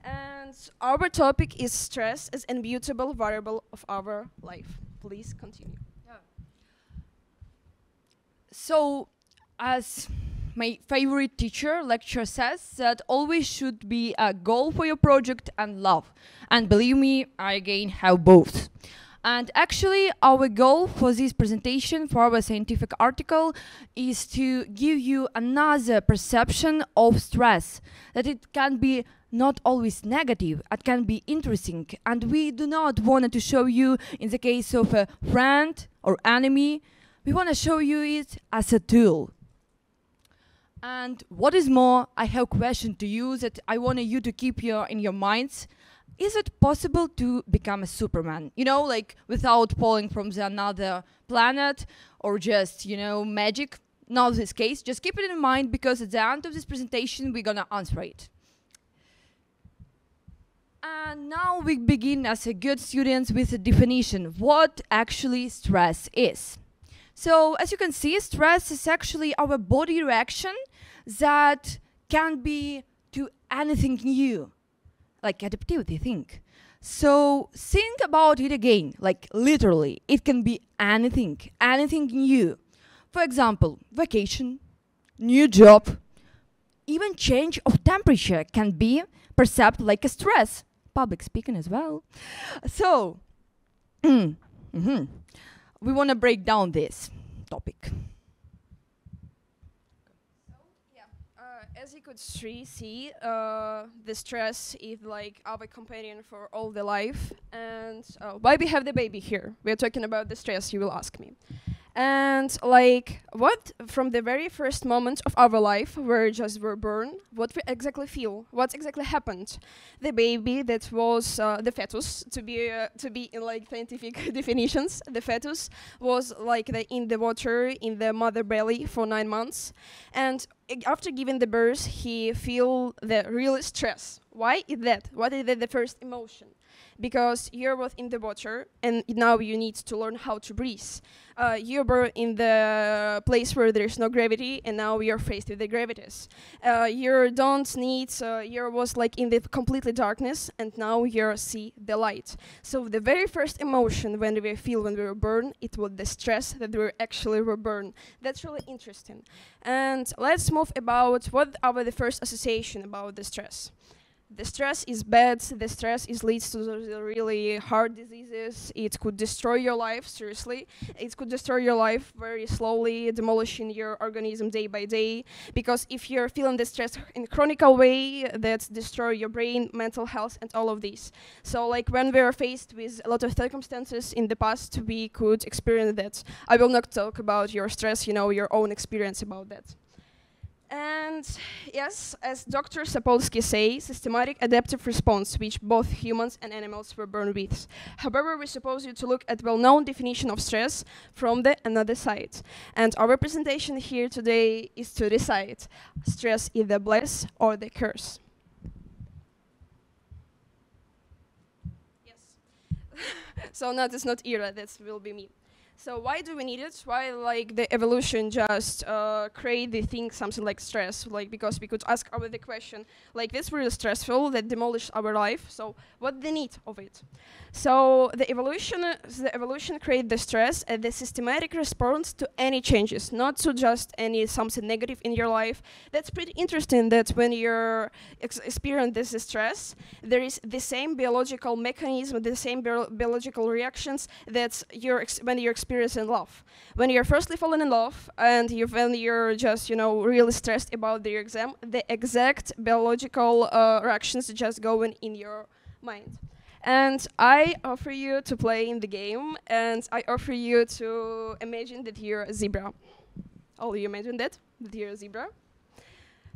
And our topic is stress as an immutable variable of our life. Please continue. So, as my favorite teacher lecture says, that always should be a goal for your project and love. And believe me, I again have both. And actually, our goal for this presentation, for our scientific article, is to give you another perception of stress, that it can be not always negative, it can be interesting. And we do not want to show you, in the case of a friend or enemy, we want to show you it as a tool. And what is more, I have a question to you that I want you to keep in your minds. Is it possible to become a Superman? You know, like without falling from another planet or just, you know, magic? Not this case. Just keep it in mind because at the end of this presentation, we're gonna answer it. And now we begin as a good students with a definition. What actually stress is? So as you can see, stress is actually our body reaction that can be to anything new, like adaptivity, think. So think about it again, like literally, it can be anything new. For example, vacation, new job, even change of temperature can be perceived like a stress. Public speaking as well. So, we want to break down this topic. As you could see, the stress is like our companion for all the life. And why we have the baby here? We're talking about the stress, you will ask me. And like, what from the very first moment of our life, where we're born, what we exactly feel, what exactly happened? The baby, that was the fetus, to be in like scientific definitions. The fetus was like in the water in the mother belly for 9 months, and after giving the birth, he feel the real stress. Why is that? What is the first emotion? Because you're both in the water, and now you need to learn how to breathe. You're born in the place where there's no gravity, and now you're faced with the gravities. You don't need, you was like in the completely darkness, and now you see the light. So the very first emotion when we feel when we were born, it was the stress that we actually were born. That's really interesting. And let's move about what are the first association about the stress. The stress is bad, the stress leads to the really hard diseases. It could destroy your life, seriously. It could destroy your life very slowly, demolishing your organism day by day. Because if you're feeling the stress in a chronic way, that destroy your brain, mental health, and all of these. So like when we are faced with a lot of circumstances in the past, we could experience that. I will not talk about your stress, you know, your own experience about that. And yes, as Dr. Sapolsky says, systematic adaptive response, which both humans and animals were born with. However, we suppose you to look at well-known definition of stress from the another side. And our presentation here today is to decide stress is the bless or the curse. Yes. So no, that's not Ira, that will be me. So why do we need it? Why like the evolution just create the thing something like stress? Like because we could ask our the question like this really stressful that demolished our life. So what the need of it? So the evolution create the stress as the systematic response to any changes, not to just any something negative in your life. That's pretty interesting. That when you're experience this stress, there is the same biological mechanism, the same biological reactions that when you're experiencing love. When you're firstly falling in love and when you're just really stressed about the exam, the exact biological reactions just going in your mind. And I offer you to play in the game, and I offer you to imagine that you're a zebra. Oh, you imagine that you're a zebra?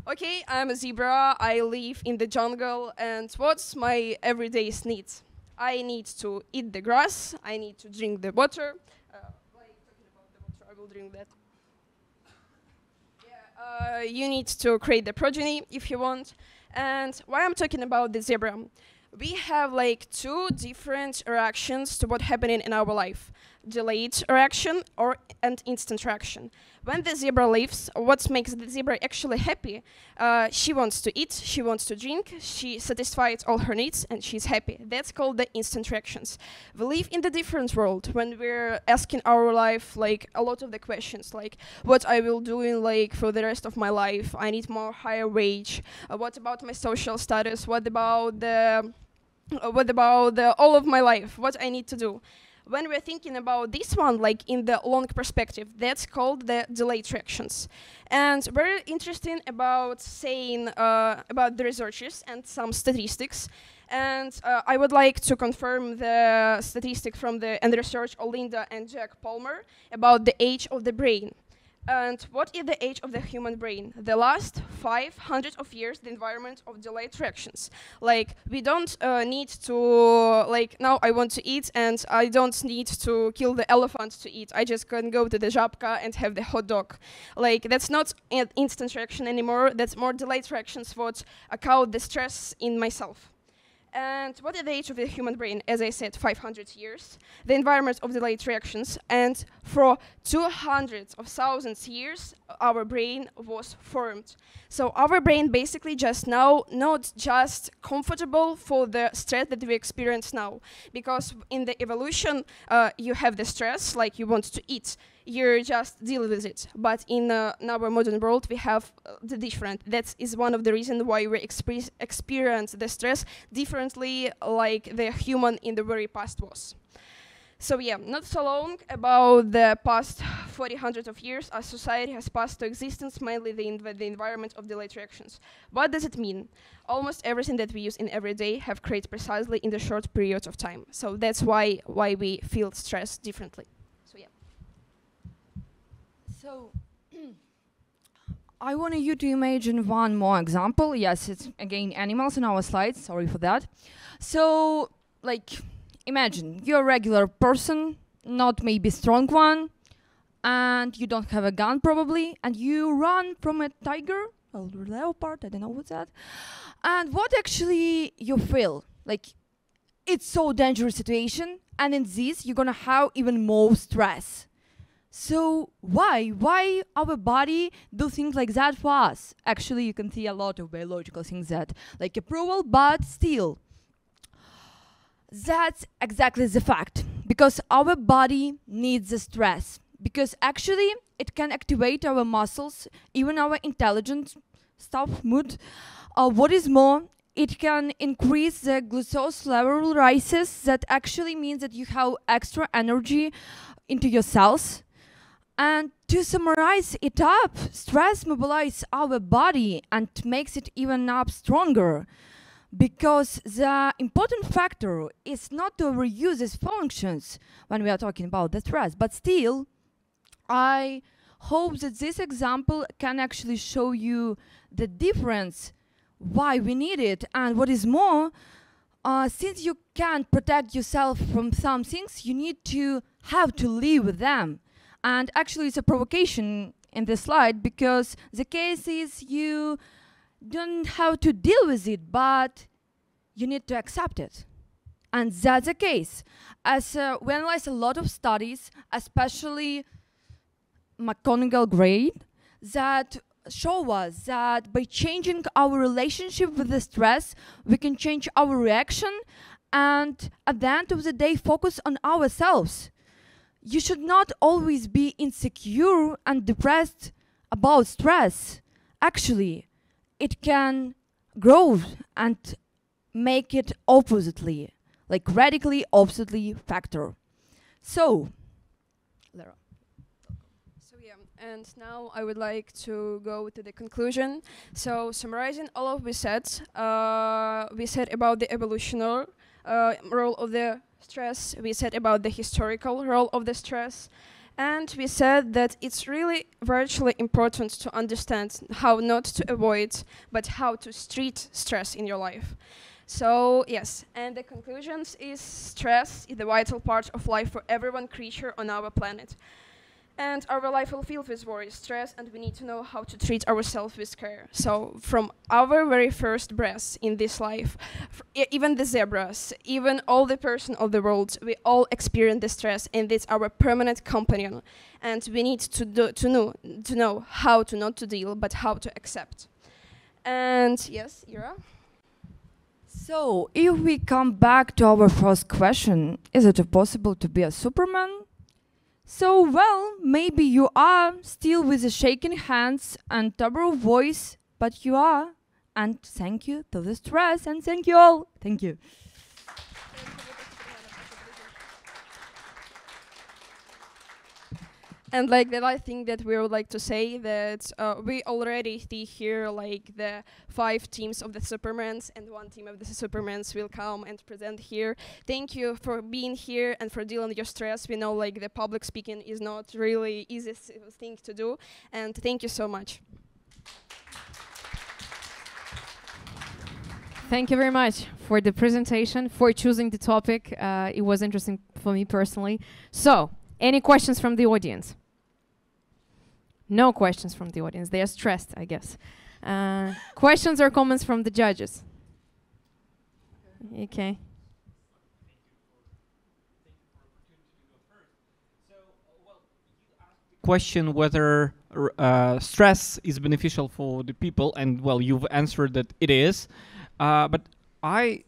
Okay, I'm a zebra, I live in the jungle, and what's my everyday needs? I need to eat the grass, I need to drink the water. Like talking about the water, I will drink that. Yeah, you need to create the progeny if you want. And why I'm talking about the zebra? We have like two different reactions to what's happening in our life. Delayed reaction and instant reaction. When the zebra lives, what makes the zebra actually happy? She wants to eat, she wants to drink, she satisfies all her needs, and she's happy. That's called the instant reactions. We live in the different world when we're asking our life like a lot of the questions, like what I will do in like for the rest of my life. I need more higher wage. What about my social status? What about all of my life? What I need to do? When we're thinking about this one, like in the long perspective, that's called the delayed reactions. And very interesting about saying about the researchers and some statistics. And I would like to confirm the statistic from the research of Linda and Jack Palmer about the age of the brain. And what is the age of the human brain? The last 500 of years, the environment of delayed reactions. Like, we don't need to, like, now I want to eat and I don't need to kill the elephant to eat. I just can go to the Żabka and have the hot dog. Like, that's not an instant reaction anymore. That's more delayed reactions what account the stress in myself. And what is the age of the human brain? As I said, 500 years. The environment of delayed reactions. And for 200,000 years, our brain was formed. So our brain basically just now not just comfortable for the stress that we experience now. Because in the evolution, you have the stress, like you want to eat. You just deal with it. But in our modern world, we have the different. That is one of the reasons why we experience the stress differently like the human in the very past was. So yeah, not so long about the past 400 of years, our society has passed to existence mainly the environment of delayed reactions. What does it mean? Almost everything that we use in every day have created precisely in the short period of time. So that's why we feel stress differently. So yeah. So I wanted you to imagine one more example. Yes, it's again animals in our slides. Sorry for that. So, like, imagine you're a regular person, not maybe strong one, and you don't have a gun probably, and you run from a tiger, a leopard, I don't know what's that. And what actually you feel? Like, it's so dangerous situation, and in this you're gonna have even more stress. So why our body do things like that for us? Actually, you can see a lot of biological things that like approval, but still, that's exactly the fact. Because our body needs the stress. Because actually, it can activate our muscles, even our intelligence stuff, mood. What is more, it can increase the glucose level rises. That actually means that you have extra energy into your cells. And to summarize it up, stress mobilizes our body and makes it even up stronger. Because the important factor is not to overuse its functions when we are talking about the stress. But still, I hope that this example can actually show you the difference, why we need it. And what is more, since you can't protect yourself from some things, you need to have to live with them. And actually, it's a provocation in this slide because the case is you don't have to deal with it, but you need to accept it. And that's the case. As we analyze a lot of studies, especially McGonagall grade, that show us that by changing our relationship with the stress, we can change our reaction and at the end of the day focus on ourselves. You should not always be insecure and depressed about stress. Actually, it can grow and make it oppositely, like radically oppositely factor. So, Lara. So yeah, and now I would like to go to the conclusion. So summarizing all of we said about the evolutionary role of the stress, we said about the historical role of the stress, and we said that it's really virtually important to understand how not to avoid, but how to treat stress in your life. So yes, and the conclusions is stress is the vital part of life for every creature on our planet. And our life will filled with worry, stress, and we need to know how to treat ourselves with care. So from our very first breath in this life, even the zebras, even all the person of the world, we all experience the stress, and it's our permanent companion. And we need to know how to not to deal, but how to accept. And yes, Ira? So, if we come back to our first question, is it possible to be a Superman? So, well, maybe you are still with the shaking hands and terrible voice, but you are. And thank you to the stress, and thank you all. Thank you. And like that, I think that we would like to say that we already see here like the 5 teams of the Supermans, and 1 team of the Supermans will come and present here. Thank you for being here and for dealing with your stress. We know like the public speaking is not really easy thing to do, and thank you so much. Thank you very much for the presentation, for choosing the topic. It was interesting for me personally. So, any questions from the audience? No questions from the audience. They are stressed, I guess. Questions or comments from the judges? Okay. Question whether stress is beneficial for the people, and well, you've answered that it is. But I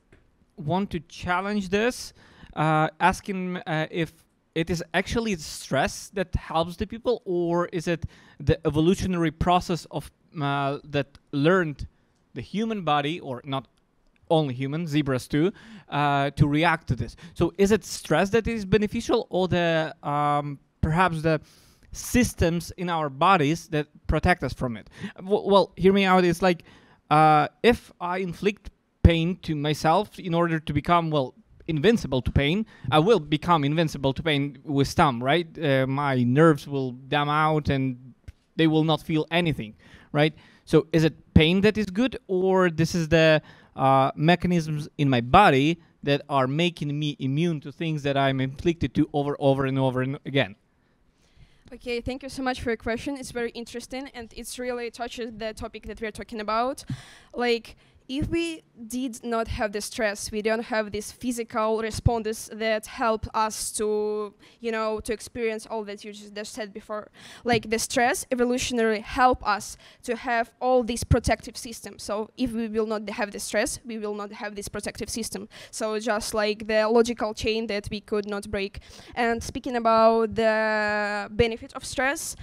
want to challenge this, asking if it is actually stress that helps the people, or is it the evolutionary process of that learned the human body, or not only human, zebras too, to react to this? So is it stress that is beneficial, or the perhaps the systems in our bodies that protect us from it? Well, hear me out. It's like if I inflict pain to myself in order to become, well, invincible to pain, I will become invincible to pain with time, right? My nerves will dumb out and they will not feel anything, right? So is it pain that is good, or this is the mechanisms in my body that are making me immune to things that I'm inflicted to over and over and again? Okay, thank you so much for your question. It's very interesting, and it's really touches the topic that we're talking about. Like, if we did not have the stress, we don't have these physical responses that help us to, you know, to experience all that you just said before. Like the stress evolutionarily help us to have all these protective systems. So if we will not have the stress, we will not have this protective system. So just like the logical chain that we could not break. And speaking about the benefit of stress,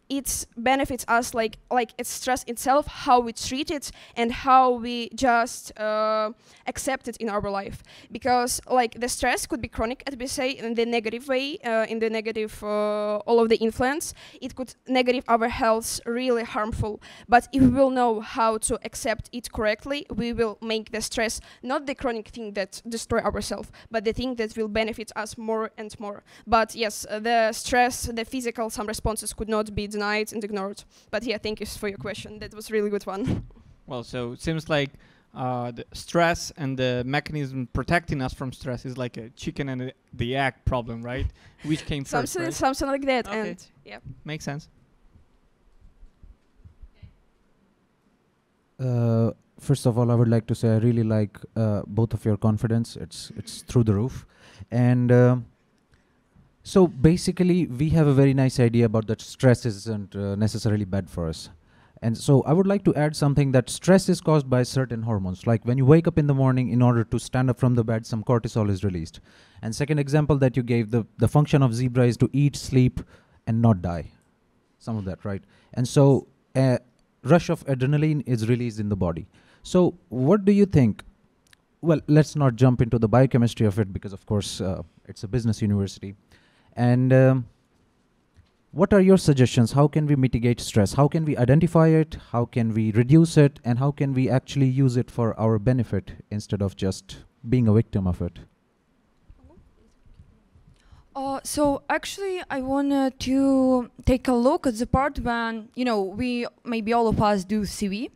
it benefits us like it's stress itself, how we treat it and how we just accept it in our life. Because like the stress could be chronic, as we say, in the negative way, in the negative all of the influence. It could negative our health, really harmful. But if we will know how to accept it correctly, we will make the stress not the chronic thing that destroy ourselves, but the thing that will benefit us more and more. But yes, the stress, the physical, some responses could not be denied and ignored. But yeah, thank you for your question. That was a really good one. Well, so it seems like the stress and the mechanism protecting us from stress is like a chicken and the egg problem, right? Which came first, right? Something like that. Okay. And yeah. Makes sense. First of all, I would like to say I really like both of your confidence. It's through the roof. And so basically, we have a very nice idea about that stress isn't necessarily bad for us. And so I would like to add something that stress is caused by certain hormones. Like when you wake up in the morning, in order to stand up from the bed, some cortisol is released. And second example that you gave, the function of zebra is to eat, sleep, and not die. Some of that, right? And so a rush of adrenaline is released in the body. So what do you think? Well, let's not jump into the biochemistry of it because, of course, it's a business university. And what are your suggestions? How can we mitigate stress? How can we identify it? How can we reduce it? And how can we actually use it for our benefit instead of just being a victim of it? So actually, I wanted to take a look at the part when, we, maybe all of us do CV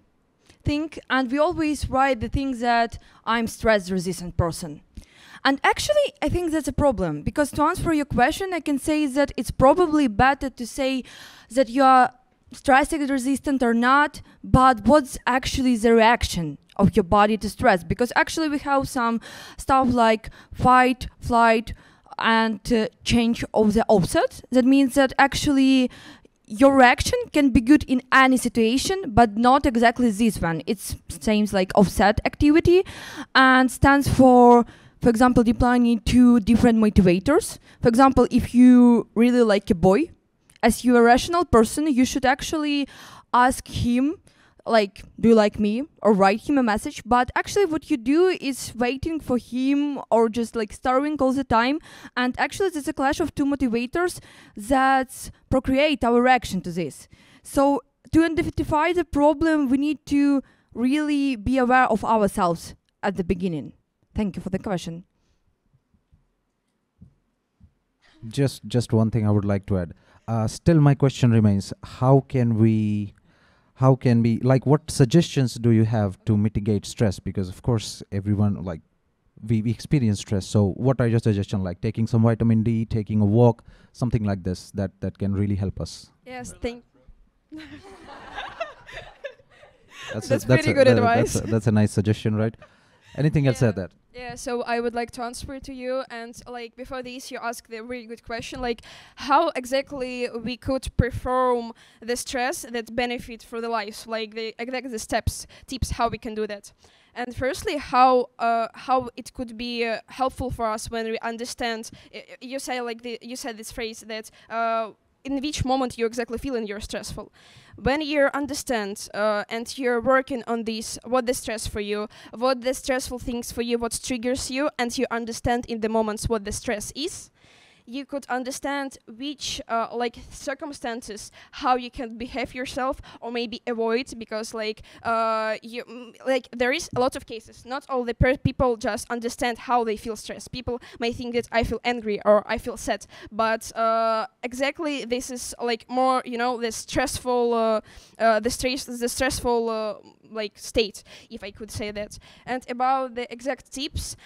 thing, and we always write the things that I'm stress-resistant person. And actually, I think that's a problem, because to answer your question, I can say that it's probably better to say that you are stress-resistant or not, but what's actually the reaction of your body to stress? Because actually we have some stuff like fight, flight, and change of the offset. That means that actually your reaction can be good in any situation, but not exactly this one. It seems like offset activity and stands for example, deploying two different motivators. For example, if you really like a boy, as you're a rational person, you should actually ask him, like, do you like me? Or write him a message. But actually what you do is waiting for him or just like starving all the time. And actually there's a clash of two motivators that procreate our reaction to this. So to identify the problem, we need to really be aware of ourselves at the beginning. Thank you for the question. Just one thing I would like to add. Still my question remains, how can we, like, what suggestions do you have to mitigate stress? Because of course everyone, like, we experience stress. So what are your suggestions, like taking some vitamin D, taking a walk, something like this that can really help us? Yes, That's pretty good advice. That's a nice suggestion, right? Anything else at that? Yeah, so I would like to answer to you, and like before this you asked a really good question, like how exactly we could perform the stress that benefit for the life, like exactly the tips how we can do that. And firstly, how it could be helpful for us when we understand. You say you said this phrase that in which moment you exactly feeling you're stressful. When you understand and you're working on this, what the stress for you, what the stressful things for you, what triggers you, and you understand in the moments what the stress is, you could understand which like circumstances how you can behave yourself or maybe avoid, because like there is a lot of cases. Not all the people just understand how they feel stressed. People may think that I feel angry or I feel sad, but exactly this is like more the stressful like state, if I could say that. And about the exact tips.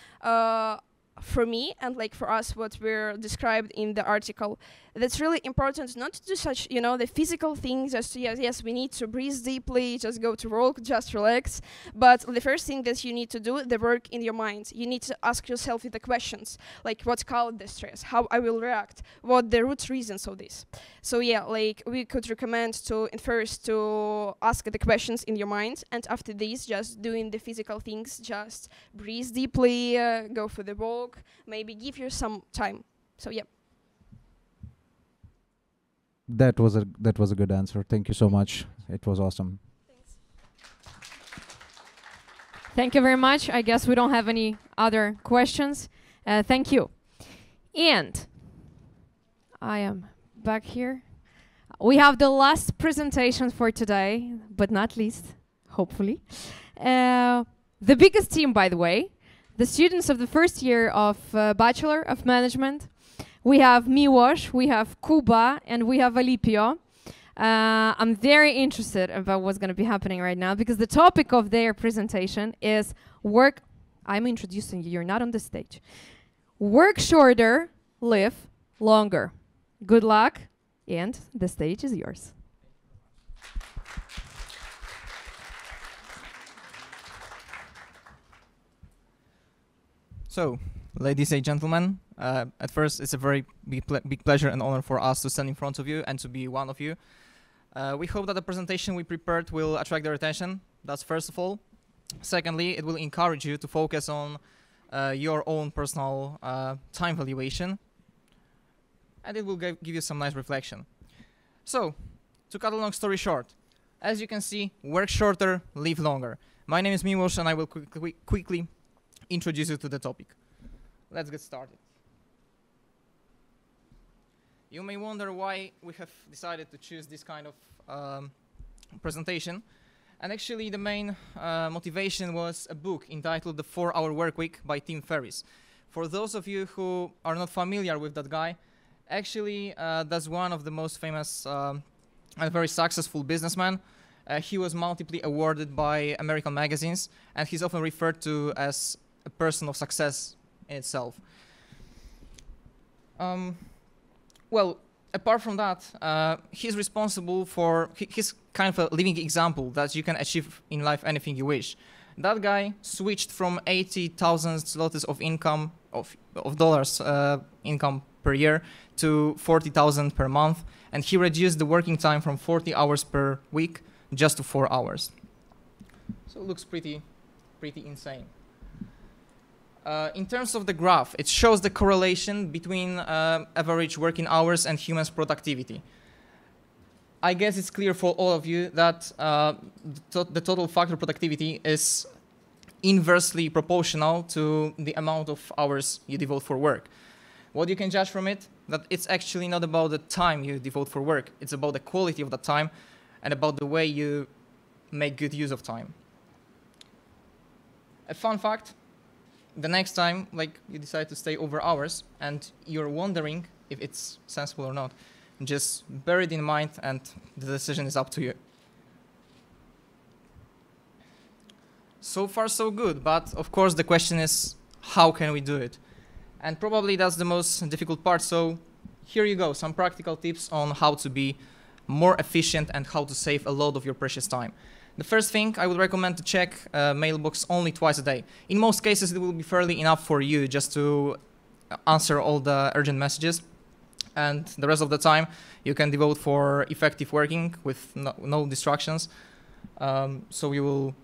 For me and like for us what we're described in the article, that's really important not to do such the physical things, just yes we need to breathe deeply, just go to work, just relax, but the first thing that you need to do, the work in your mind. You need to ask yourself the questions like what caused the stress, how I will react, what the root reasons of this. So yeah, like we could recommend to first to ask the questions in your mind, and after this just doing the physical things, just breathe deeply, go for the walk, maybe give you some time. So yeah. That was a good answer. Thank you so much. It was awesome. Thanks. Thank you very much. I guess we don't have any other questions. Thank you. And I am back here. We have the last presentation for today, but not least, hopefully. The biggest team, by the way, the students of the first year of Bachelor of Management. We have Miłosz, we have Kuba, and we have Alipio. I'm very interested about what's going to be happening right now, because the topic of their presentation is work. I'm introducing you, you're not on the stage. Work shorter, live longer. Good luck, and the stage is yours. So, ladies and gentlemen, at first it's a very big pleasure and honor for us to stand in front of you and to be one of you. We hope that the presentation we prepared will attract their attention. That's first of all. Secondly, it will encourage you to focus on your own personal time valuation, and it will give you some nice reflection. So, to cut a long story short, as you can see, work shorter, live longer. My name is Miłosz, and I will quickly introduce you to the topic. Let's get started. You may wonder why we have decided to choose this kind of presentation. And actually, the main motivation was a book entitled The 4-Hour Workweek by Tim Ferriss. For those of you who are not familiar with that guy, actually, that's one of the most famous and very successful businessmen. He was multiply awarded by American magazines, and he's often referred to as a person of success in itself. Well, apart from that, he's responsible for, he's kind of a living example that you can achieve in life anything you wish. That guy switched from 80,000 zlotys of income, of dollars income per year to 40,000 per month, and he reduced the working time from 40 hours per week just to 4 hours. So it looks pretty insane. In terms of the graph, it shows the correlation between average working hours and humans' productivity. I guess it's clear for all of you that the total factor productivity is inversely proportional to the amount of hours you devote for work. What you can judge from it, that it's actually not about the time you devote for work, it's about the quality of the time and about the way you make good use of time. A fun fact, the next time you decide to stay over hours and you're wondering if it's sensible or not, just bear it in mind and the decision is up to you. So far so good, but of course the question is, how can we do it? And probably that's the most difficult part, so here you go, some practical tips on how to be more efficient and how to save a lot of your precious time. The first thing, I would recommend to check mailbox only twice a day. In most cases, it will be fairly enough for you just to answer all the urgent messages. And the rest of the time, you can devote for effective working with no distractions. So you will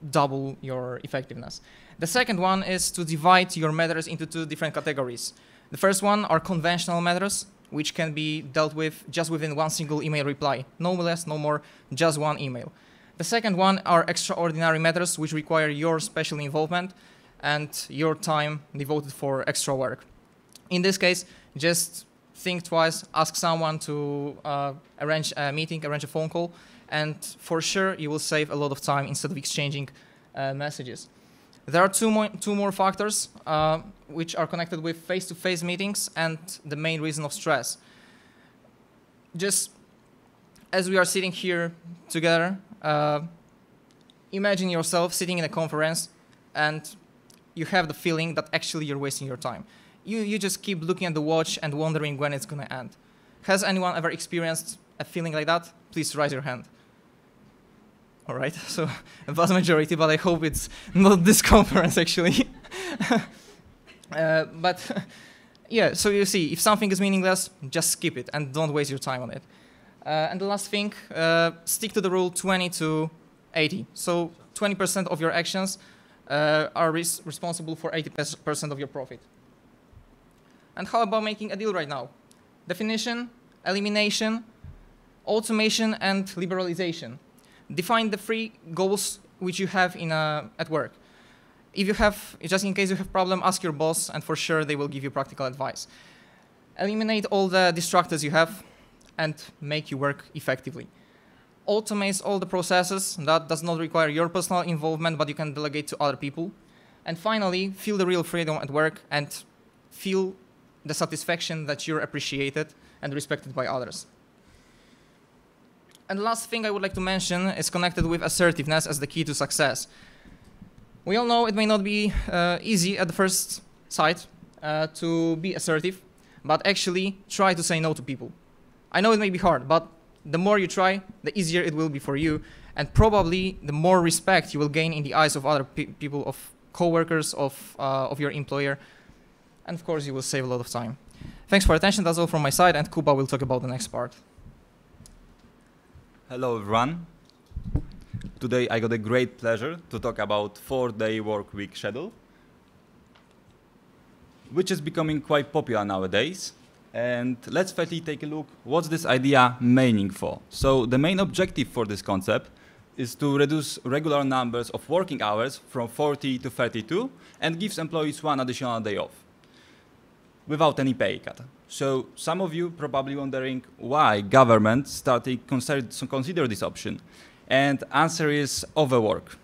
double your effectiveness. The second one is to divide your matters into two different categories. The first one are conventional matters, which can be dealt with just within one single email reply. No less, no more, just one email. The second one are extraordinary matters, which require your special involvement and your time devoted for extra work. In this case, just think twice, ask someone to arrange a meeting, arrange a phone call, and for sure you will save a lot of time instead of exchanging messages. There are two more factors which are connected with face-to-face meetings and the main reason of stress. Just as we are sitting here together, imagine yourself sitting in a conference and you have the feeling that actually you're wasting your time. You just keep looking at the watch and wondering when it's going to end. Has anyone ever experienced a feeling like that? Please raise your hand. All right, so a vast majority, but I hope it's not this conference actually. But yeah, so you see, if something is meaningless, just skip it and don't waste your time on it. And the last thing, stick to the rule 20 to 80. So 20% of your actions are responsible for 80% of your profit. And how about making a deal right now? Definition, elimination, automation, and liberalization. Define the 3 goals which you have at work. If you have, just in case you have a problem, ask your boss, and for sure they will give you practical advice. Eliminate all the distractors you have and make you work effectively. Automate all the processes that does not require your personal involvement, but you can delegate to other people. And finally, feel the real freedom at work and feel the satisfaction that you're appreciated and respected by others. And the last thing I would like to mention is connected with assertiveness as the key to success. We all know it may not be easy at the first sight to be assertive, but actually try to say no to people. I know it may be hard, but the more you try, the easier it will be for you, and probably the more respect you will gain in the eyes of other people of co-workers of your employer, and of course you will save a lot of time. Thanks for attention. That's all from my side, and Kuba will talk about the next part. Hello everyone. Today I got a great pleasure to talk about 4-day work week schedule, which is becoming quite popular nowadays. And let's firstly take a look what's this idea meaning for. So the main objective for this concept is to reduce regular numbers of working hours from 40 to 32 and gives employees one additional day off without any pay cut. So some of you probably wondering why government started to consider this option. And answer is overwork.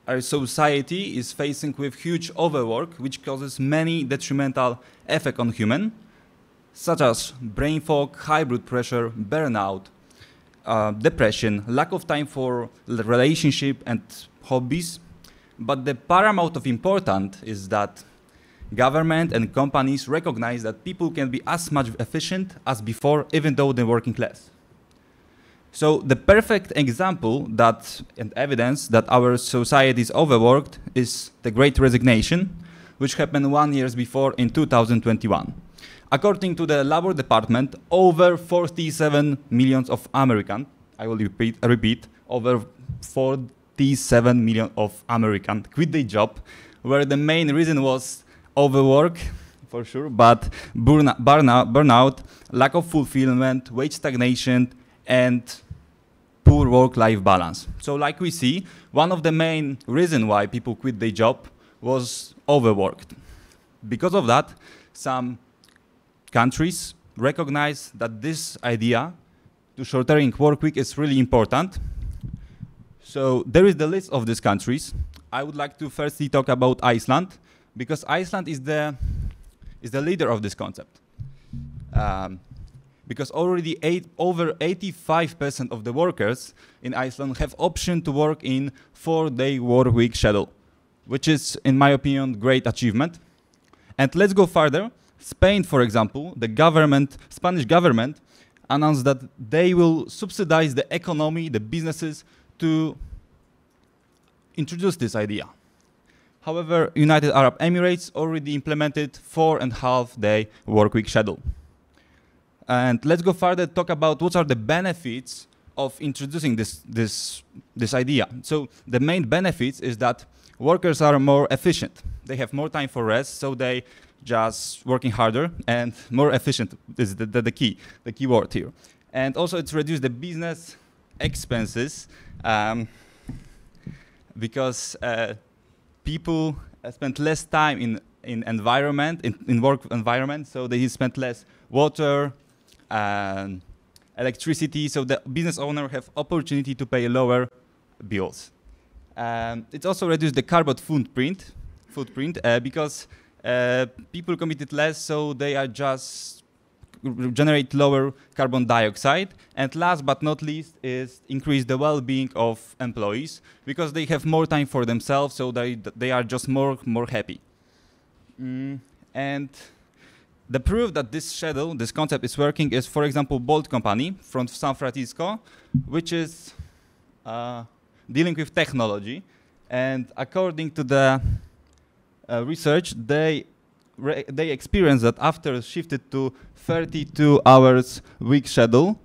Our society is facing with huge overwork, which causes many detrimental effects on human, such as brain fog, high blood pressure, burnout, depression, lack of time for relationship and hobbies. But the paramount of importance is that government and companies recognize that people can be as much efficient as before, even though they're working less. So the perfect example and evidence that our society is overworked is the Great Resignation, which happened 1 year before in 2021. According to the Labor Department, over 47 million of Americans, I will repeat, over 47 million of Americans quit their job, where the main reason was overwork, for sure, but burnout, lack of fulfillment, wage stagnation, and poor work-life balance. So like we see, one of the main reasons why people quit their job was overworked. Because of that, some countries recognize that this idea to shortening work week is really important. So there is the list of these countries. I would like to firstly talk about Iceland, because Iceland is the leader of this concept. Because already over 85% of the workers in Iceland have option to work in 4-day work week schedule, which is, in my opinion, great achievement. And let's go further. Spain, for example, Spanish government announced that they will subsidize the economy, the businesses, to introduce this idea. However, United Arab Emirates already implemented 4.5-day work week schedule. And let's go further, talk about what are the benefits of introducing this idea. So the main benefits is that workers are more efficient. They have more time for rest, so they just working harder and more efficient is the key word here. And also it's reduced the business expenses because people spend less time in work environment, so they spend less water, electricity, so the business owner have opportunity to pay lower bills. It also reduced the carbon footprint because people committed less, so they are just generate lower carbon dioxide. And last but not least is increase the well-being of employees because they have more time for themselves, so they are just more happy. And the proof that this concept is working is, for example, Bolt company from San Francisco, which is dealing with technology. And according to the research, they experienced that after shifted to 32 hours week schedule,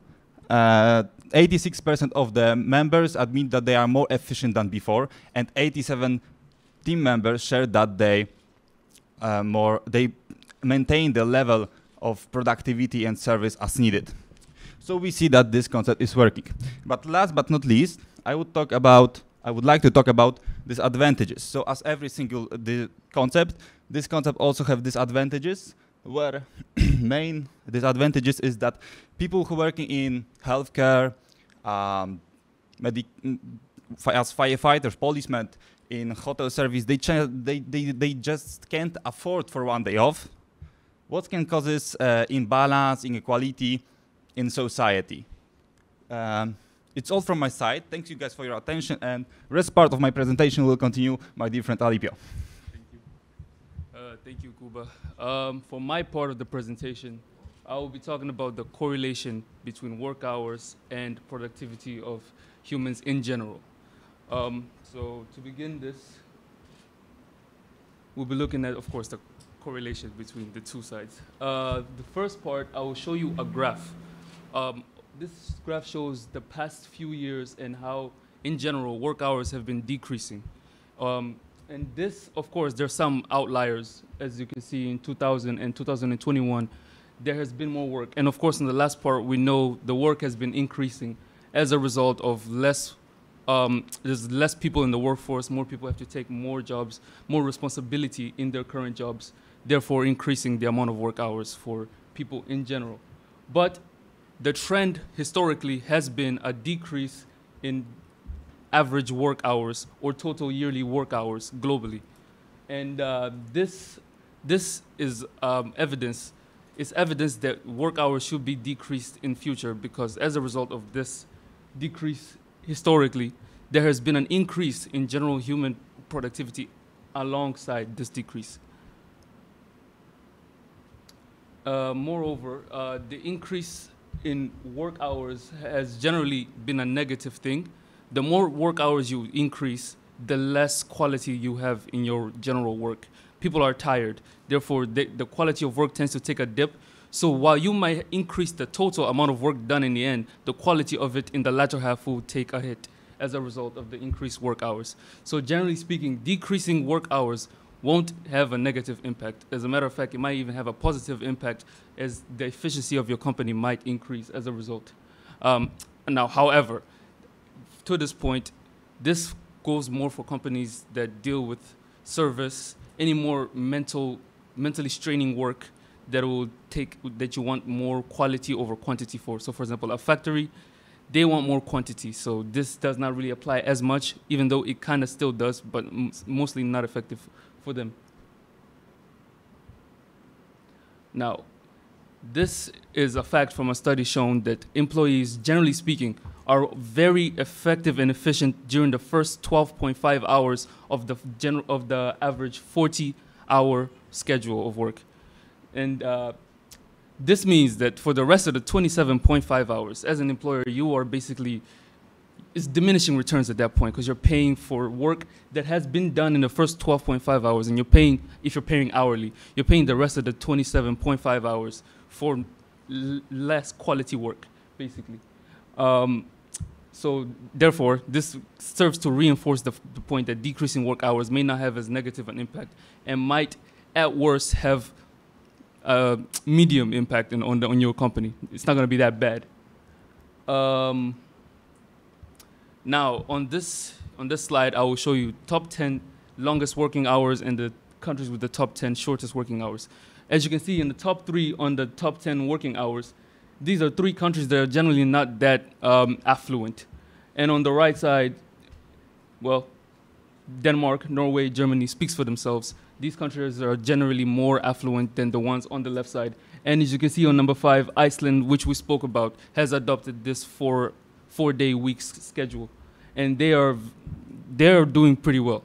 86% of the members admit that they are more efficient than before, and 87 team members shared that they maintain the level of productivity and service as needed. So we see that this concept is working. But last but not least, I would like to talk about disadvantages. So as every single concept, this concept also have disadvantages, where main disadvantages is that people who working in healthcare, as firefighters, policemen, in hotel service, they just can't afford for 1 day off. What can cause imbalance, inequality in society? It's all from my side. Thank you guys for your attention, and rest part of my presentation will continue my dear friend Alipio. Thank you, Kuba. For my part of the presentation, I will be talking about the correlation between work hours and productivity of humans in general. So to begin this, we'll be looking at, of course, the correlation between the two sides. The first part, I will show you a graph. This graph shows the past few years and how, in general, work hours have been decreasing. And this, of course, there's some outliers. As you can see, in 2000 and 2021, there has been more work. And of course, in the last part, we know the work has been increasing as a result of there's less people in the workforce, more people have to take more jobs, more responsibility in their current jobs, therefore increasing the amount of work hours for people in general. But the trend historically has been a decrease in average work hours or total yearly work hours globally. And this is evidence. It's evidence that work hours should be decreased in future, because as a result of this decrease historically, there has been an increase in general human productivity alongside this decrease. Moreover, the increase in work hours has generally been a negative thing. The more work hours you increase, the less quality you have in your general work. People are tired. Therefore, the quality of work tends to take a dip. So while you might increase the total amount of work done in the end, the quality of it in the latter half will take a hit as a result of the increased work hours. So generally speaking, decreasing work hours won't have a negative impact. As a matter of fact, it might even have a positive impact, as the efficiency of your company might increase as a result. Now, however, to this point, this goes more for companies that deal with service, any more mentally straining work that you want more quality over quantity for. So for example, a factory, they want more quantity. So this does not really apply as much, even though it kind of still does, but mostly not effective for them. Now, this is a fact from a study shown that employees, generally speaking, are very effective and efficient during the first 12.5 hours of the average 40-hour schedule of work. And this means that for the rest of the 27.5 hours, as an employer, you are basically, it's diminishing returns at that point, because you're paying for work that has been done in the first 12.5 hours, and you're paying, if you're paying hourly, you're paying the rest of the 27.5 hours for less quality work, basically. So therefore, this serves to reinforce the point that decreasing work hours may not have as negative an impact, and might, at worst, have a medium impact on your company. It's not going to be that bad. Now, on this slide, I will show you top 10 longest working hours and the countries with the top 10 shortest working hours. As you can see, in the top 3 on the top 10 working hours, these are 3 countries that are generally not that affluent. And on the right side, well, Denmark, Norway, Germany speaks for themselves. These countries are generally more affluent than the ones on the left side. And as you can see on number 5, Iceland, which we spoke about, has adopted this four-day week schedule. And they are doing pretty well.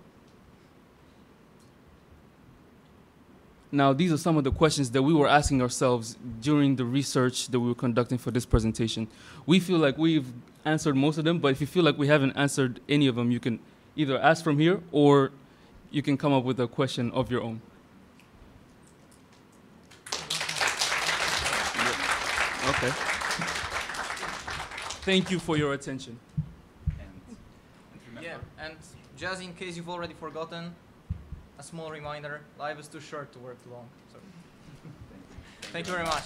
Now, these are some of the questions that we were asking ourselves during the research that we were conducting for this presentation. We feel like we've answered most of them, but if you feel like we haven't answered any of them, you can either ask from here or you can come up with a question of your own. Okay. Thank you for your attention. Yeah, and just in case you've already forgotten, a small reminder, life is too short to work too long. So thank you very much.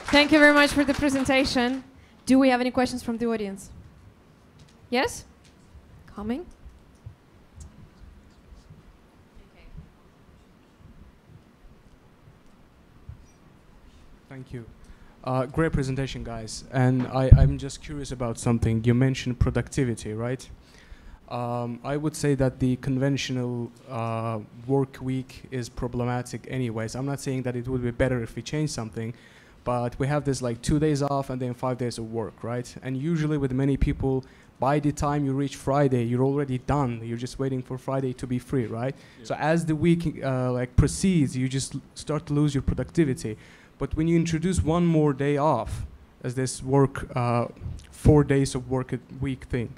Thank you very much for the presentation. Do we have any questions from the audience? Yes? Coming? Thank you. Great presentation, guys. And I'm just curious about something. You mentioned productivity, right? I would say that the conventional work week is problematic anyways. I'm not saying that it would be better if we change something, but we have this like 2 days off and then 5 days of work, right? And usually with many people, by the time you reach Friday, you're already done. You're just waiting for Friday to be free, right? Yeah. So as the week like proceeds, you just start to lose your productivity. But when you introduce one more day off as this work, 4 days of work a week thing,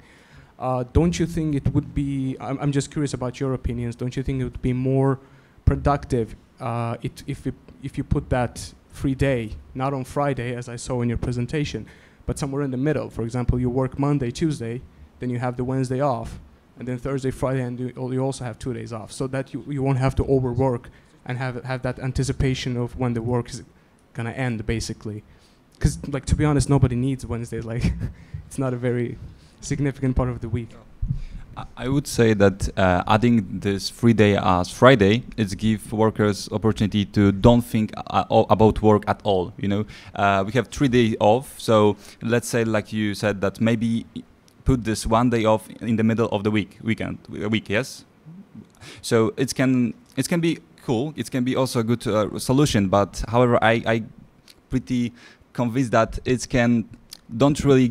Don't you think it would be, I'm just curious about your opinions, don't you think it would be more productive if you put that free day, not on Friday, as I saw in your presentation, but somewhere in the middle? For example, you work Monday, Tuesday, then you have the Wednesday off, and then Thursday, Friday, and you also have 2 days off, so that you won't have to overwork and have that anticipation of when the work is gonna end, basically. Because, like, to be honest, nobody needs Wednesdays. Like, it's not a very significant part of the week. I would say that adding this free day as Friday, it's give workers opportunity to don't think about work at all. You know, we have 3 days off, so let's say, like you said, that maybe put this 1 day off in the middle of the week, yes. So it can be cool. It can be also a good solution. But however, I pretty convinced that it can don't really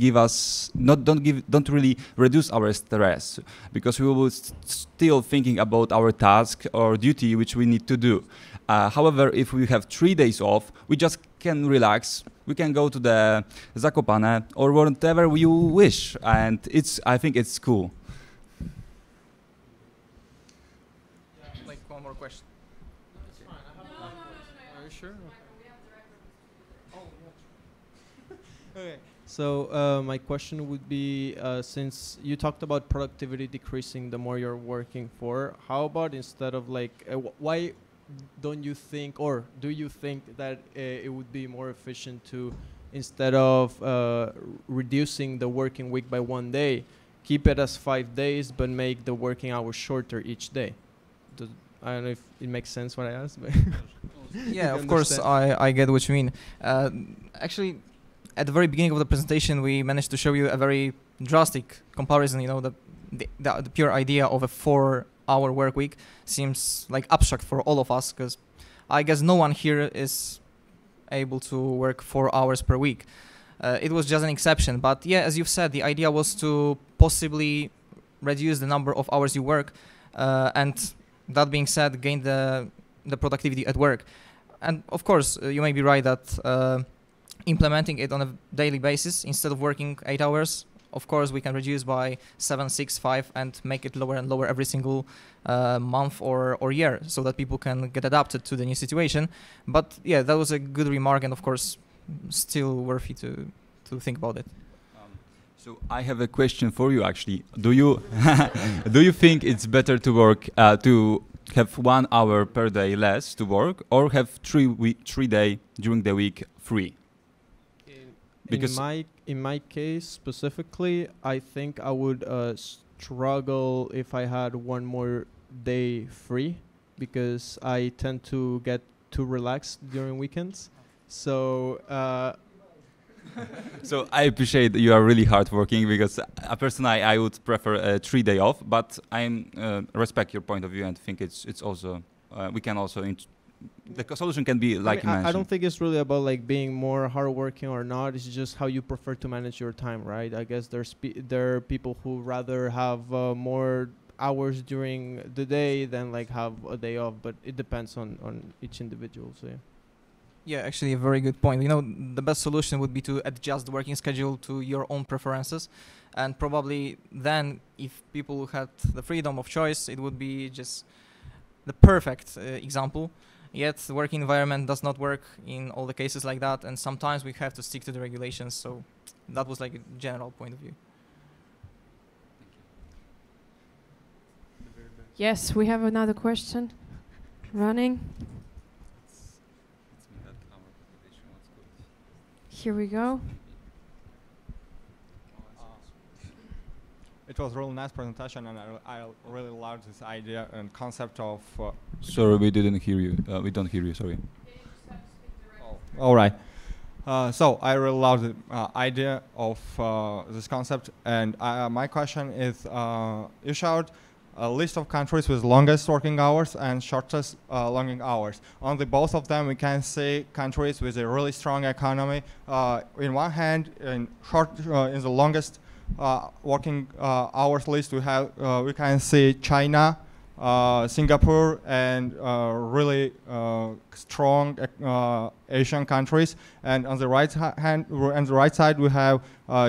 reduce our stress, because we will still thinking about our task or duty which we need to do. However, if we have 3 days off, we just can relax. We can go to the Zakopane or whatever you wish, and I think it's cool. Like one more question. Are you sure? Okay. So my question would be, since you talked about productivity decreasing the more you're working for, how about instead of like, why don't you think, or do you think that it would be more efficient to, instead of reducing the working week by 1 day, keep it as 5 days, but make the working hours shorter each day? I don't know if it makes sense what I asked, but yeah, of course, I get what you mean. Actually, at the very beginning of the presentation, we managed to show you a very drastic comparison. You know, the pure idea of a 4-hour work week seems like abstract for all of us, because I guess no one here is able to work 4 hours per week. It was just an exception. But yeah, as you've said, the idea was to possibly reduce the number of hours you work, and that being said, gain the productivity at work. And of course, you may be right that implementing it on a daily basis, instead of working 8 hours, of course we can reduce by 7, 6, 5 and make it lower and lower every single month or year, so that people can get adapted to the new situation. But yeah, that was a good remark, and of course still worthy to think about it. So I have a question for you, actually. Do you do you think it's better to work to have 1 hour per day less to work, or have 3 days during the week free? Because in my case specifically, I think I would struggle if I had 1 more day free, because I tend to get too relaxed during weekends. So so I appreciate that you are really hardworking, because personally I would prefer a 3 day off, but I respect your point of view and think it's also we can also the solution can be like you mentioned. I don't think it's really about like being more hardworking or not. It's just how you prefer to manage your time, right? I guess there are people who rather have more hours during the day than like have a day off, but it depends on each individual. So yeah. Yeah, actually a very good point. You know, the best solution would be to adjust the working schedule to your own preferences, and probably then if people had the freedom of choice, it would be just the perfect example. Yet the working environment does not work in all the cases like that, and sometimes we have to stick to the regulations. So that was like a general point of view. Yes, we have another question running. Here we go. It was a really nice presentation, and I really loved this idea and concept of... Sorry, we didn't hear you. We don't hear you, sorry. All right. So I really love the idea of this concept, and my question is, you showed a list of countries with longest working hours and shortest working hours. On the both of them, we can see countries with a really strong economy. In one hand, in the longest working hours list, we can see China, Singapore, and really strong Asian countries. And on the on the right side, we have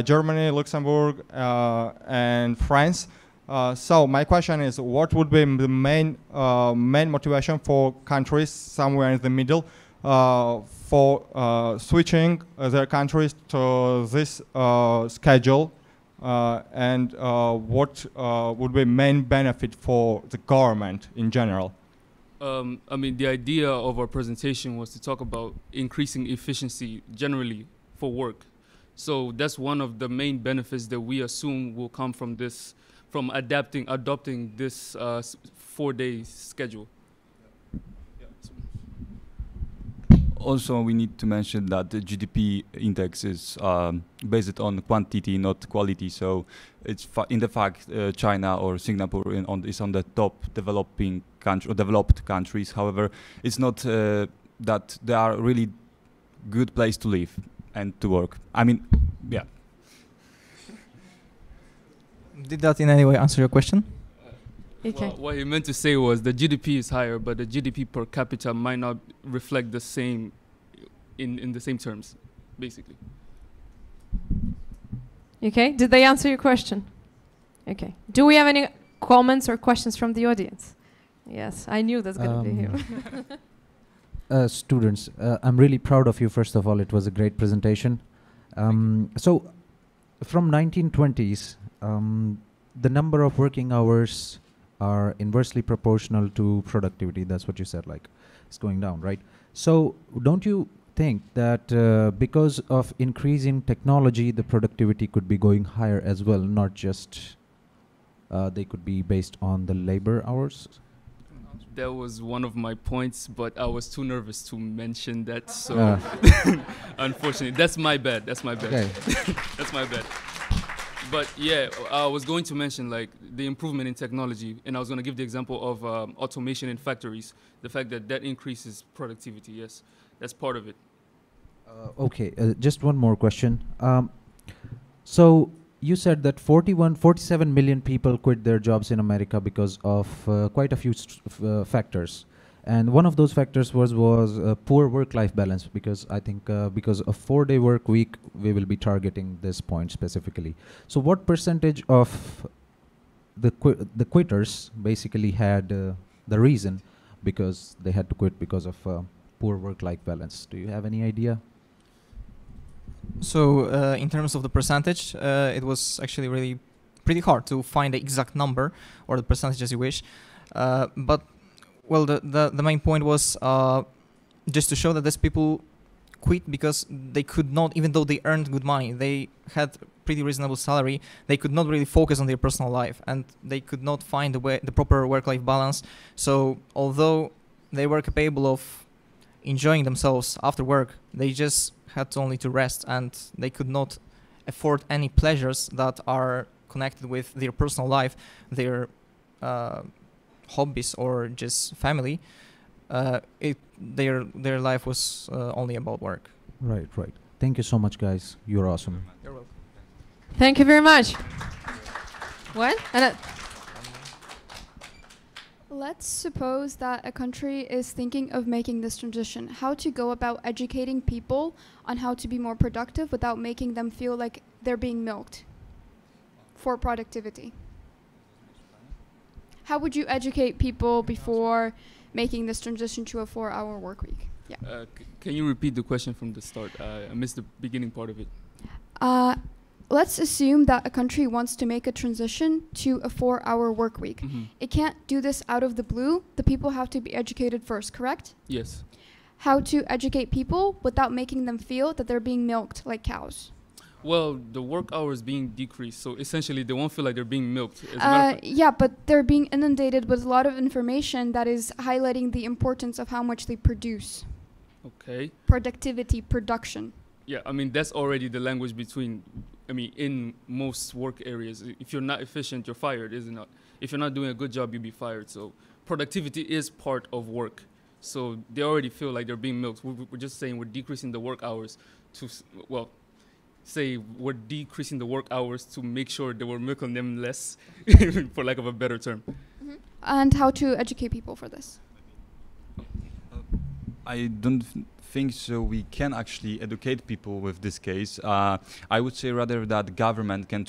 Germany, Luxembourg, and France. So my question is, what would be the main motivation for countries somewhere in the middle for switching their countries to this schedule? And what would be main benefit for the government in general? I mean, the idea of our presentation was to talk about increasing efficiency generally for work. So that's one of the main benefits that we assume will come from this, from adopting this 4-day schedule. Also, we need to mention that the GDP index is based on quantity, not quality. So it's in the fact China or Singapore is on the top developing country or developed countries. However, it's not that they are really good place to live and to work. I mean, yeah. Did that in any way answer your question? Okay. Well, what he meant to say was the GDP is higher, but the GDP per capita might not reflect the same in the same terms, basically. Okay, did they answer your question? Okay. Do we have any comments or questions from the audience? Yes, I knew that's going to be him. Students, I'm really proud of you. First of all, it was a great presentation. So, from 1920s, the number of working hours are inversely proportional to productivity. That's what you said, like it's going down, right? So don't you think that because of increasing technology, the productivity could be going higher as well, not just they could be based on the labor hours? That was one of my points, but I was too nervous to mention that, so unfortunately, that's my bad. That's my bad. Okay. That's my bad. But yeah, I was going to mention like the improvement in technology, and I was going to give the example of automation in factories. The fact that increases productivity. Yes, that's part of it. Okay, just one more question. So you said that 47 million people quit their jobs in America because of quite a few factors. And one of those factors was poor work-life balance, because I think because of 4-day work week, we will be targeting this point specifically. So what percentage of the quitters basically had the reason because they had to quit because of poor work-life balance? Do you have any idea? So in terms of the percentage, it was actually really pretty hard to find the exact number or the percentage as you wish. But well, the main point was just to show that these people quit because they could not, even though they earned good money, they had pretty reasonable salary, they could not really focus on their personal life, and they could not find the proper work-life balance. So although they were capable of enjoying themselves after work, they just had only to rest, and they could not afford any pleasures that are connected with their personal life, their hobbies or just family. Their life was only about work. Right. Thank you so much, guys. You're awesome. You're welcome. Thank you very much. What? Let's suppose that a country is thinking of making this transition. How to go about educating people on how to be more productive without making them feel like they're being milked for productivity? How would you educate people before making this transition to a 4-hour work week? Yeah. Can you repeat the question from the start? I missed the beginning part of it. Let's assume that a country wants to make a transition to a 4-hour work week. Mm-hmm. It can't do this out of the blue. The people have to be educated first, correct? Yes. How to educate people without making them feel that they're being milked like cows? Well, the work hours being decreased, so essentially they won't feel like they're being milked. Yeah, but they're being inundated with a lot of information that is highlighting the importance of how much they produce. Okay. Productivity, production. Yeah, I mean, that's already the language between, in most work areas. If you're not efficient, you're fired, is it not? If you're not doing a good job, you'll be fired. So productivity is part of work. So they already feel like they're being milked. We're just saying we're decreasing the work hours to, say we're decreasing the work hours to make sure that we're milking them less, for lack of a better term. Mm-hmm. and how to educate people for this. I don't think so. We can actually educate people with this case. I would say rather that government can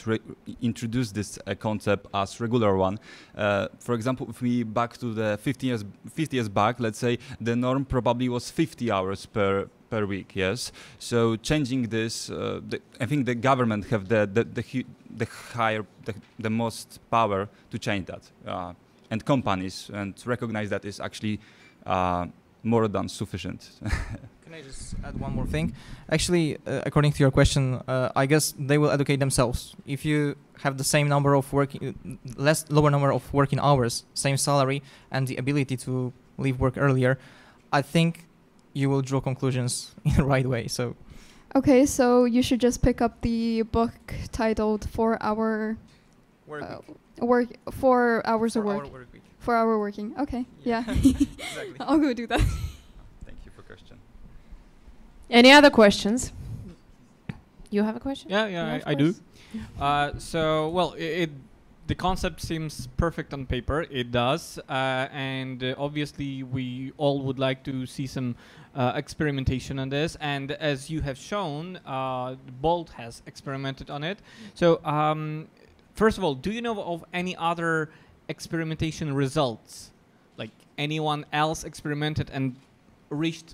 introduce this concept as regular one. For example, if we back to the 50 years back, let's say the norm probably was 50 hours per week. Yes. So changing this, I think the government have the most power to change that, and companies, and recognize that is actually more than sufficient. Can I just add one more thing? Actually, according to your question, I guess they will educate themselves. If you have the same number of lower number of working hours, same salary, and the ability to leave work earlier, I think you will draw conclusions in the right way. So, okay, so you should just pick up the book titled 4 Hour Work 4 Hours of Work. 4 hour working. Okay. Yeah. Exactly. I'll go do that. Thank you for question. Any other questions? You have a question? Yeah, I do. So, well, the concept seems perfect on paper. It does, and obviously we all would like to see some experimentation on this. And as you have shown, Bolt has experimented on it. So, first of all, do you know of any other experimentation results, like anyone else experimented and reached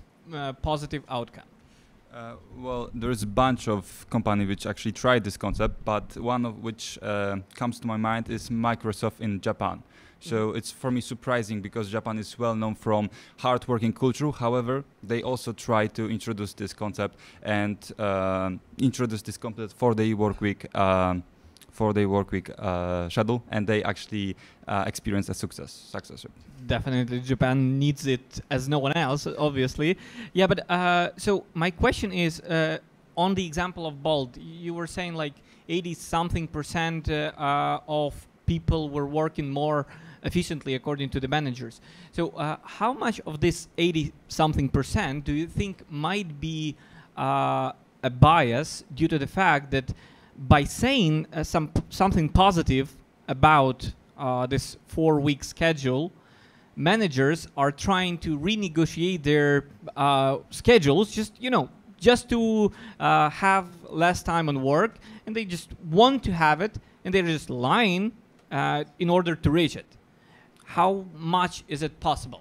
positive outcome? Well, there's a bunch of companies which actually tried this concept, but one of which comes to my mind is Microsoft in Japan. So it's for me surprising because Japan is well known from hard working culture. However, they also try to introduce this concept and introduce this concept for the work week. Schedule, and they actually experience a success. Definitely, Japan needs it as no one else, obviously. Yeah, but so my question is, on the example of Bolt, you were saying like 80-something% of people were working more efficiently according to the managers. So how much of this 80-something% do you think might be a bias due to the fact that by saying something positive about this 4-week schedule, managers are trying to renegotiate their schedules just to have less time on work, and they just want to have it, and they're just lying in order to reach it. How much is it possible?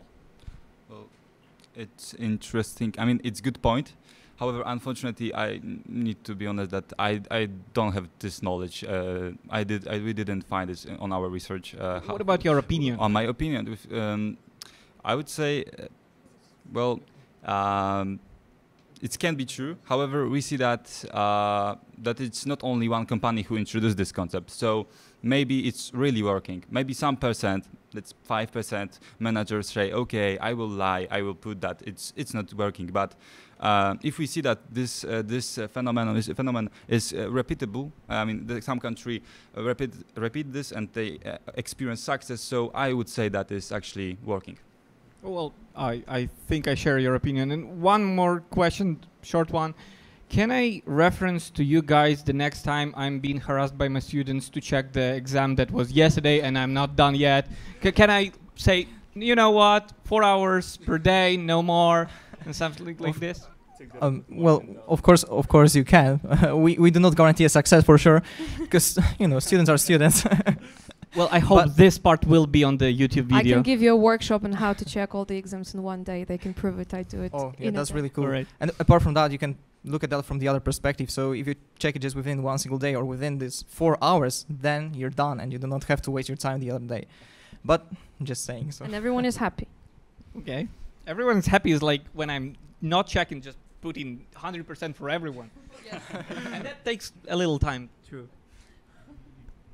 Well, it's interesting. I mean, it's a good point. However, unfortunately, I need to be honest that I don't have this knowledge. We didn't find this on our research. What about your opinion? On my opinion, I would say, it can be true. However, we see that that it's not only one company who introduced this concept. So maybe it's really working. Maybe some percent, that's 5% managers say, okay, I will lie, I will put that. It's not working, but. If we see that this phenomenon is repeatable, I mean, some country repeat this and they experience success. So I would say that is actually working. Well, I think I share your opinion. And one more question, short one. Can I reference to you guys the next time I'm being harassed by my students to check the exam that was yesterday and I'm not done yet? Can I say, you know what, 4 hours per day, no more, and something like this? Well, of course you can. We do not guarantee a success for sure, because students are students. Well, I hope this part will be on the YouTube video. I can give you a workshop on how to check all the exams in one day. They can prove it. I do it. Oh, yeah, that's really cool. Right. And apart from that, you can look at that from the other perspective. So if you check it just within one single day or within this 4 hours, then you're done and you do not have to waste your time the other day. But I'm just saying. So. And everyone is happy. Okay. Everyone is happy is like when I'm not checking, just putting 100% for everyone. Yes. And that takes a little time. True.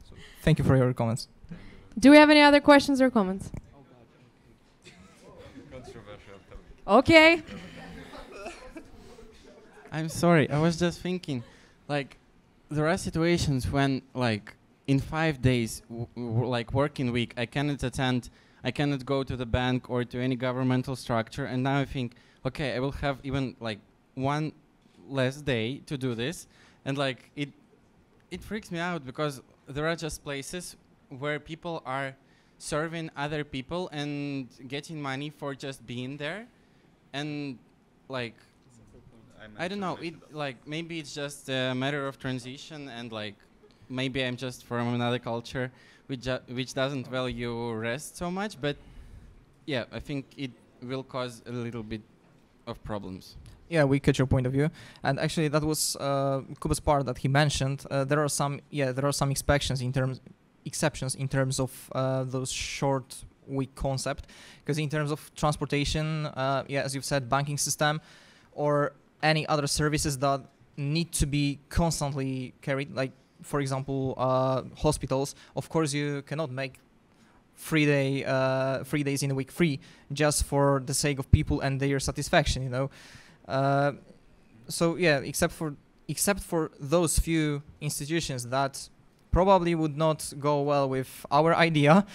So thank you for your comments. Do we have any other questions or comments? Controversial topic. Okay. I'm sorry, I was just thinking, like, there are situations when, like, in 5 days, like working week, I cannot go to the bank or to any governmental structure, and now I think, okay, I will have even like one less day to do this, and like it freaks me out because there are just places where people are serving other people and getting money for just being there, and like I don't know, it like maybe it's just a matter of transition, and like maybe I'm just from another culture which doesn't value rest so much, but yeah, I think it will cause a little bit of problems. Yeah, we get your point of view, and actually that was Kuba's part that he mentioned. There are some exceptions in terms of those short week concept, because in terms of transportation, yeah, as you've said, banking system, or any other services that need to be constantly carried, like for example hospitals. Of course, you cannot make 3 days in a week free just for the sake of people and their satisfaction, you know. So yeah, except for those few institutions that probably would not go well with our idea,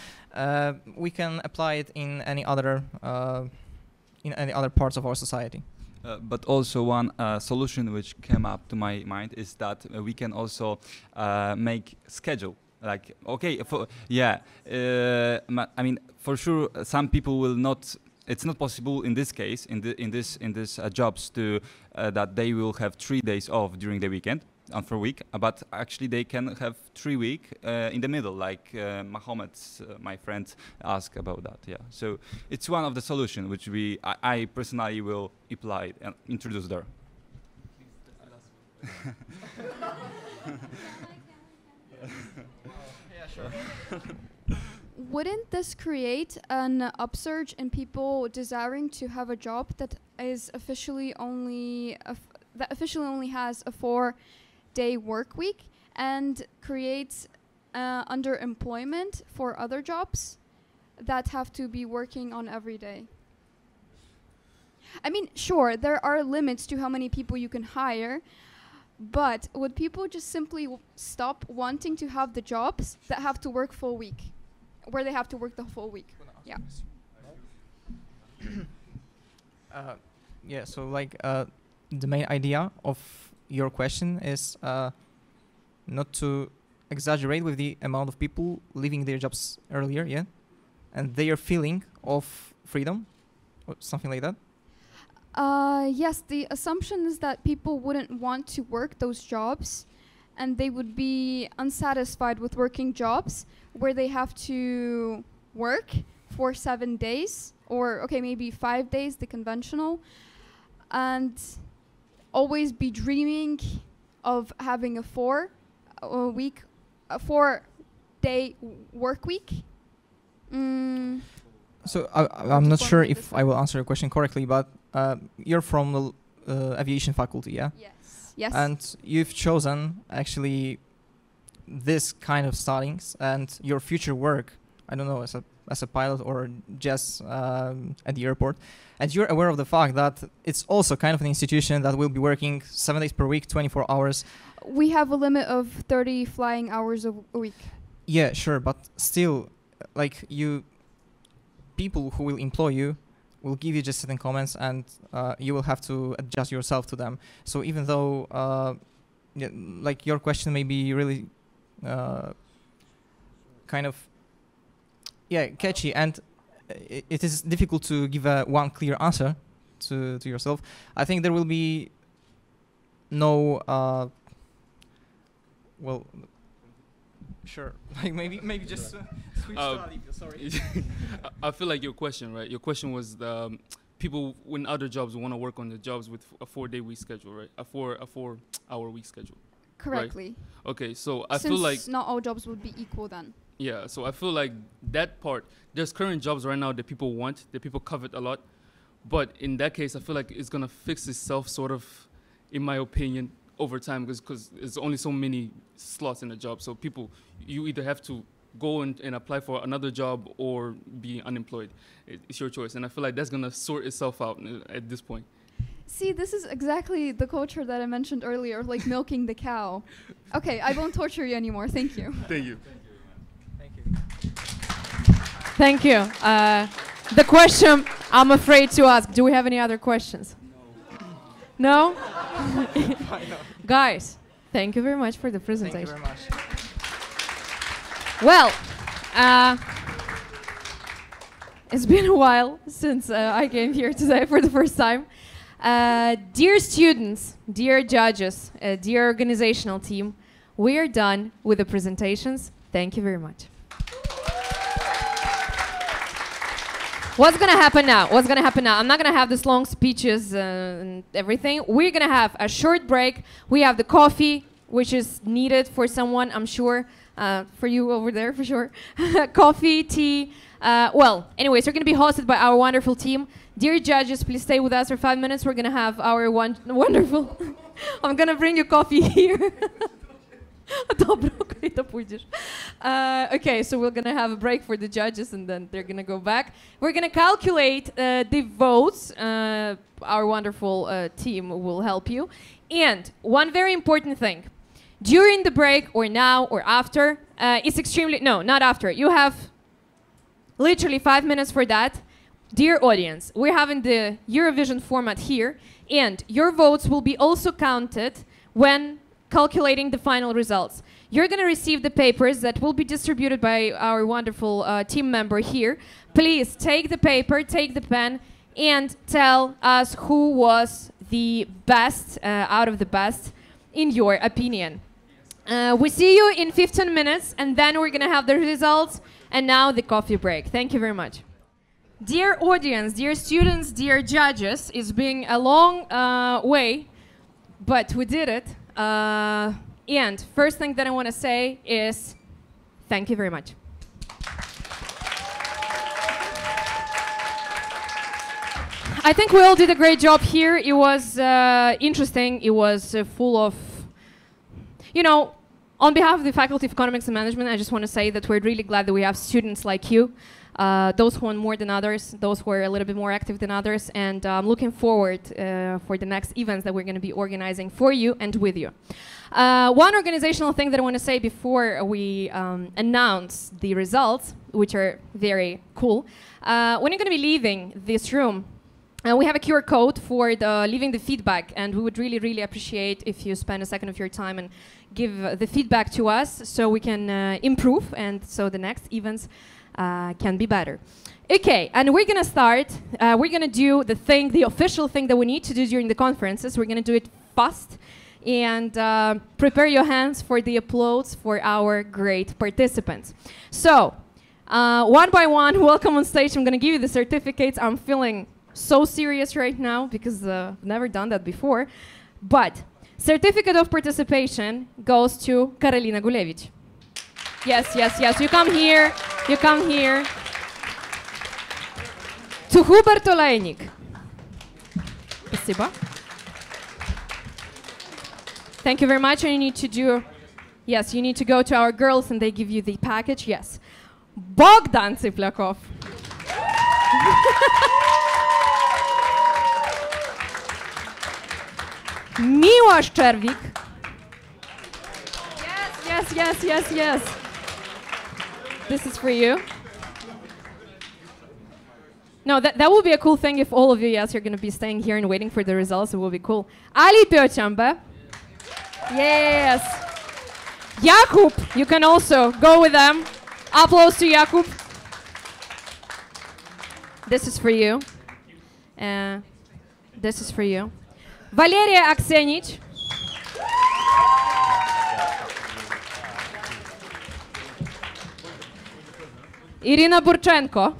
we can apply it in any other parts of our society. But also one solution which came up to my mind is that we can also make schedule. Like, okay, I mean, for sure, some people will not. It's not possible in this case, in this jobs, to that they will have 3 days off during the weekend and for a week, but actually they can have 3 weeks in the middle, like Mohammed, my friend, asked about that. Yeah, so it's one of the solutions which I personally will apply and introduce there. Yeah, sure. Wouldn't this create an upsurge in people desiring to have a job that is officially only has a 4-day work week, and creates underemployment for other jobs that have to be working on every day? I mean, sure, there are limits to how many people you can hire, but would people just simply stop wanting to have the jobs that have to work full week, where they have to work the full week? Yeah. Yeah, so like the main idea of your question is not to exaggerate with the amount of people leaving their jobs earlier, yeah, and their feeling of freedom, or something like that. Yes, the assumption is that people wouldn't want to work those jobs, and they would be unsatisfied with working jobs where they have to work for 7 days, or okay, maybe 5 days, the conventional, and always be dreaming of having a 4-day work week. So I'm not sure if I will answer your question correctly, but you're from the aviation faculty, yeah? Yes. Yes. And you've chosen actually this kind of studies and your future work, I don't know, as a pilot or just at the airport, and you're aware of the fact that it's also kind of an institution that will be working 7 days per week, 24 hours. We have a limit of 30 flying hours a week. Yeah, sure, but still, like people who will employ you will give you just certain comments, and you will have to adjust yourself to them. So even though, yeah, like your question may be really kind of, yeah, catchy, and it is difficult to give one clear answer to yourself. I think there will be no, well, sure, like maybe just switch to Ali. Sorry. I feel like your question, right? Your question was people in other jobs want to work on the jobs with a 4-day week schedule, right? A 4-hour week schedule. Correctly. Right? Okay, so I Since feel like not all jobs would be equal then. Yeah, so I feel like that part. There's current jobs right now that people want, that people covet a lot, but in that case, I feel like it's gonna fix itself, sort of, in my opinion, over time, because there's only so many slots in a job. So you either have to go and apply for another job or be unemployed. It's your choice, and I feel like that's gonna sort itself out at this point. See, this is exactly the culture that I mentioned earlier, like milking the cow. Okay, I won't torture you anymore. Thank you. Thank you. Thank you. The question I'm afraid to ask, do we have any other questions? No? Guys, thank you very much for the presentation. Thank you very much. Well, It's been a while since I came here today for the first time. Dear students, dear judges, dear organizational team, we are done with the presentations. Thank you very much. What's gonna happen now? What's gonna happen now? I'm not gonna have this long speeches and everything. We're gonna have a short break. We have the coffee, which is needed for someone, I'm sure, for you over there for sure. Coffee, tea. Well, anyways, we're gonna be hosted by our wonderful team. Dear judges, please stay with us for 5 minutes. We're gonna have our wonderful. I'm gonna bring you coffee here. Okay, so we're gonna have a break for the judges and then they're gonna go back. We're gonna calculate the votes. Our wonderful team will help you. And one very important thing, during the break or now or after, it's extremely, no, not after. You have literally 5 minutes for that. Dear audience, we're having the Eurovision format here and your votes will be also counted when calculating the final results. You're going to receive the papers that will be distributed by our wonderful team member here. Please take the paper, take the pen, and tell us who was the best out of the best in your opinion. We see you in 15 minutes, and then we're going to have the results, and now the coffee break. Thank you very much. Dear audience, dear students, dear judges, it's been a long way, but we did it. And first thing that I want to say is thank you very much. I think we all did a great job here. It was interesting. It was full of, you know, on behalf of the Faculty of Economics and Management, I just want to say that we're really glad that we have students like you. Those who want more than others, those who are a little bit more active than others, and I'm looking forward for the next events that we're going to be organizing for you and with you. One organizational thing that I want to say before we announce the results, which are very cool, when you're going to be leaving this room, we have a QR code for leaving the feedback, and we would really, really appreciate if you spend a second of your time and give the feedback to us so we can improve and so the next events can be better. Okay, and we're gonna start. We're gonna do the official thing that we need to do during the conferences. We're gonna do it fast, and prepare your hands for the applause for our great participants. So, one by one, welcome on stage. I'm gonna give you the certificates. I'm feeling so serious right now because I've never done that before. But certificate of participation goes to Karolina Gulevich. Yes, yes, yes. You come here. You come here. To Hubert Olejnik. Спасибо. Thank you very much. And you need to do, yes, you need to go to our girls and they give you the package. Yes. Bogdan Tsiplakov. Miłosz Czerwik. Yes, yes, yes, yes. This is for you. No, that will be a cool thing if all of you, yes, you're going to be staying here and waiting for the results. It will be cool. Ali Piochamba. Yes. Jakub, you can also go with them. Applause to Jakub. This is for you. This is for you. Valeria Aksenich. Irina Burchenko.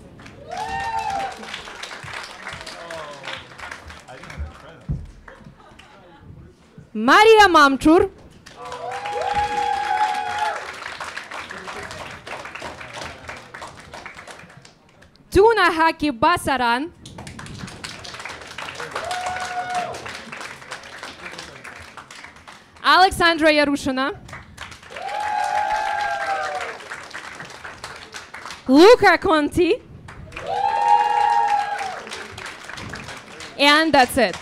Maria Mamczur. Tuna Haki Basaran. Alexandra Yarushina. Luca Conti. And that's it.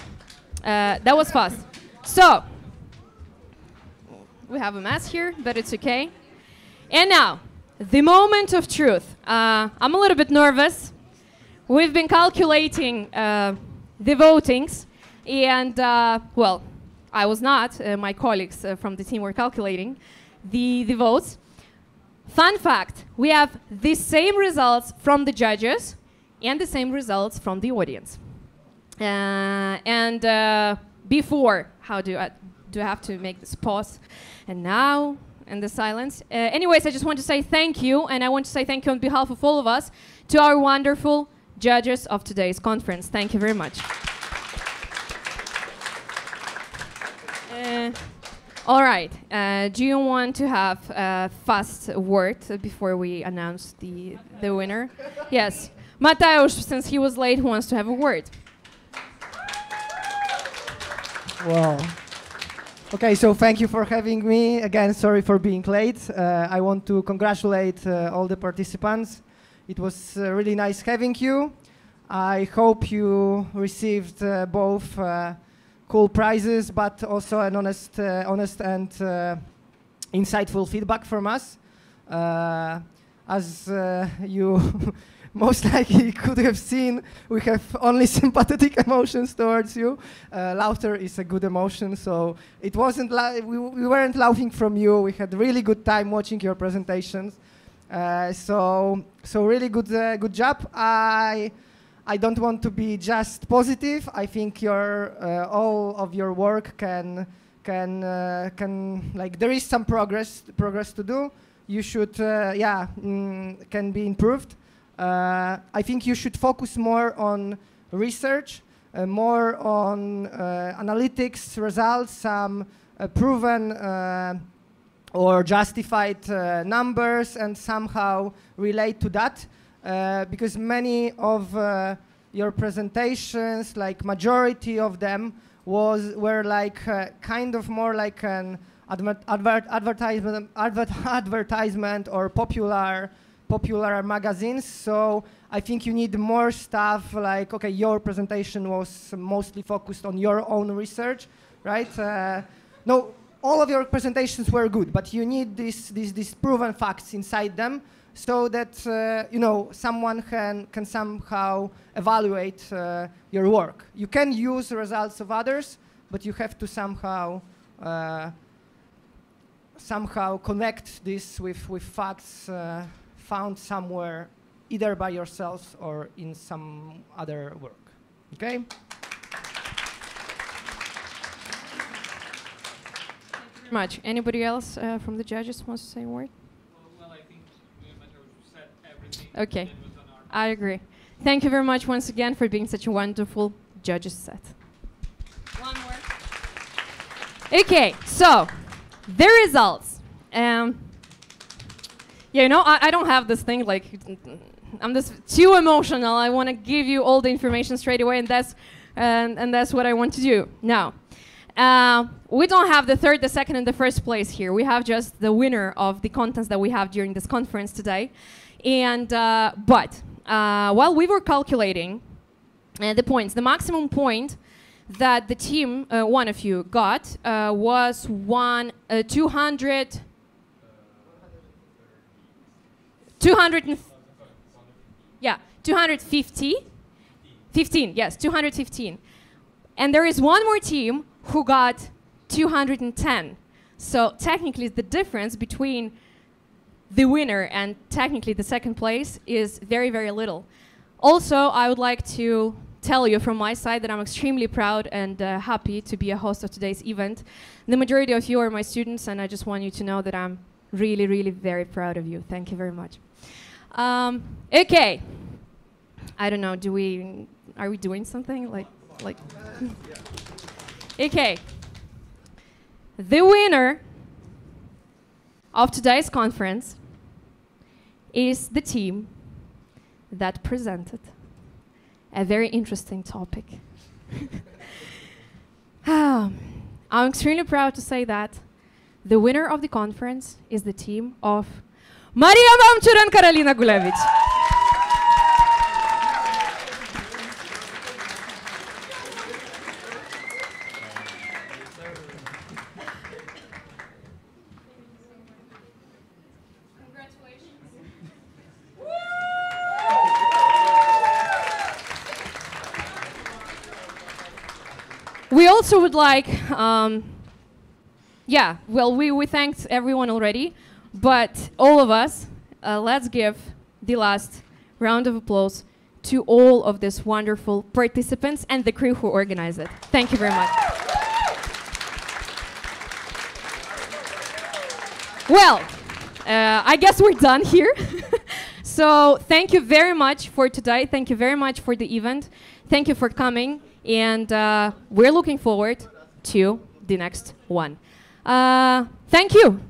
That was fast. So, we have a mess here, but it's okay. And now, the moment of truth. I'm a little bit nervous. We've been calculating the votings, and, well, I was not. My colleagues from the team were calculating the votes. Fun fact, we have the same results from the judges and the same results from the audience. Before, how do I have to make this pause? And now, and the silence. Anyways, I just want to say thank you, and I want to say thank you on behalf of all of us to our wonderful judges of today's conference. Thank you very much. All right. Do you want to have a fast word before we announce the winner? Yes. Mateusz, since he was late, who wants to have a word? Well, okay, so thank you for having me. Again, sorry for being late. I want to congratulate all the participants. It was really nice having you. I hope you received both cool prizes, but also an honest and insightful feedback from us. As you most likely could have seen, we have only sympathetic emotions towards you. Laughter is a good emotion, so it wasn't we weren't laughing from you. We had really good time watching your presentations. So really good job. I don't want to be just positive. I think your all of your work can like there is some progress to do. You should can be improved. I think you should focus more on research, more on analytics results, some proven or justified numbers, and somehow relate to that. Because many of your presentations, like majority of them, were like kind of more like an advertisement or popular magazines. So I think you need more stuff like, okay, your presentation was mostly focused on your own research, right? No, all of your presentations were good, but you need these proven facts inside them, so that someone can somehow evaluate your work. You can use the results of others, but you have to somehow connect this with facts found somewhere, either by yourselves or in some other work. Okay? Thank you very much. Anybody else from the judges wants to say a word? Well, I think Mateusz said everything. Okay, I agree. Thank you very much once again for being such a wonderful judges set. One more. Okay, so the results. I don't have this thing like I'm just too emotional. I want to give you all the information straight away, and that's what I want to do now. We don't have the third, the second, and the first place here. We have just the winner of the contents that we have during this conference today. And but while we were calculating the points, the maximum point that the team, one of you, got was 250. 15, yes, 215. And there is one more team who got 210. So technically the difference between the winner and technically the second place is very, very little. Also, I would like to tell you from my side that I'm extremely proud and happy to be a host of today's event. The majority of you are my students, and I just want you to know that I'm really, really very proud of you. Thank you very much. Okay. I don't know, are we doing something? Like Okay. The winner of today's conference is the team that presented a very interesting topic. I'm extremely proud to say that the winner of the conference is the team of Maria Mamchur and Karolina Gulevich. We also would like, we thanked everyone already, but all of us, let's give the last round of applause to all of these wonderful participants and the crew who organized it. Thank you very much. Well, I guess we're done here. So thank you very much for today. Thank you very much for the event. Thank you for coming. And we're looking forward to the next one. Thank you.